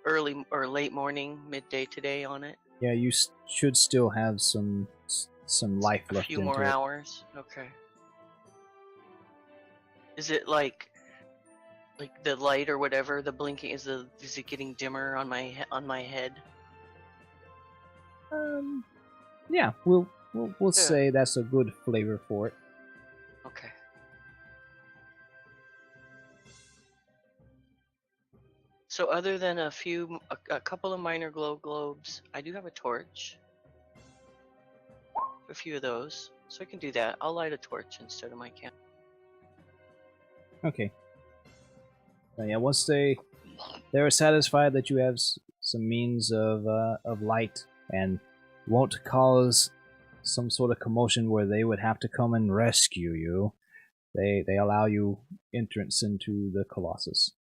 early or late morning, midday today on it? Yeah, you should still have some life A left few into more it. hours. Okay. Is it like the light or whatever? The blinking is it getting dimmer on my head? Yeah, we'll Yeah. say that's a good flavor for it. Okay. So other than a couple of minor glow globes, I do have a torch. A few of those, so I can do that. I'll light a torch instead of my candle. Okay. So yeah, once they're satisfied that you have some means of light and won't cause some sort of commotion where they would have to come and rescue you, they allow you entrance into the Colossus.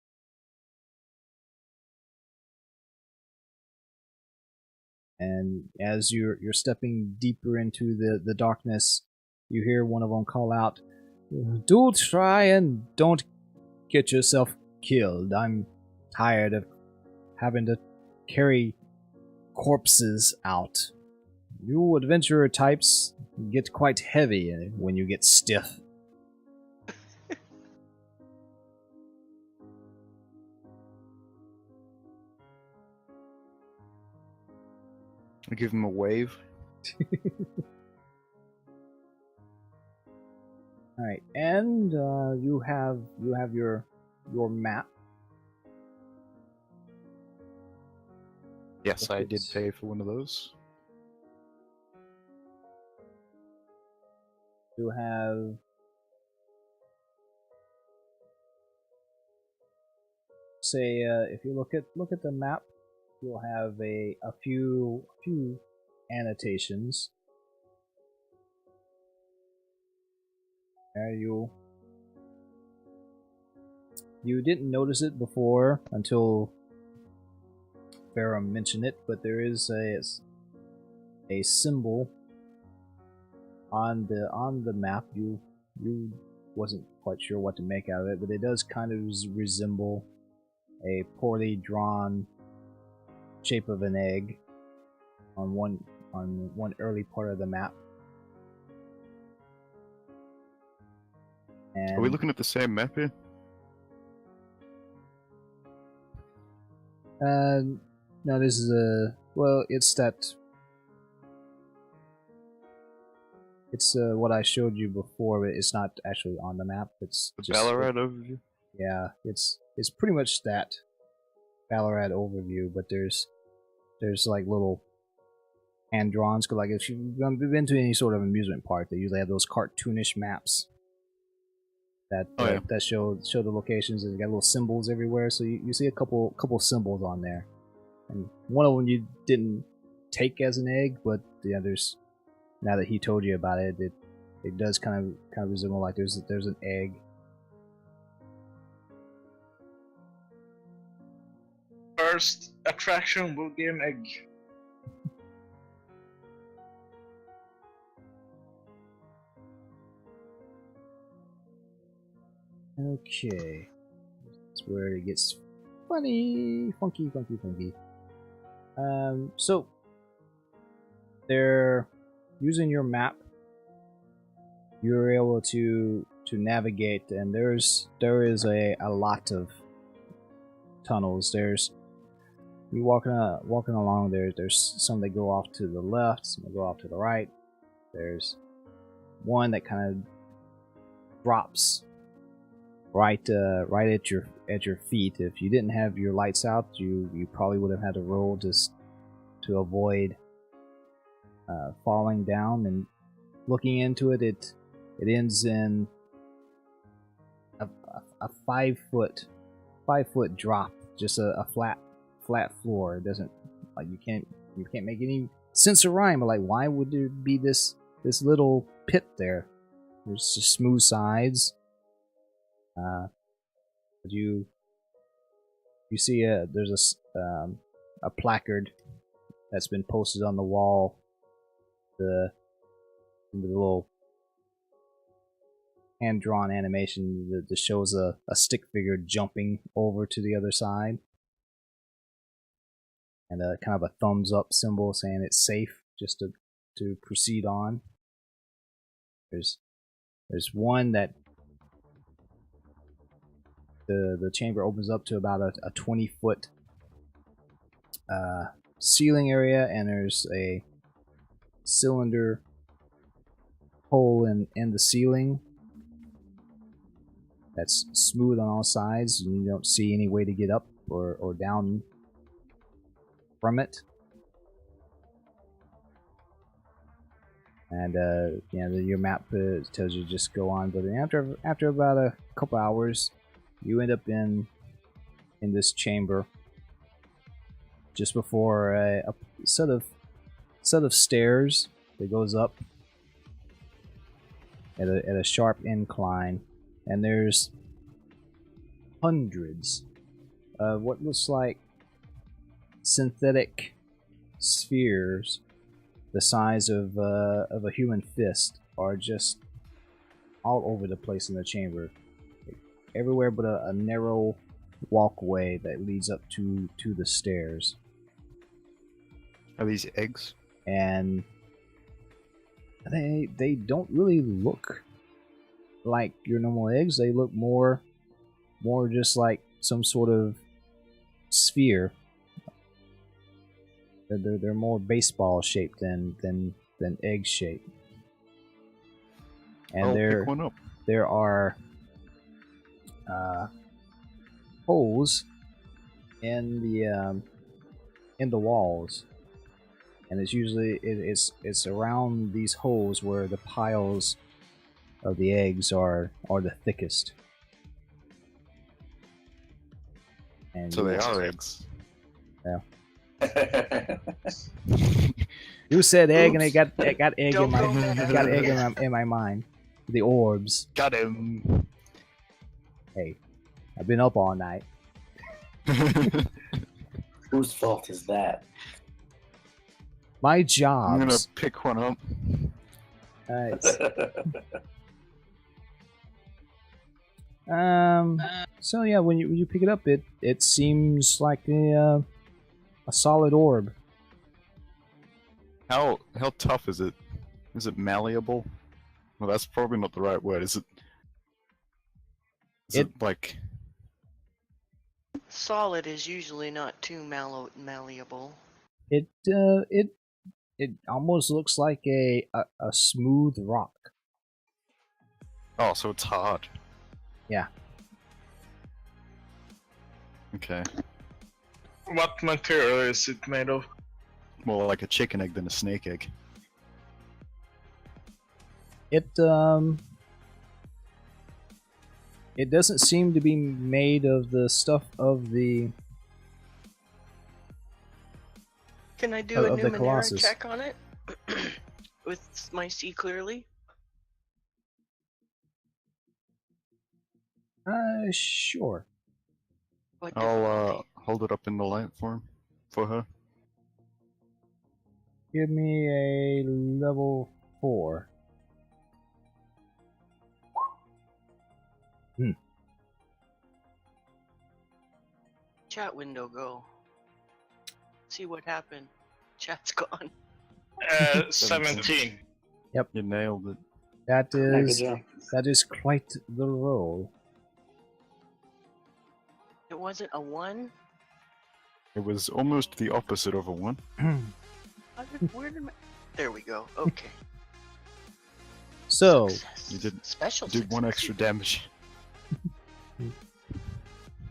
And as you're stepping deeper into the darkness, you hear one of them call out, "Do try and don't get yourself killed. I'm tired of having to carry corpses out. You adventurer types get quite heavy when you get stiff." I give him a wave. All right, and you have your map. Yes, I did It's- pay for one of those. You have say if you look at the map, you'll have a few annotations. You didn't notice it before until Pharaoh mentioned it, but there is a symbol on the map. You wasn't quite sure what to make out of it, but it does kind of resemble a poorly drawn shape of an egg on one early part of the map. And Are we looking at the same map here? no, this is it's what I showed you before, but it's not actually on the map. It's The just Ballarat overview? yeah, it's pretty much that Ballarat overview, but there's like little hand drawings. Like if you've been to any sort of amusement park, they usually have those cartoonish maps that that show the locations, and they got little symbols everywhere. So you see a couple symbols on there, and one of them you didn't take as an egg, but the others, now that he told you about it, it does kind of resemble like there's an egg. First attraction will be an egg. Okay, that's where it gets funky. So they're using your map. You're able to navigate, and there is a lot of tunnels. There's you walking along there. There's some that go off to the left, some that go off to the right. There's one that kind of drops right at your feet. If you didn't have your lights out, you probably would have had to roll just to avoid falling down. And looking into it, it ends in a 5 foot drop, just a flat floor. It doesn't, like, you can't make any sense of rhyme. But like, why would there be this little pit there? There's just smooth sides. But you see there's a placard that's been posted on the wall. The little hand-drawn animation that shows a stick figure jumping over to the other side, and a kind of a thumbs up symbol saying it's safe just to proceed on. There's one that the chamber opens up to about a 20-foot ceiling area, and there's a cylinder hole in the ceiling that's smooth on all sides, and you don't see any way to get up or down from it. And your map tells you just go on, but after about a couple hours, you end up in this chamber just before a set of stairs that goes up at a sharp incline, and there's hundreds of what looks like synthetic spheres the size of a human fist are just all over the place in the chamber, everywhere but a narrow walkway that leads up to the stairs. Are these eggs? And they don't really look like your normal eggs. They look more just like some sort of sphere. They're more baseball shaped than egg shaped. And I'll pick one up. there are holes in the walls, and it's usually it's around these holes where the piles of the eggs are the thickest. And So they are eggs. Yeah. You said egg, and it got egg Don't go in my mind. The orbs. Got him. Hey, I've been up all night. Whose fault is that? My I'm jobs. gonna pick one up. Um, So yeah, when you pick it up, it seems like a solid orb. How tough is it? Is it malleable? Well, that's probably not the right word. Is it? Is it like? Solid is usually not too malleable. It almost looks like a smooth rock. Oh, so it's hard. Yeah. Okay. What material is it made of? More like a chicken egg than a snake egg. It doesn't seem to be made of the stuff of the Can I do a of the Numenera Colossus. check on it? With my see clearly? Sure. What I'll difficulty? hold it up in the light for her. Give me a level 4. Chat window go. See what happened. Chat's gone. 17. You nailed it. That Yeah, good is job. that is quite the roll. It wasn't a 1? It was almost the opposite of a 1. Where did my... There we go. Okay. So Success. You did- Special Did 1 success. extra damage.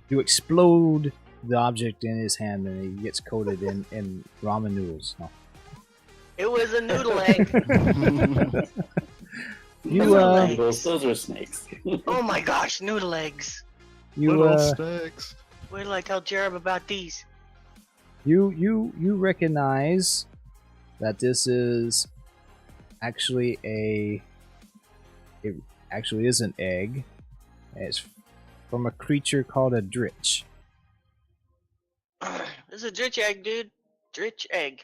you explode the object in his hand, and he gets coated in ramen noodles. No. It was a noodle egg. You Noodle uh, egg. Those are snakes. Oh my gosh, noodle eggs. you Little snakes. Wait till I tell Jerem about these. you recognize that this is actually it actually is an egg. It's from a creature called a dritch. This is a dritch egg, dude. Dritch egg.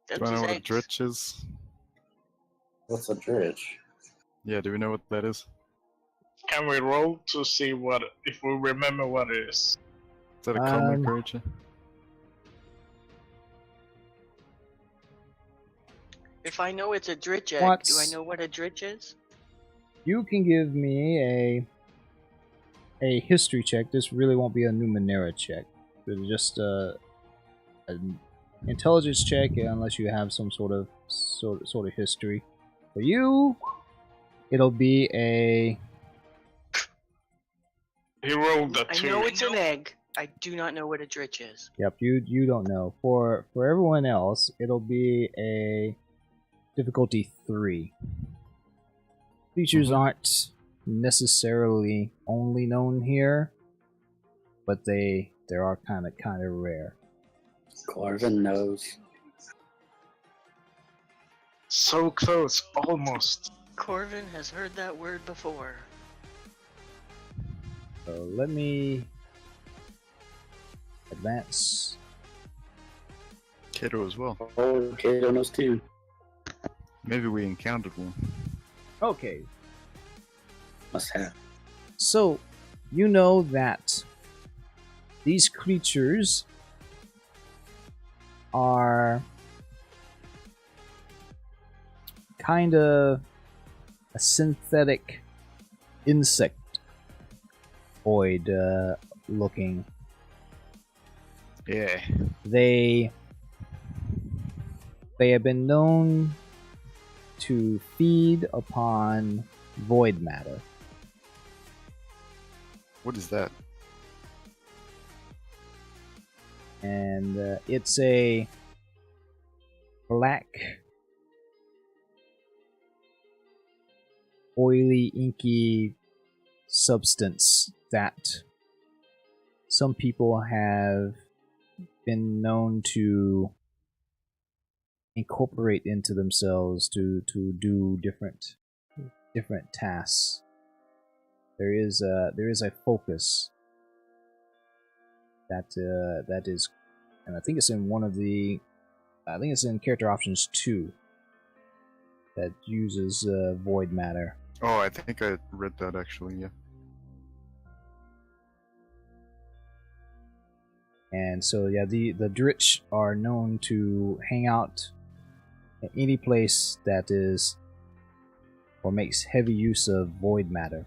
That's Do I know his what a eggs. dritch is? What's a dritch? Yeah, do we know what that is? Can we roll to see what if we remember what it is? Is that a common Um, creature? If I know it's a dritch egg, do I What's- know what a dritch is? You can give me a history check. This really won't be a Numenera check. It's just an intelligence check, unless you have some sort of history. For you, it'll be a He rolled a I 2. know it's an egg. I do not know what a dritch is. yep. You don't know. For everyone else, it'll be a difficulty 3. Features aren't necessarily only known here, but they are kind of rare. Corvin knows. So close, almost. Corvin has heard that word before. So let me advance. Kato as well. Oh, Kato knows too. Maybe we encountered one. Okay, Must have. so you know that these creatures are kind of a synthetic insect void looking. Yeah. They have been known to feed upon void matter. What is that? And it's a black, oily, inky substance that some people have been known to incorporate into themselves to do different tasks. There is a focus that is, and I think it's in character options 2 that uses void matter. Oh, I think I read that actually, yeah. And so yeah, the Dritch are known to hang out at any place that is or makes heavy use of void matter.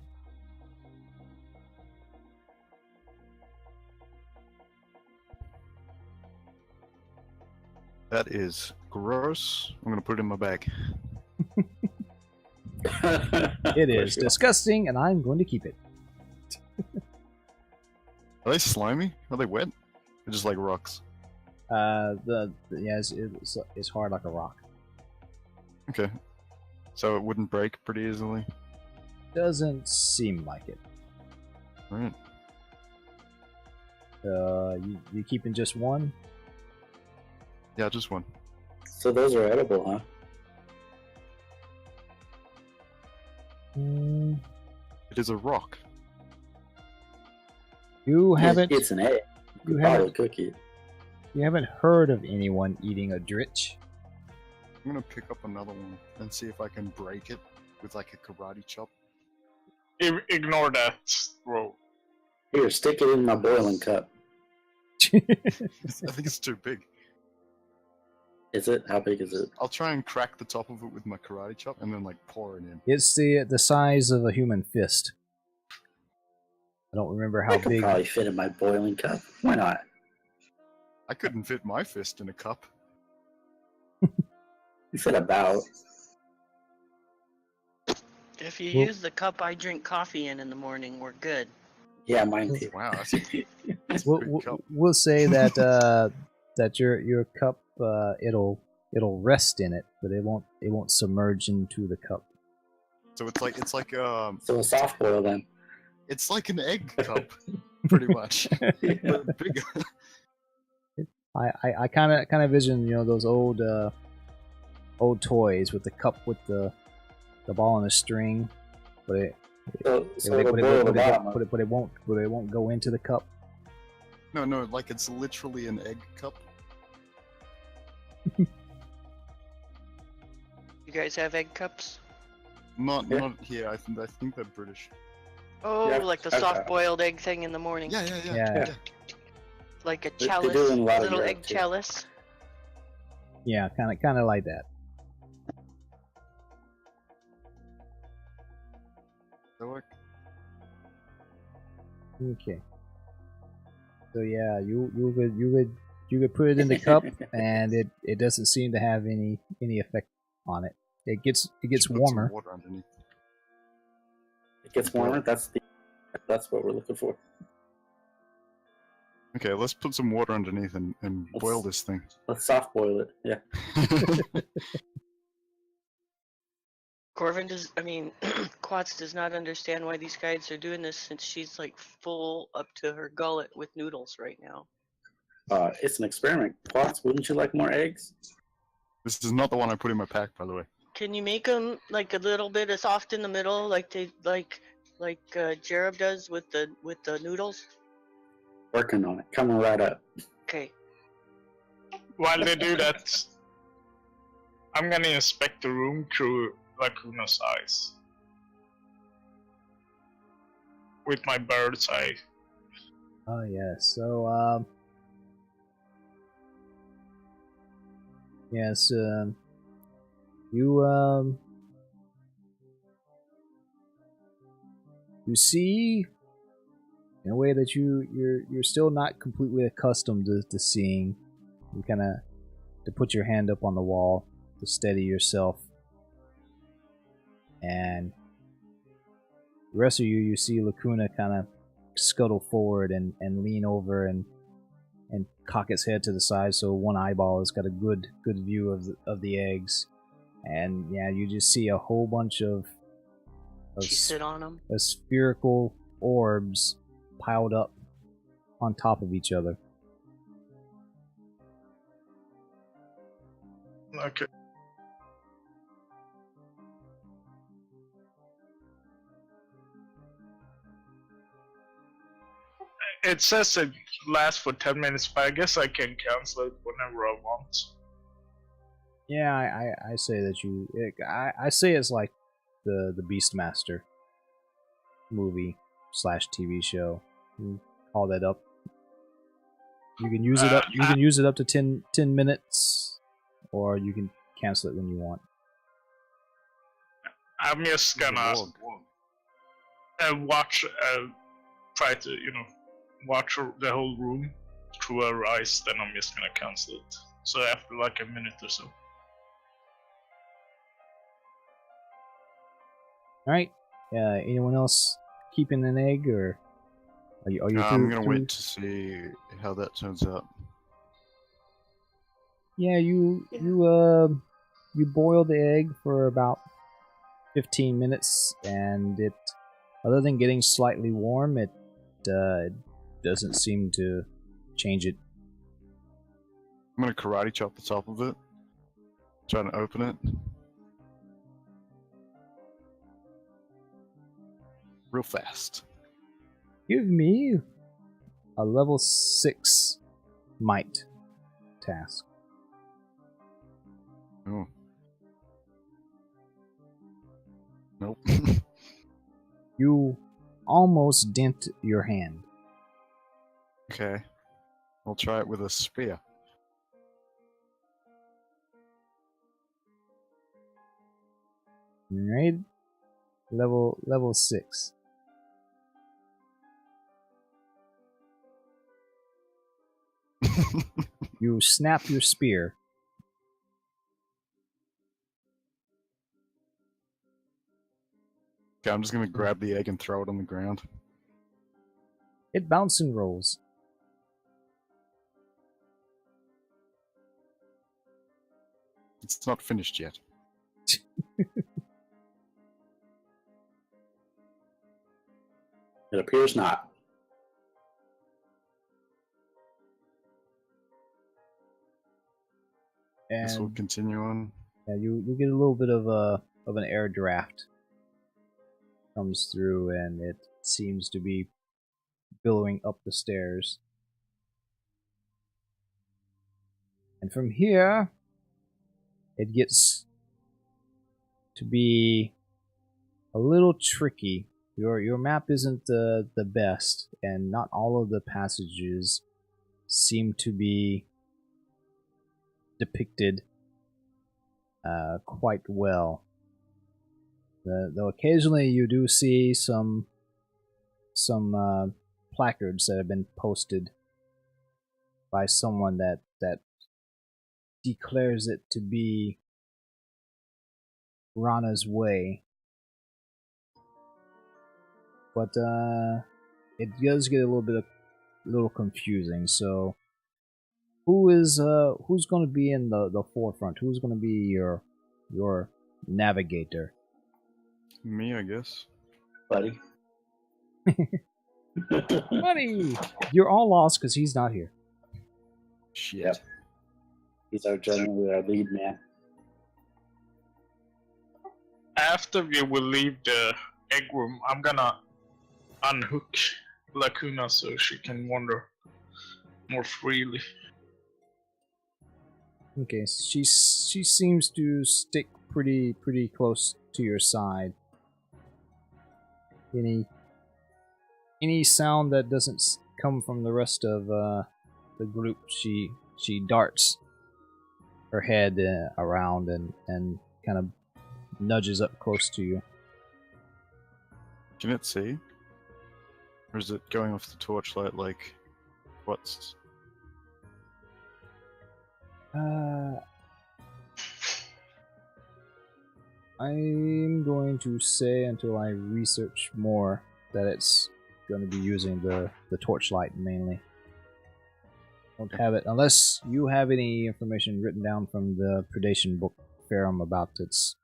That is gross. I'm gonna put it in my bag. It is disgusting, and I'm going to keep it. Are they slimy? Are they wet? They're just like rocks. It's hard like a rock. Okay. So it wouldn't break pretty easily. Doesn't seem like it. Right. You keeping just one? Yeah, just one. So those are edible, huh? It is a rock. You haven't. It's an egg. You You could haven't. probably cook it. You haven't heard of anyone eating a Dritch? I'm gonna pick up another one and see if I can break it with like a karate chop. Ignore that roll. Here, stick it in my boiling cup. I think it's too big. Is it? How big is it? I'll try and crack the top of it with my karate chop and then like pour it in. It's the size of a human fist. I don't remember how I could big. probably fit in my boiling cup. Why not? I couldn't fit my fist in a cup. You fit about. If you Well- use the cup I drink coffee in the morning, we're good. Yeah, mine too. Wow, that's a We'll, big cup. we'll say that that your cup it'll rest in it, but it won't submerge into the cup. So it's like So a soft boil then. it's like an egg cup, pretty much, Yeah. but bigger. I kind of vision those old toys with the cup with the ball and the string, but it So it'll boil the bottom. Of it. but it won't go into the cup. No, like it's literally an egg cup. You guys have egg cups? Not Yeah. here. I think they're British. Oh, Yeah, like the I've- soft-boiled egg thing in the morning. Yeah. Yeah. Like a They chalice, do in a lot of little Europe, egg too. chalice. Yeah, kind of like that. They work. Okay. So yeah, you could put it in the cup, and it doesn't seem to have any effect on it. It gets Should put some warmer. water underneath. It gets warmer. That's what we're looking for. Okay, let's put some water underneath and Let's- boil this thing. Let's soft boil it. Yeah. Corvin Quats does not understand why these guys are doing this since she's like full up to her gullet with noodles right now. It's an experiment. Quats, wouldn't you like more eggs? This is not the one I put in my pack, by the way. Can you make them like a little bit of soft in the middle, like Jared does with the noodles? Working on it. Coming right up. Okay. While they do that, I'm gonna inspect the room through Lacuna's eyes. With my bird's eye. Oh yeah. So yes, you see in a way that you're still not completely accustomed to seeing. You kind of to put your hand up on the wall to steady yourself, and the rest of you see Lacuna kind of scuttle forward and lean over and cock its head to the side, so one eyeball has got a good view of the eggs, and yeah, you just see a whole bunch of She sit on them. spherical orbs piled up on top of each other. Okay. It says it lasts for 10 minutes, but I guess I can cancel it whenever I want. Yeah, I say that I say it's like the Beastmaster movie / TV show. You call that up. You can use it up. You can use it up to 10 minutes, or you can cancel it when you want. I'm just gonna watch, try to, watch the whole room through her eyes, then I'm just gonna cancel it. So after like a minute or so. Alright. Anyone else keeping an egg, or are you I'm gonna wait to see how that turns out. Yeah, you boil the egg for about 15 minutes, and it, other than getting slightly warm, it doesn't seem to change it. I'm gonna karate chop the top of it, trying to open it. Real fast. Give me a level 6 might task. Oh. Nope. You almost dent your hand. Okay. I'll try it with a spear. Alright? Level 6. You snap your spear. Okay, I'm just gonna grab the egg and throw it on the ground. It bounces and rolls. It's not finished yet. It appears not. This will And continue on. yeah, you get a little bit of an air draft comes through, and it seems to be billowing up the stairs. And from here, it gets to be a little tricky. Your map isn't the best, and not all of the passages seem to be depicted quite well. Though occasionally you do see some placards that have been posted by someone that declares it to be Rana's way. But it does get a little confusing. So who's going to be in the forefront? Who's going to be your navigator? Me, I guess. Buddy. Buddy, you're all lost because he's not here. Shit. Yep. He's our general, our lead man. After we will leave the egg room, I'm gonna unhook Lacuna so she can wander more freely. Okay, she seems to stick pretty close to your side. Any sound that doesn't come from the rest of the group, she darts her head around and kind of nudges up close to you. Can it see? Or is it going off the torchlight like what's... I'm going to say, until I research more, that it's going to be using the torchlight mainly. Don't have it unless you have any information written down from the predation book Ferrum about its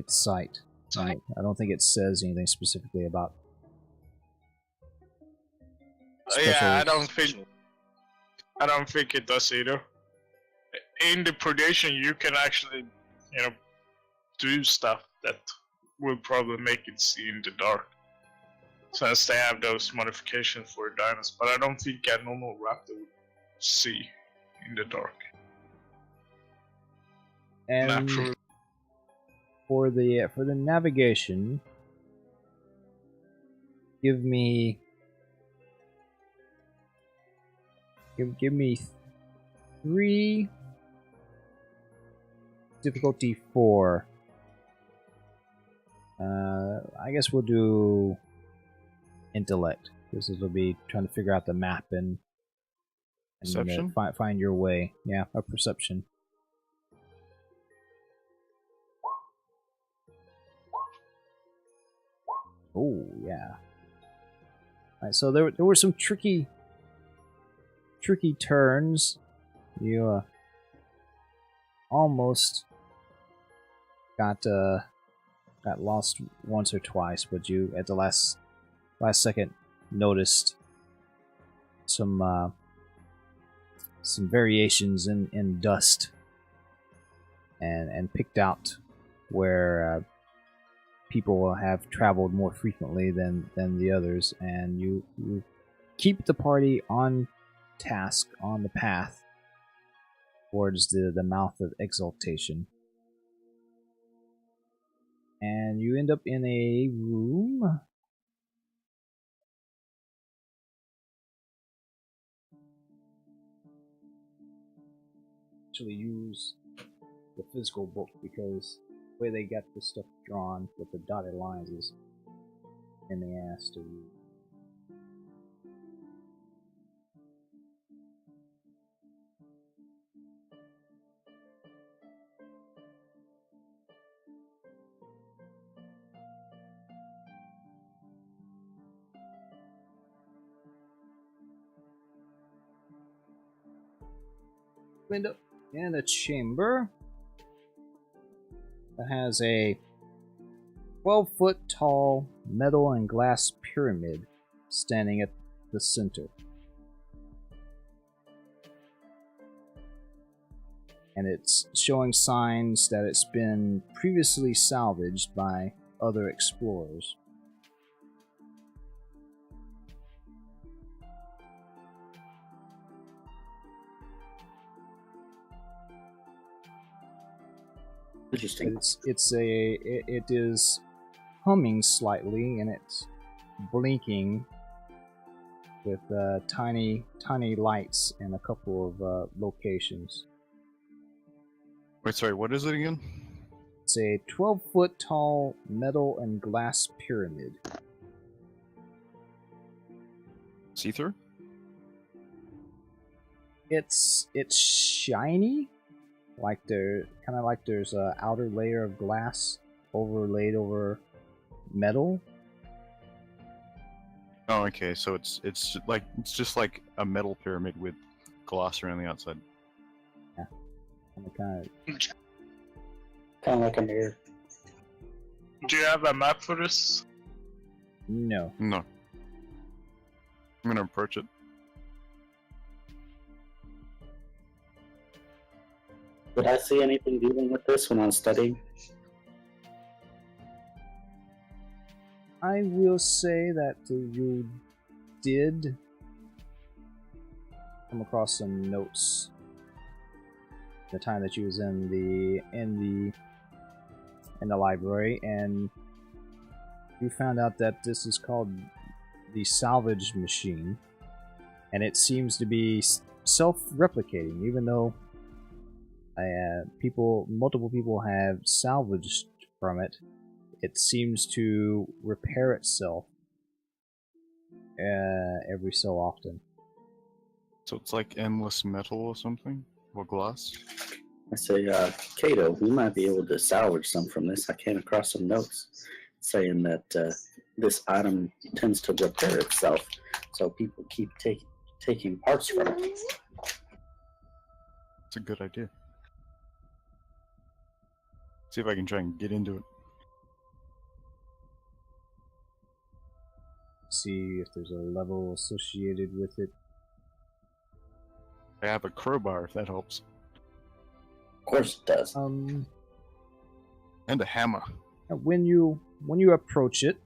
sight. I don't think it says anything specifically about. Yeah, I don't think it does either. In the predation, you can actually, do stuff that will probably make it see in the dark, since they have those modifications for dinos. But I don't think a normal raptor would see in the dark. And Naturally. for the navigation, give me Give me 3. Difficulty 4. I guess we'll do intellect. This will be trying to figure out the map and Perception? find your way. Yeah, a perception. Oh yeah. Alright, so there were some tricky turns. You almost got lost once or twice, but you at the last second noticed some variations in dust and picked out where people have traveled more frequently than the others, and you keep the party on task, on the path towards the mouth of exaltation. And you end up in a room. Actually use the physical book because the way they got this stuff drawn with the dotted lines is in the ass to read. End up in a chamber that has a 12-foot tall metal and glass pyramid standing at the center. And it's showing signs that it's been previously salvaged by other explorers. Interesting. It is humming slightly, and it's blinking with tiny lights in a couple of locations. Wait, sorry, what is it again? It's a 12-foot tall metal and glass pyramid. See-through? It's shiny, like there's a outer layer of glass overlaid over metal. Oh, okay, so it's just like a metal pyramid with glass around the outside. Kind Kind of like a mirror. Do you have a map for this? no. No. I'm gonna approach it. Did I see anything dealing with this when I was studying? I will say that you did come across some notes the time that you was in the library, and you found out that this is called the salvage machine, and it seems to be self-replicating, even though multiple people have salvaged from it. It seems to repair itself every so often. So it's like endless metal or something? Or glass? I say, Cato, we might be able to salvage some from this. I came across some notes saying that this item tends to repair itself, so people keep taking parts from it. It's a good idea. See if I can try and get into it. See if there's a level associated with it. I have a crowbar if that helps. Of course it does. And a hammer. When you approach it,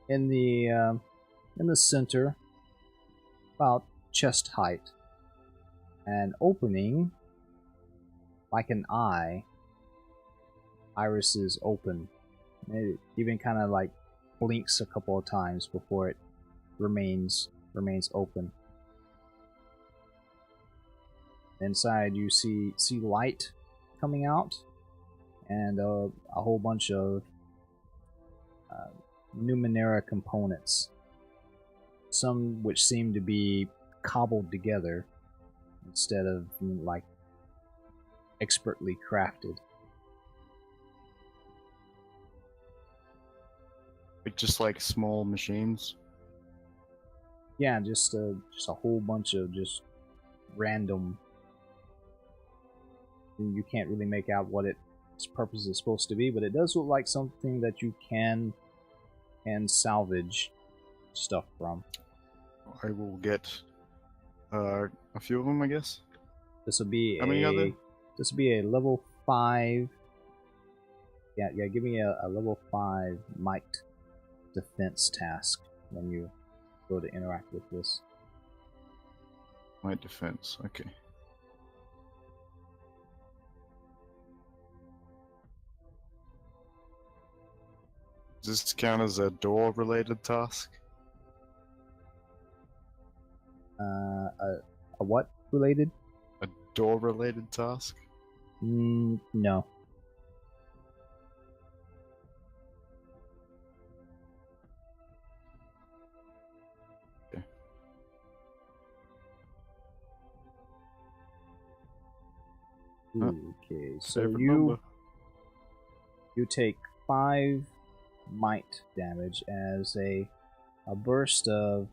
in the center, about chest height, an opening like an eye. Iris is open. It even kind of like blinks a couple of times before it remains open. Inside, you see light coming out, and a whole bunch of Numenera components. Some which seem to be cobbled together instead of like expertly crafted. Like just like small machines. Yeah, just a whole bunch of just random. You can't really make out what its purpose is supposed to be, but it does look like something that you can salvage stuff from. I will get a few of them, I guess. This will be How many are there? This will be a level 5. Yeah, give me a level 5 might defense task when you go to interact with this. My defense, okay. Does this count as a door-related task? A what related? A door-related task? No. Okay. Okay, so Favorite you number. take 5 might damage as a burst of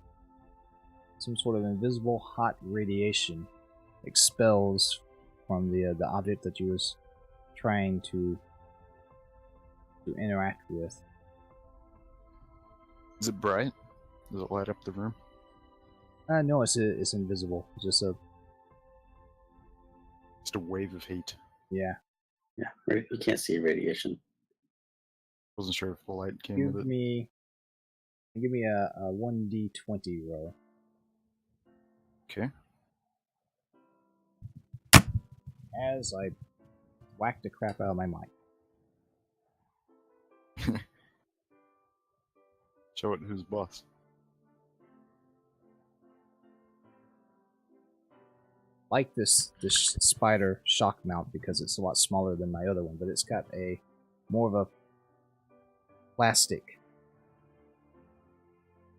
some sort of invisible hot radiation expels from the object that you was trying to interact with. Is it bright? Does it light up the room? No, it's invisible. Just a Just a wave of heat. yeah. Yeah, you can't see radiation. Wasn't sure if the light came Give with it. me a 1d20 roll. Okay. As I whack the crap out of my mic. Show it who's boss. Like this spider shock mount because it's a lot smaller than my other one, but it's got a more of a plastic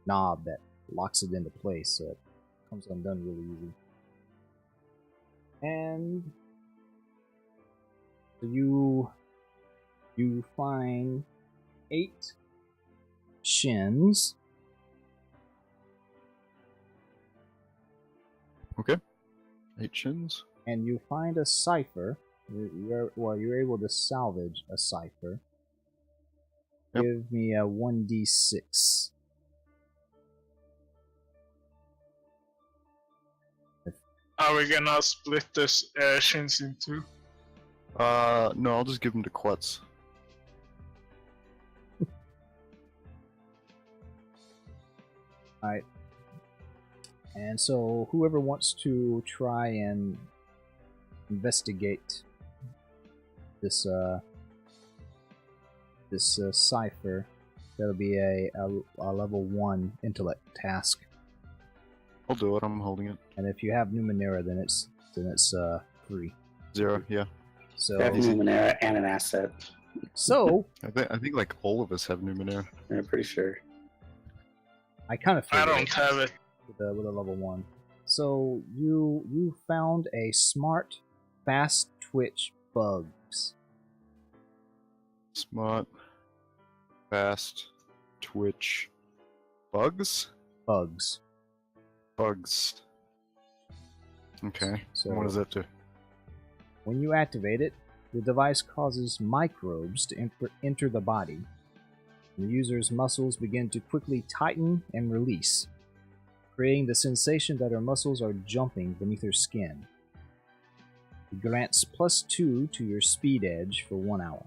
knob that locks it into place, so it comes undone really easy. And you find 8 shins. Okay. 8 shins. And you find a cipher. You're able to salvage a cipher. Yep. Give me a 1d6. Are we gonna split this shins in two? No, I'll just give them to Quetz. Alright. And so, whoever wants to try and investigate this cipher, that'll be a level 1 intellect task. I'll do it. I'm holding it. And if you have Numenera, then it's free. 0. Yeah. So We have Numenera and an asset. so I think like all of us have Numenera. I'm pretty sure. I kind of I figured don't have it. with a level 1. So you found a smart, fast twitch bugs. Smart, fast, twitch, bugs. Bugs. Bugs. Okay. So What does that do? when you activate it, the device causes microbes to enter the body. The user's muscles begin to quickly tighten and release, creating the sensation that her muscles are jumping beneath her skin. It grants +2 to your speed edge for 1 hour.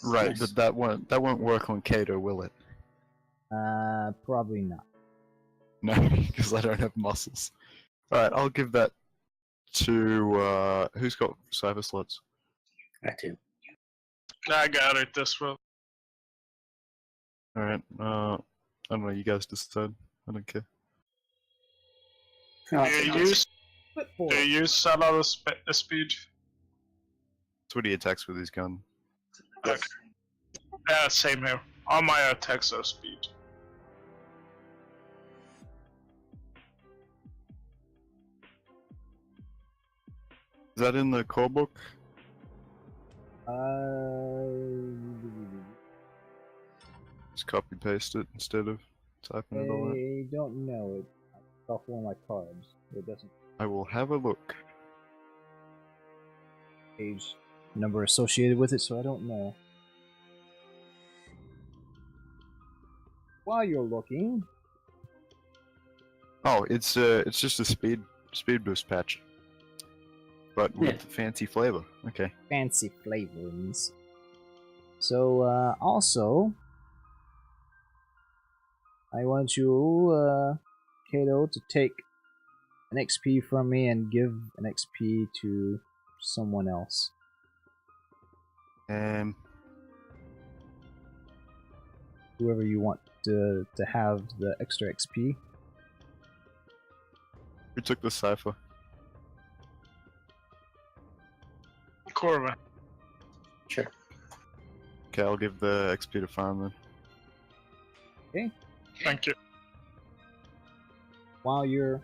Right, Nice. but that won't work on Kato, will it? Probably not. No, because I don't have muscles. Alright, I'll give that to who's got cyber slots? I do. I got it as well. Alright, I don't know, you guys decide. I don't care. Oh, Do you use Football. do you use a lot of speed? That's what he attacks with his gun. Okay. Yeah, same here. All my attacks are speed. Is that in the core book? Just copy paste it instead of typing it all out. I don't know. It's off one of my cards. It doesn't I will have a look. page number associated with it, so I don't know. While you're looking, Oh, it's just a speed boost patch, but with fancy flavor. Okay. fancy flavorings. So, also, I want you, Kato, to take an XP from me and give an XP to someone else. Whoever you want to have the extra XP. Who took the cipher? Corvin. Sure. Okay, I'll give the XP to Farm then. Thank you. While you're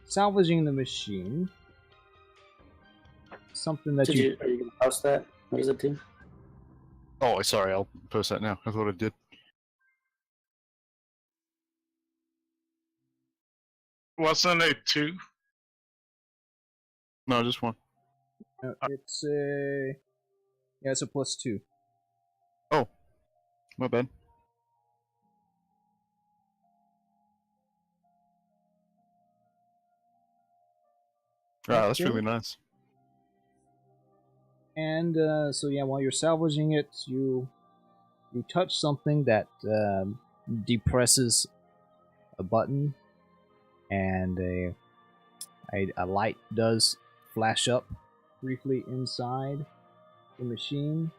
salvaging the machine, something that Are you gonna post that? What does it do? Oh, sorry, I'll post that now. I thought it did. Wasn't it 2? No, just one. it's a it's a +2. Oh, my bad. Wow, that's Okay. really nice. And so yeah, while you're salvaging it, you touch something that depresses a button, and a light does flash up briefly inside the machine,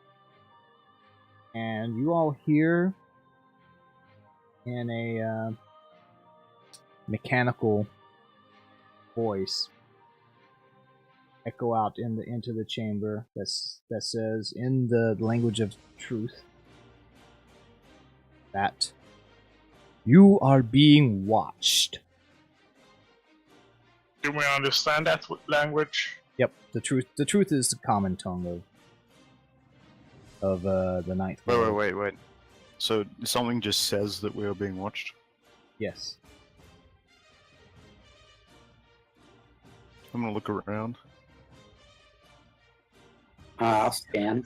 and you all hear in a mechanical voice echo out into the chamber that says, in the language of truth, that you are being watched. Do we understand that language? Yep, the truth is the common tongue of the ninth. Wait. So something just says that we are being watched? Yes. I'm gonna look around. I'll scan.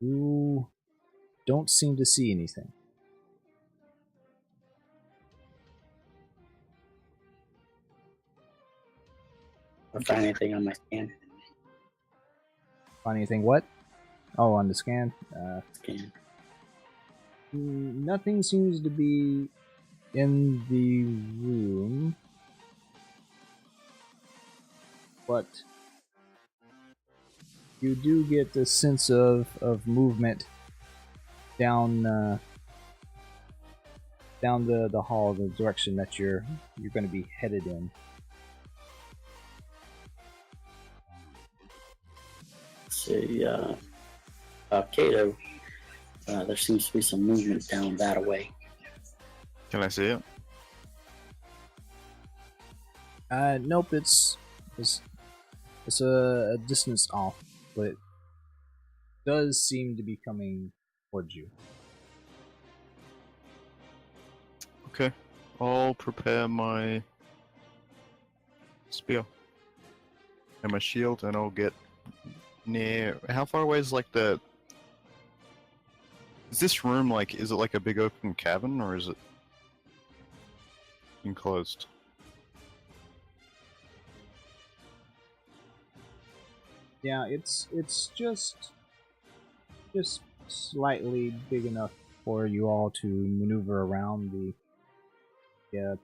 You don't seem to see anything. I'll find anything on my scan. Find anything? What? Oh, on the scan. Scan. Nothing seems to be in the room, but you do get a sense of movement down the hall, the direction that you're going to be headed in. See, Kato, there seems to be some movement down that way. Can I see it? Nope, it's a distance off, but it does seem to be coming towards you. Okay. I'll prepare my spear and my shield, and I'll get near. How far away is like the? Is this room like? Is it like a big open cabin, or is it enclosed? Yeah, it's just slightly big enough for you all to maneuver around the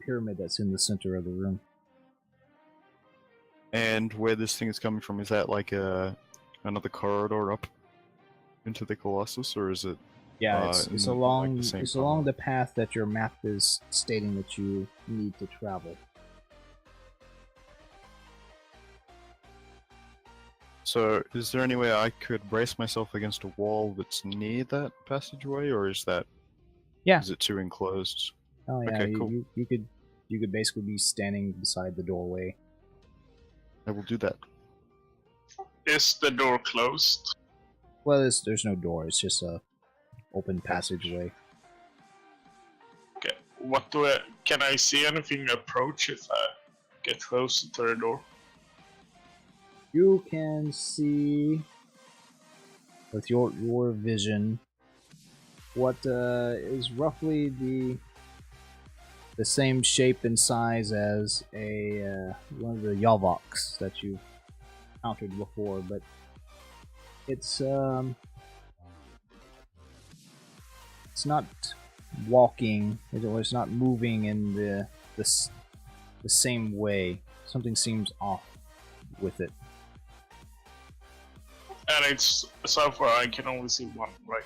pyramid that's in the center of the room. And where this thing is coming from, is that like another corridor up into the Colossus, or is it Yeah, it's in, like, the same it's along path. the path that your map is stating that you need to travel. So, is there any way I could brace myself against a wall that's near that passageway, or is that Yeah. is it too enclosed? Oh yeah, Okay, cool. you could basically be standing beside the doorway. I will do that. Is the door closed? Well, there's no door. It's just a open passageway. Okay. What do I? Can I see anything approach if I get closer to the door? You can see with your vision what is roughly the same shape and size as a one of the Yavoks that you've encountered before, but it's not walking, or it's not moving in the same way. Something seems off with it. And it's so far I can only see one, right?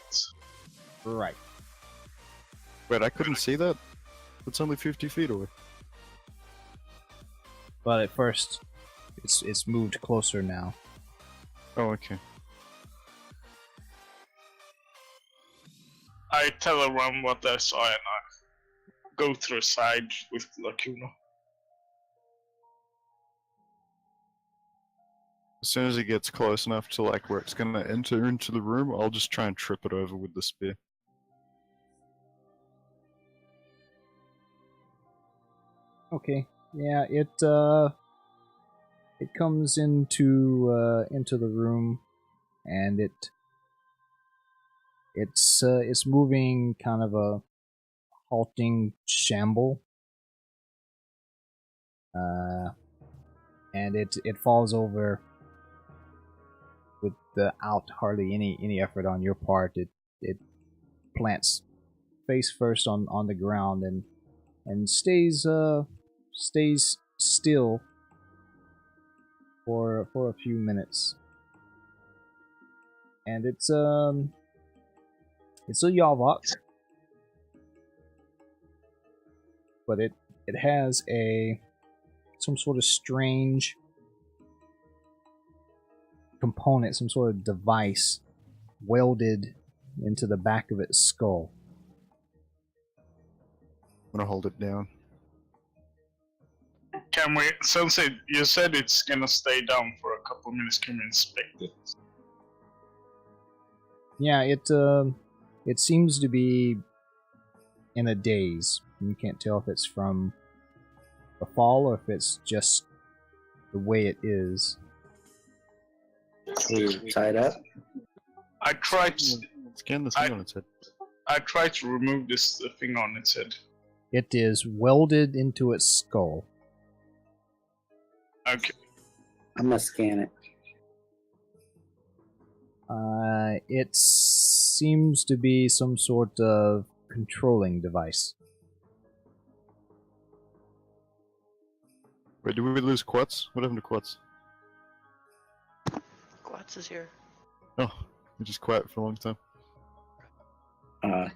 Right. Wait, I couldn't see that? It's only 50 feet away. But at first, it's moved closer now. Oh, okay. I tell everyone what I saw and I go through a side with Lacuna. As soon as it gets close enough to like where it's gonna enter into the room, I'll just try and trip it over with the spear. Okay. Yeah, it comes into the room, and it's moving kind of a halting shamble. And it falls over without hardly any effort on your part. It plants face first on the ground and stays still for a few minutes. And it's a Yavok, but it has some sort of strange component, some sort of device welded into the back of its skull. I'm gonna hold it down. Can we, since you said it's gonna stay down for a couple minutes, can we inspect it? Yeah, it seems to be in a daze. You can't tell if it's from the fall or if it's just the way it is. Tied up? I tried to, Scan the thing on its head. I tried to remove this thing on its head. It is welded into its skull. Okay. I'm gonna scan it. It seems to be some sort of controlling device. Wait, did we lose Quats? What happened to Quats? Quats is here. Oh, we just quiet for a long time.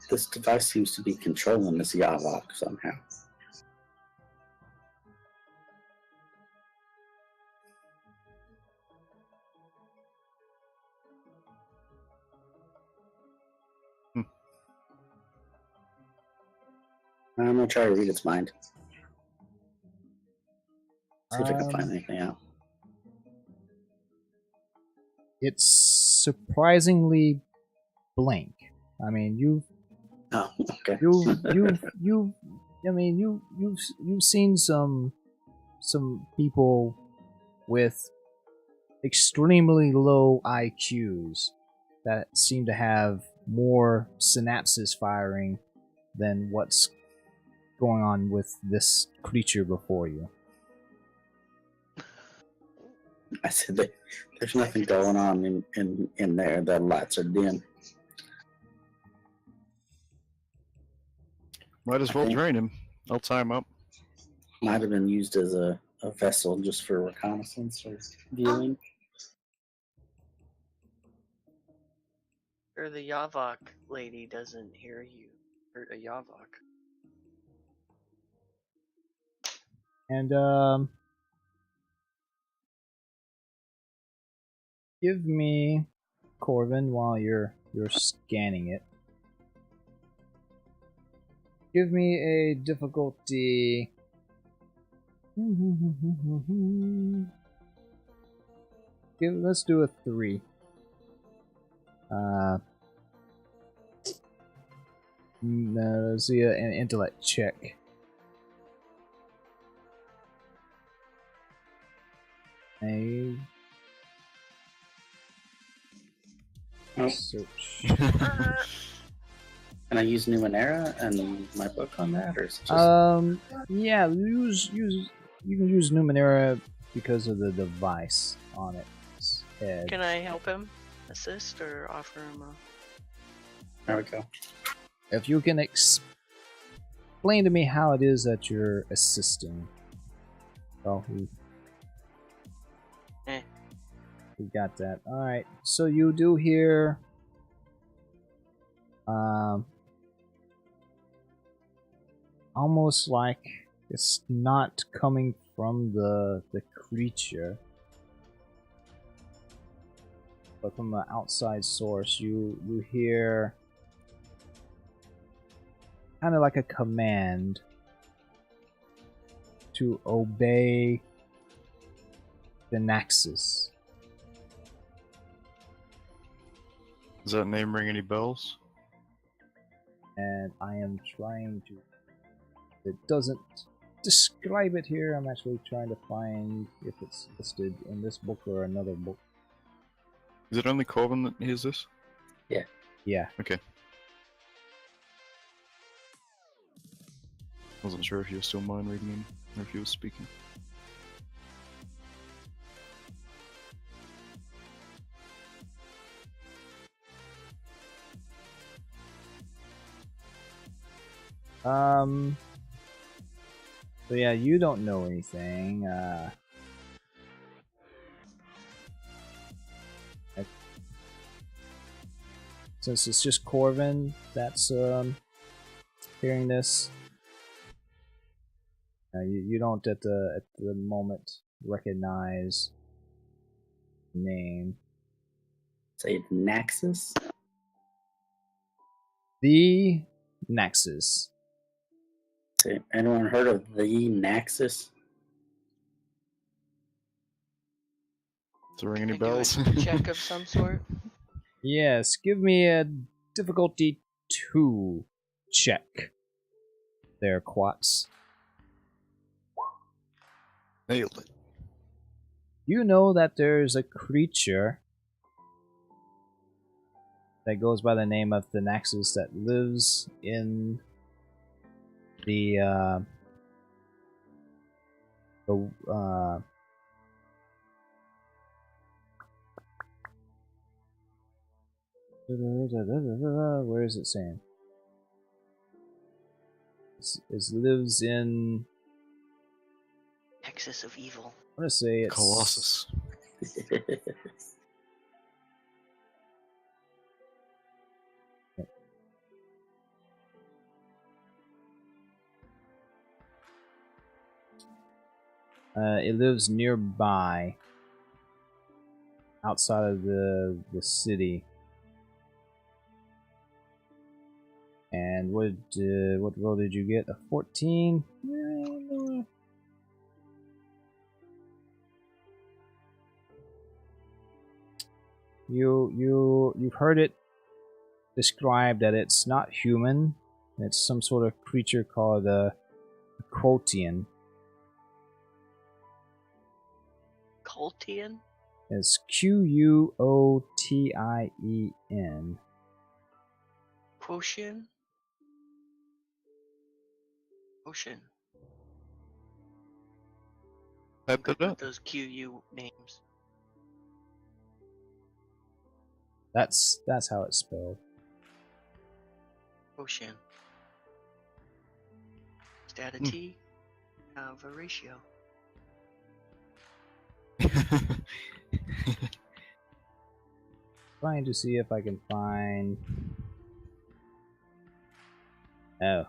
This device seems to be controlling this Yavok somehow. I'm gonna try to read its mind. See if I can find anything out. It's surprisingly blank. I mean, you've Oh, okay. you've seen some people with extremely low IQs that seem to have more synapses firing than what's going on with this creature before you. I said that there's nothing going on in there. The lights are dim. Might as well drain him. I'll tie him up. Might have been used as a vessel just for reconnaissance or viewing. sure the Yavok lady doesn't hear you hurt a Yavok. And give me, Corvin, while you're scanning it. Give me a difficulty. Let's do a 3. Let's see an intellect check. A Oh, search. can I use Numenera and my book on that, or is it just Yeah, use you can use Numenera because of the device on its head. Can I help him? Assist or offer him a... there we go? If you can explain to me how it is that you're assisting. Oh, we got that. Alright, so you do hear almost like it's not coming from the creature, but from an outside source. You hear kind of like a command to obey the Naxus. Does that name ring any bells? And I am trying to... It doesn't describe it here. I'm actually trying to find if it's listed in this book or another book. Is it only Corvin that hears this? Yeah. Okay. Wasn't sure if you were still mind reading him or if you were speaking. So yeah, you don't know anything. Since it's just Corvin that's hearing this, you don't at the moment recognize the name. Say Naxus? The Naxus. Say, anyone heard of the Naxus? Does it ring any Can I do bells? a check of some sort? Yes, give me a difficulty 2 check. There, Quats. Nailed it. You know that there's a creature that goes by the name of the Naxus that lives in the where is it saying? It lives in... Nexus of evil. I'm gonna say it's... Colossus. It lives nearby, outside of the city. And what roll did you get? A 14? You've heard it described that it's not human. It's some sort of creature called a Quotian. Cultian? It's Quotien. Quotient? Ocean. Type Good it with up. those QU names. That's how it's spelled. Ocean. Just add a T. Have a ratio. trying to see if I can find. Oh,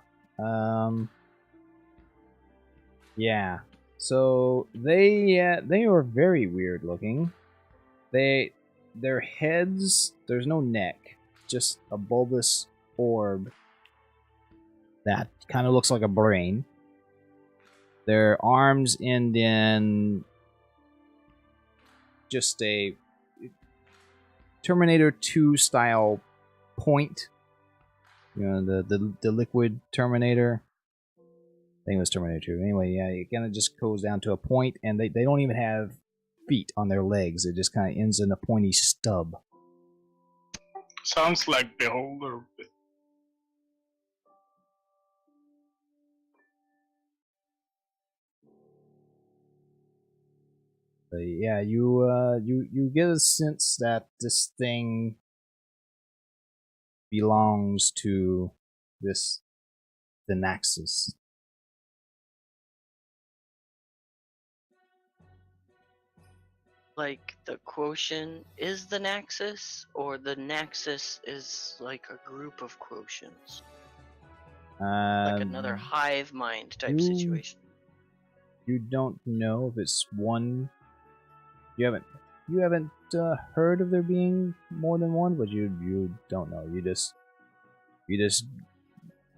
yeah. So they are very weird looking. Their heads, there's no neck, just a bulbous orb that kind of looks like a brain. Their arms end in just a Terminator 2 style point. You know, the liquid Terminator. I think it was Terminator 2. Anyway, yeah, it kind of just goes down to a point, and they don't even have feet on their legs. It just kind of ends in a pointy stub. Sounds like Beholder. But yeah, you get a sense that this thing belongs to the Naxos. Like the quotient is the Naxos, or the Naxos is like a group of quotients, like another hive mind type situation. You don't know if it's one. You haven't heard of there being more than one, but you don't know. You just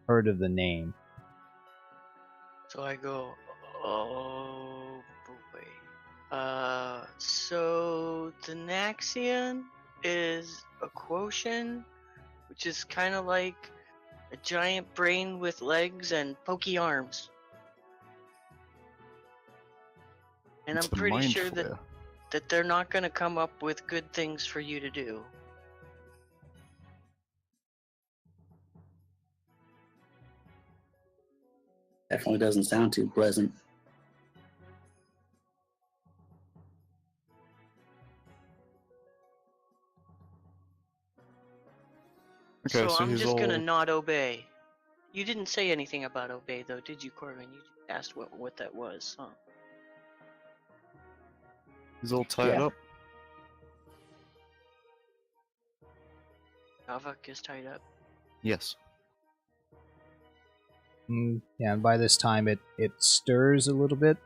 heard of the name. So I go, oh boy. So the Naxian is a quotient, which is kind of like a giant brain with legs and pokey arms. And It's I'm the pretty mind sure flare. that they're not going to come up with good things for you to do. Definitely doesn't sound too pleasant. Okay, So so I'm he's just all going to not obey. You didn't say anything about obey, though, did you, Corbin? You just asked what that was, huh? tied Yeah. up. Avak is tied up. Yes. Yeah, and by this time it stirs a little bit,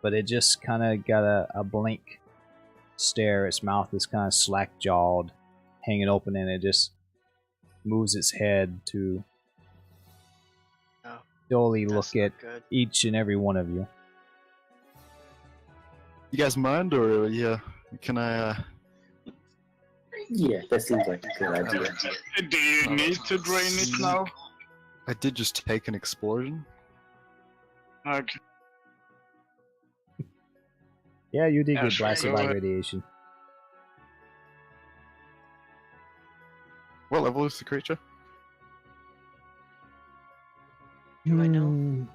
but it just kind of got a blank stare. Its mouth is kind of slack jawed, hanging open, and it just moves its head to Oh, dully that's look not at good. each and every one of you. You guys mind, or yeah? Can I? Yeah, that seems like a good idea. Do you need to drain it now? I did just take an explosion. Okay. Yeah, you did Yeah, get sure, blasted go by ahead. radiation. What level is the creature? Do I know?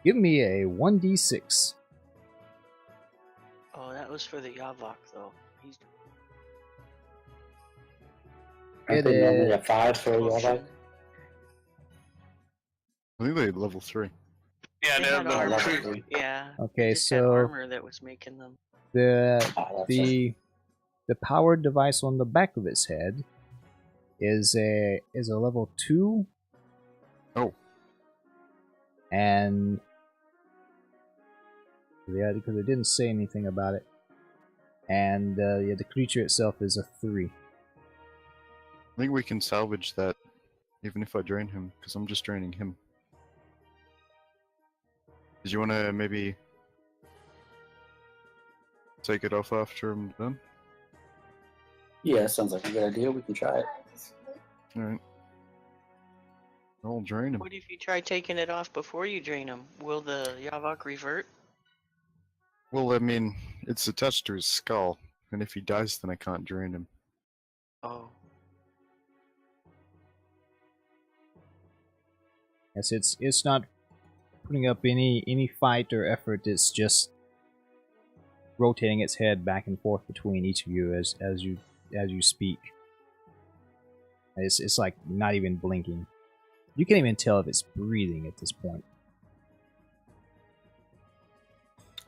Give me a 1d6. Oh, that was for the Yavok, though. He's Aren't they normally a 5 for a Yavak? quotient. I think they're level 3. Yeah, They they're had level armor. 3. Yeah. Okay, They just had so armor that was making them. the Oh, that's the powered device on the back of its head is a level 2. Oh. And yeah, because it didn't say anything about it. And yeah, the creature itself is a 3. I think we can salvage that, even if I drain him, because I'm just draining him. Did you want to maybe take it off after I'm done? Yeah, sounds like a good idea. We can try it. Alright. I'll drain him. What if you try taking it off before you drain him? Will the Yavok revert? Well, I mean, it's attached to his skull, and if he dies, then I can't drain him. Oh. Yes, it's not putting up any fight or effort. It's just rotating its head back and forth between each of you as you speak. It's like not even blinking. You can't even tell if it's breathing at this point.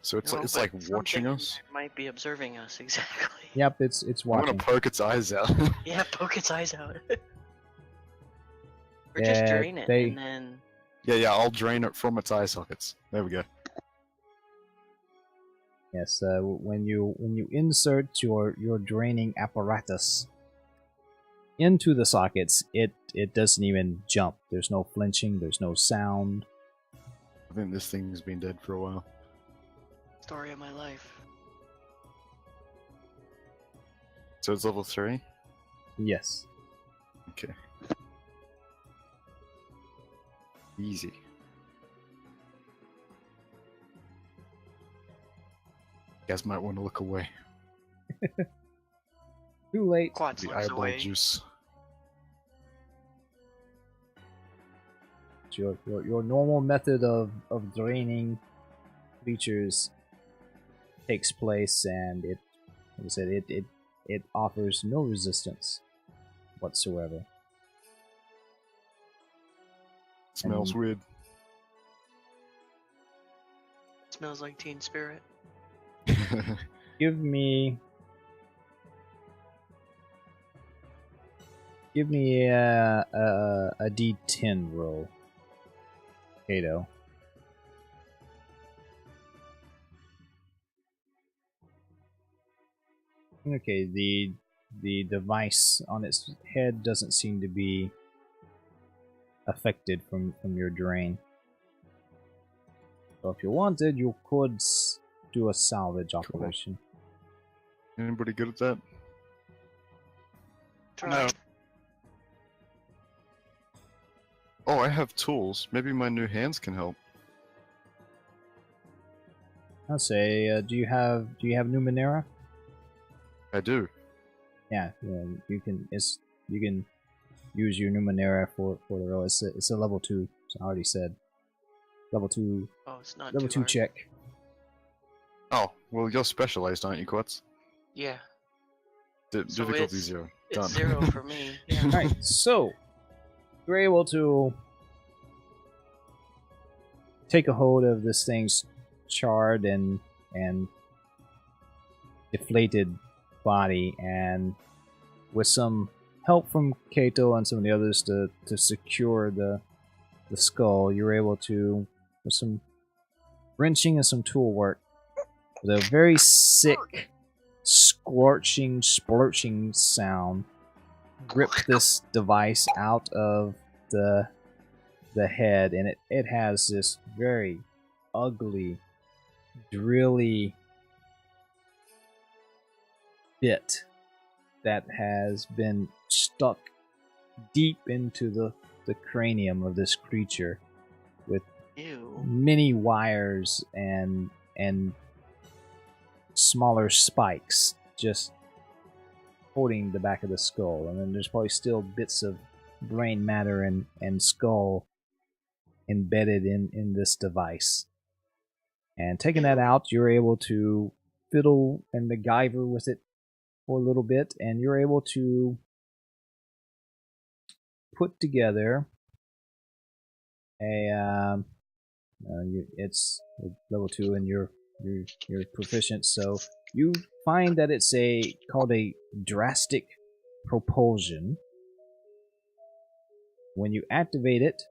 So it's No, like, it's but like watching something us. might be observing us, exactly. Yep, it's I'm watching. gonna poke its eyes out. Yeah, poke its eyes out. Or just Yeah, drain it, they- and then... yeah, I'll drain it from its eye sockets. There we go. Yes, when you insert your draining apparatus into the sockets, it doesn't even jump. There's no flinching. There's no sound. I think this thing's been dead for a while. Story of my life. So it's level 3? Yes. Okay. Easy. You guys might want to look away. Too late. Quads The looks eyeball away. juice. Your normal method of draining creatures takes place, and it, like I said, it offers no resistance whatsoever. Smells And- weird. Smells like Teen Spirit. Give me a D10 roll, Kato. Okay, the device on its head doesn't seem to be affected from your drain. So if you wanted, you could do a salvage operation. Anybody good at that? Try. No. Oh, I have tools. Maybe my new hands can help. I'll say, do you have Numenera? I do. Yeah, you can use your Numenera for the roll. It's a level 2. So I already said level 2 Oh, it's not level too 2 hard. check. Oh, well, you're specialized, aren't you, Quats? Yeah. So Difficulty it's- 0. It's Done. 0 for me. Yeah. Alright, so you're able to take a hold of this thing's charred and deflated body, and with some help from Kato and some of the others to secure the skull, you're able to, with some wrenching and some tool work, with a very sick, scorching, splurching sound, rip this device out of the head, and it has this very ugly, drilly bit that has been stuck deep into the cranium of this creature, with Ew. many wires and smaller spikes just holding the back of the skull. And then there's probably still bits of brain matter and skull embedded in this device. And taking that out, you're able to fiddle and MacGyver with it for a little bit, and you're able to put together a it's level 2 and you're proficient, so you find that it's called a drastic propulsion. When you activate it,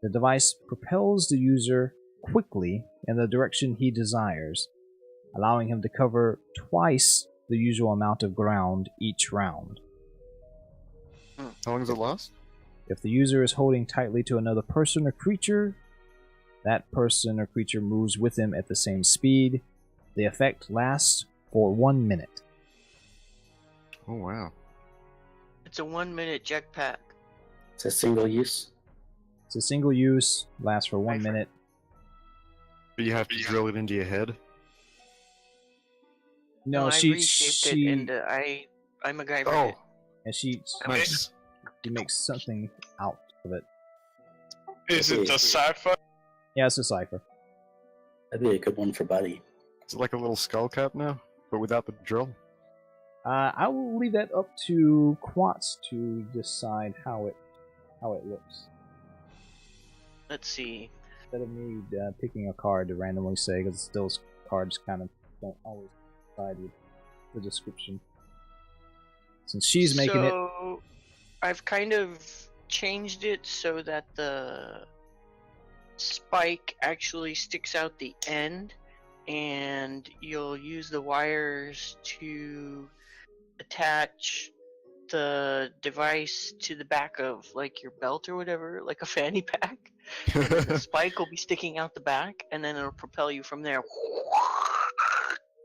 the device propels the user quickly in the direction he desires, allowing him to cover twice the usual amount of ground each round. How long does it last? If the user is holding tightly to another person or creature, that person or creature moves with him at the same speed. The effect lasts for 1 minute. Oh, wow. It's a 1-minute jetpack. It's a single use. It's a single use, lasts for 1 minute. But you have to drill it into your head? No, I she reshaped it into I'm a guy. Oh, and she nice. makes something out of it. Is it a cipher? Yeah, it's a cipher. That'd be a good one for Buddy. Is it like a little skull cap now, but without the drill? I will leave that up to Quats to decide how it looks. Let's see. Instead of me picking a card to randomly say, because those cards kind of don't always coincide with the description. Since she's making it, So I've kind of changed it so that the spike actually sticks out the end, and you'll use the wires to attach the device to the back of like your belt or whatever, like a fanny pack, and then the spike will be sticking out the back, and then it'll propel you from there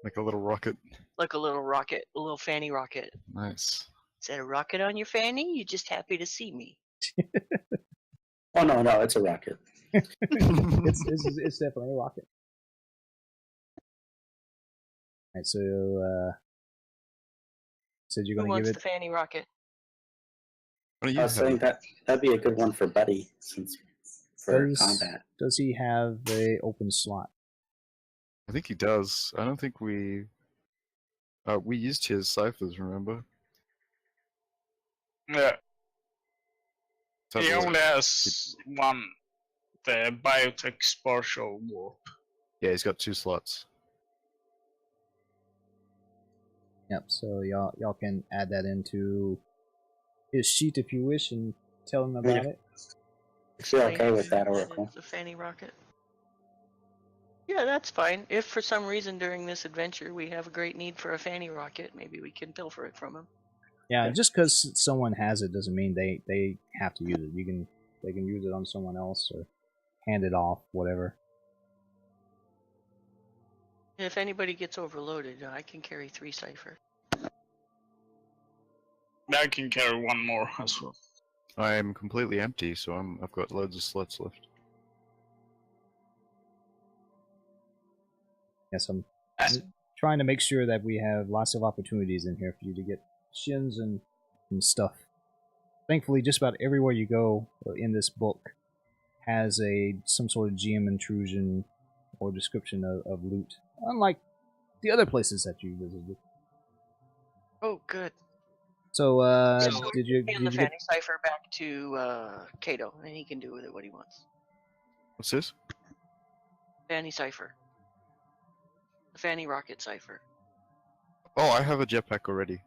Like a little rocket. like a little rocket, a little fanny rocket. Nice. Is that a rocket on your fanny? You're just happy to see me. Oh no, it's a rocket. it's definitely a rocket. Alright, so said you're Who gonna give wants it. the fanny rocket? What do I you was saying have? that'd be a good one for Buddy, since for Does, combat. does he have a open slot? I think he does. I don't think we used his ciphers, remember? Yeah, That he was- only has one, the biotech spatial warp. Yeah, he's got 2 slots. Yep. So y'all can add that into his sheet if you wish, and tell him about it. If you're okay with that, That Oracle. is a fanny rocket. Yeah, that's fine. If for some reason during this adventure we have a great need for a fanny rocket, maybe we can pilfer it from him. Yeah, Okay. just because someone has it doesn't mean they have to use it. They can use it on someone else or hand it off, whatever. If anybody gets overloaded, I can carry 3 cipher. I can carry one more as well. I am completely empty, so I've got loads of slots left. Yes, I'm Uh, trying to make sure that we have lots of opportunities in here for you to get shins and stuff. Thankfully, just about everywhere you go in this book has some sort of GM intrusion or description of loot, unlike the other places that you visited. Oh, good. So, So did you hand the get? fanny cipher back to Kato, and he can do with it what he wants. What's this? Fanny cipher. The fanny rocket cipher. Oh, I have a jetpack already.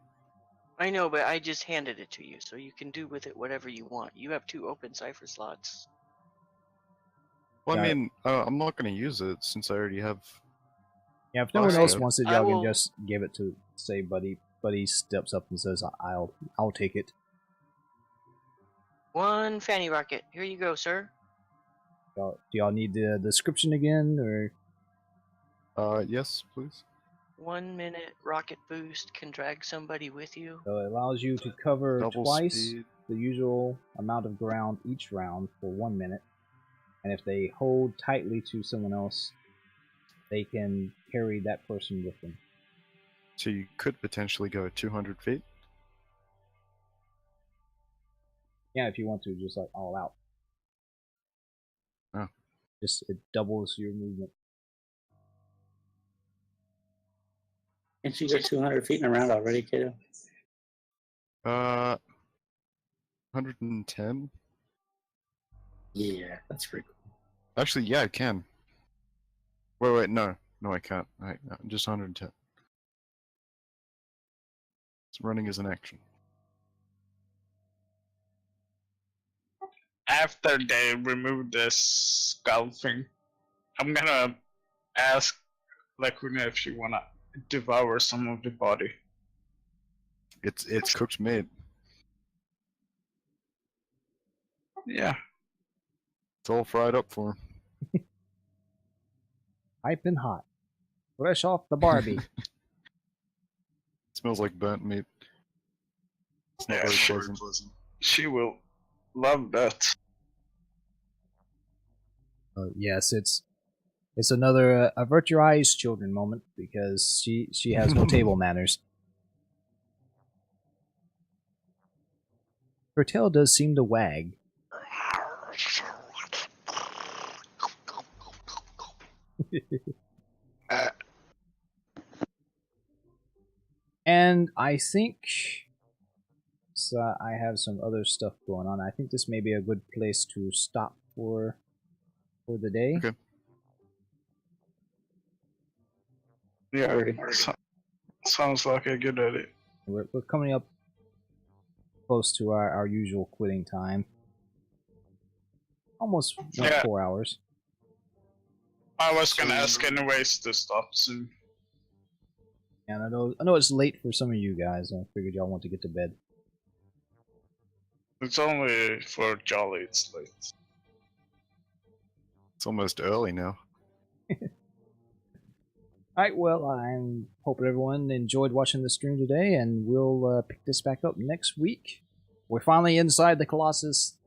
I know, but I just handed it to you, so you can do with it whatever you want. You have 2 open cipher slots. Well, Got I it. mean, I'm not going to use it since I already have. Yeah, if no one Okay. else wants it, I y'all will- can just give it to say Buddy. Buddy steps up and says, "I'll take it." 1 fanny rocket. Here you go, sir. Do y'all need the description again, or Yes, please. 1 minute rocket boost can drag somebody with you. so it allows you to cover Double twice speed. the usual amount of ground each round for 1 minute, and if they hold tightly to someone else, they can carry that person with them. So you could potentially go 200 feet. Yeah, if you want to, just like all out. Oh. Just it doubles your movement. Can't you go 200 feet in a round already, kiddo? 110. Yeah, that's pretty cool. Actually, yeah, I can. Wait, no, I can't. No, just 110. It's running as an action. After they remove this skull thing, I'm gonna ask Lacuna if she wanna devour some of the body. It's cooked meat. Yeah. It's all fried up for him. Piping hot, fresh off the Barbie. Smells like burnt meat. It's not Yeah, very sure. pleasant. She will love that. Yes, it's another avert your eyes, children moment, because she has no table manners. Her tail does seem to wag. And I think so I have some other stuff going on. I think this may be a good place to stop for for the day. Okay. Yeah, Alrighty. sounds like a good idea. We're coming up close to our usual quitting time. Almost Yeah. 4 hours. I was gonna ask anyways to stop soon. And I know it's late for some of you guys. I figured y'all want to get to bed. It's only for Jolly it's late. It's almost early now. Alright, well, I'm hoping everyone enjoyed watching the stream today, and we'll pick this back up next week. We're finally inside the Colossus.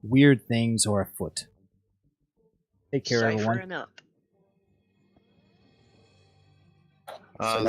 Weird things are afoot. Take care, everyone. Ciphering up. So